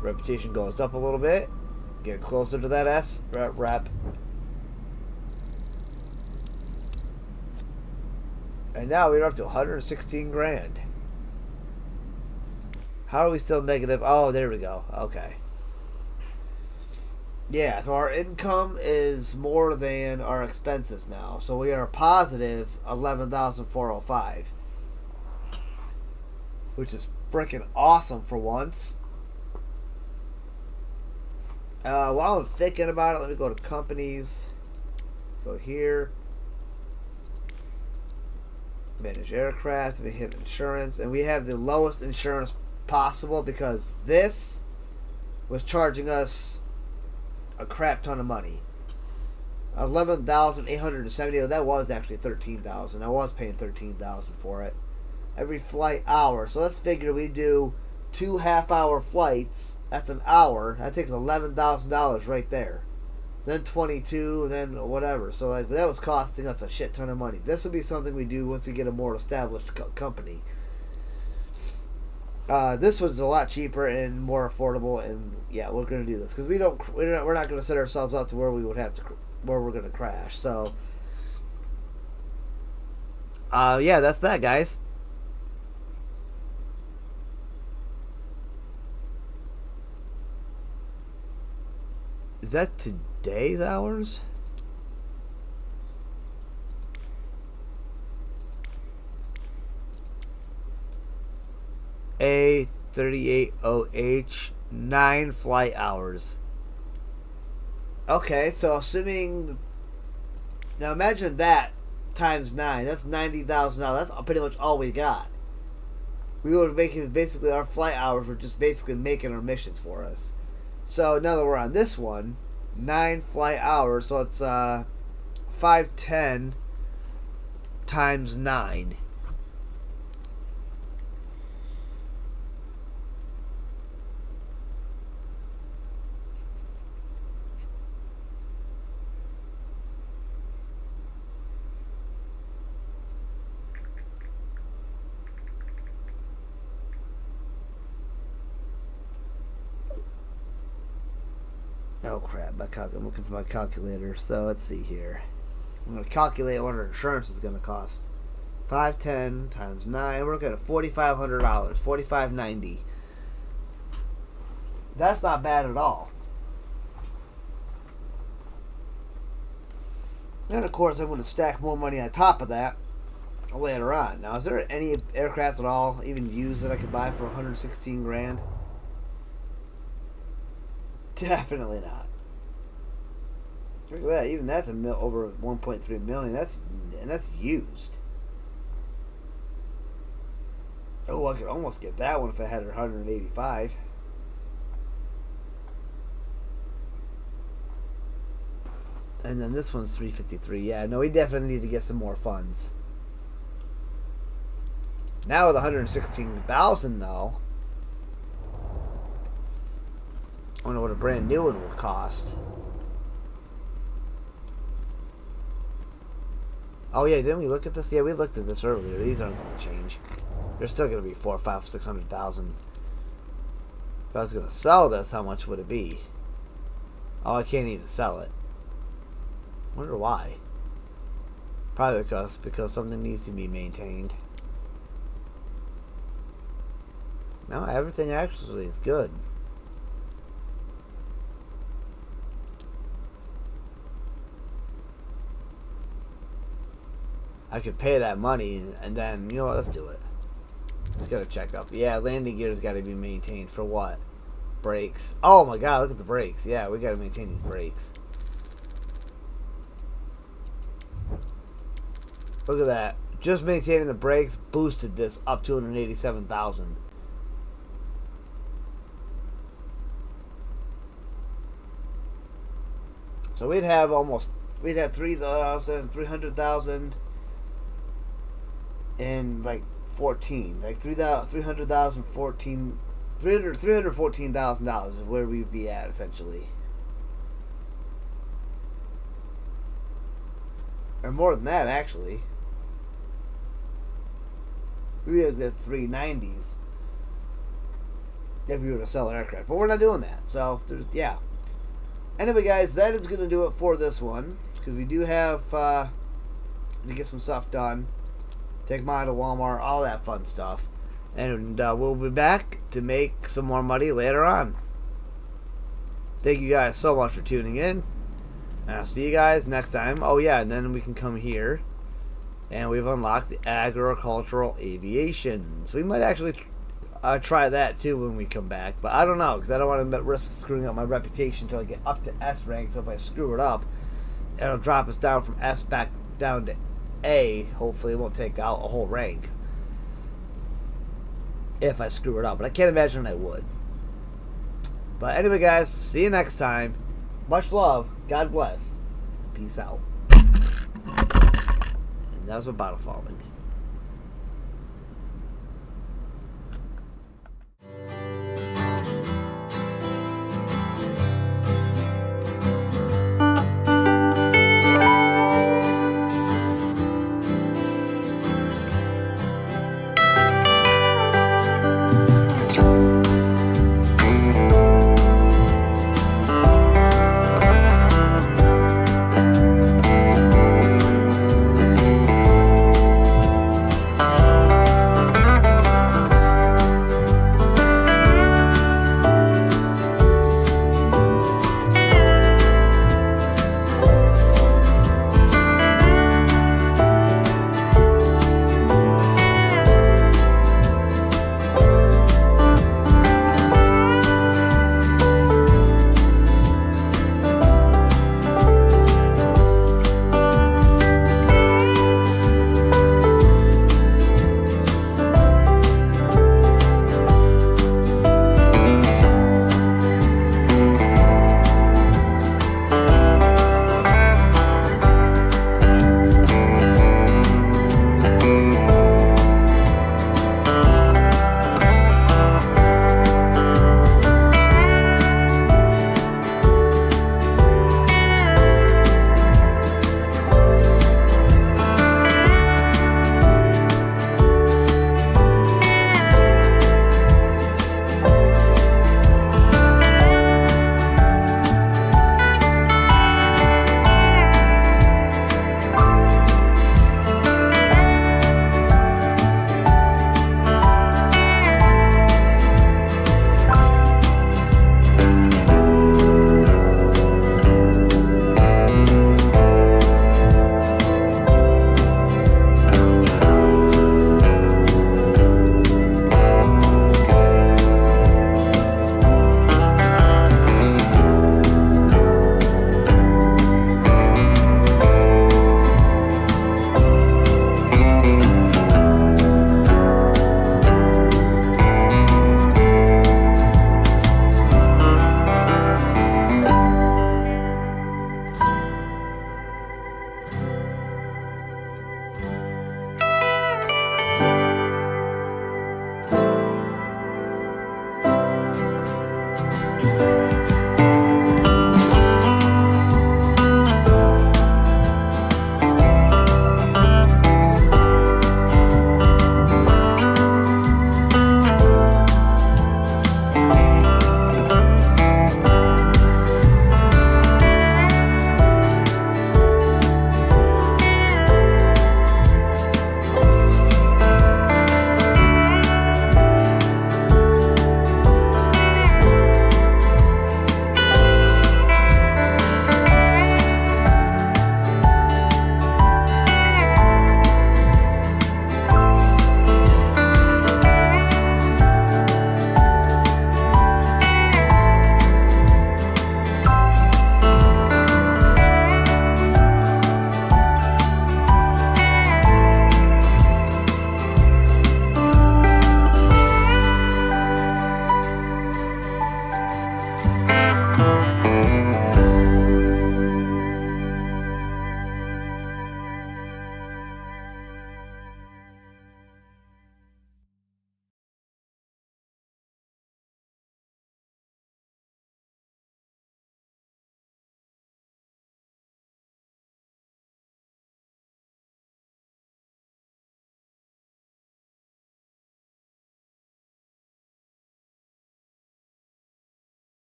Reputation goes up a little bit. Get closer to that S rep. And now we're up to 116 grand. How are we still negative? Oh, there we go. Okay. Yeah, so our income is more than our expenses now. So we are positive 11,405. Which is freaking awesome for once. While I'm thinking about it, let me go to companies. Go here. Manage aircraft. We hit insurance. And we have the lowest insurance possible because this was charging us a crap ton of money. 11,870. That was actually 13,000. I was paying 13,000 for it every flight hour. So let's figure we do 2 half-hour flights. That's an hour. That takes $11,000 right there. Then 22, and then whatever. So like that was costing us a shit ton of money. This will be something we do once we get a more established company. This was a lot cheaper and more affordable, and yeah, we're gonna do this because we're not gonna set ourselves up to where we would have to where we're gonna crash. So, yeah, that's that, guys. Is that today's hours? A 38OH, 9 flight hours. Okay, so assuming... Now imagine that times 9. That's $90,000. That's pretty much all we got. We were making basically our flight hours were just basically making our missions for us. So now that we're on this one, 9 flight hours, so it's 510 times 9. Oh crap, I'm looking for my calculator. So let's see here. I'm going to calculate what our insurance is going to cost. 510 times 9. We're looking at $4,500. $4,590. That's not bad at all. And of course, I'm going to stack more money on top of that later on. Now, is there any aircraft at all, even used, that I could buy for 116 grand? Definitely not. Look at that. Even that's over 1.3 million. That's used. Oh, I could almost get that one if I had 185. And then this one's 353. Yeah, no, we definitely need to get some more funds. Now with 116,000 though. I wonder what a brand new one will cost. Oh yeah, didn't we look at this? Yeah, we looked at this earlier. These aren't going to change. They're still going to be 400,000, 500,000, 600,000. If I was going to sell this, how much would it be? Oh, I can't even sell it. Wonder why. Probably because something needs to be maintained. No, everything actually is good. I could pay that money and then, you know what, let's do it. Let's get a checkup. Yeah, landing gear's got to be maintained for what? Brakes. Oh my god, look at the brakes. Yeah, we got to maintain these brakes. Look at that. Just maintaining the brakes boosted this up to 287,000. So we'd have 3,000, 300,000 in like 14, like 300,000, 14, $314,000 is where we'd be at essentially, or more than that actually. We would get 390s if we were to sell an aircraft, but we're not doing that. So yeah. Anyway, guys, that is going to do it for this one, because we do have to get some stuff done, take mine to Walmart, all that fun stuff, and we'll be back to make some more money later on. Thank you guys so much for tuning in, and I'll see you guys next time. Oh yeah, and then we can come here, and we've unlocked the agricultural aviation, so we might actually try that too when we come back, but I don't know, because I don't want to risk screwing up my reputation until I get up to S rank. So if I screw it up, it'll drop us down from S back down to A. Hopefully it won't take out a whole rank if I screw it up, but I can't imagine I would. But anyway, guys, see you next time. Much love, God bless, peace out. And that's what Battlefalling.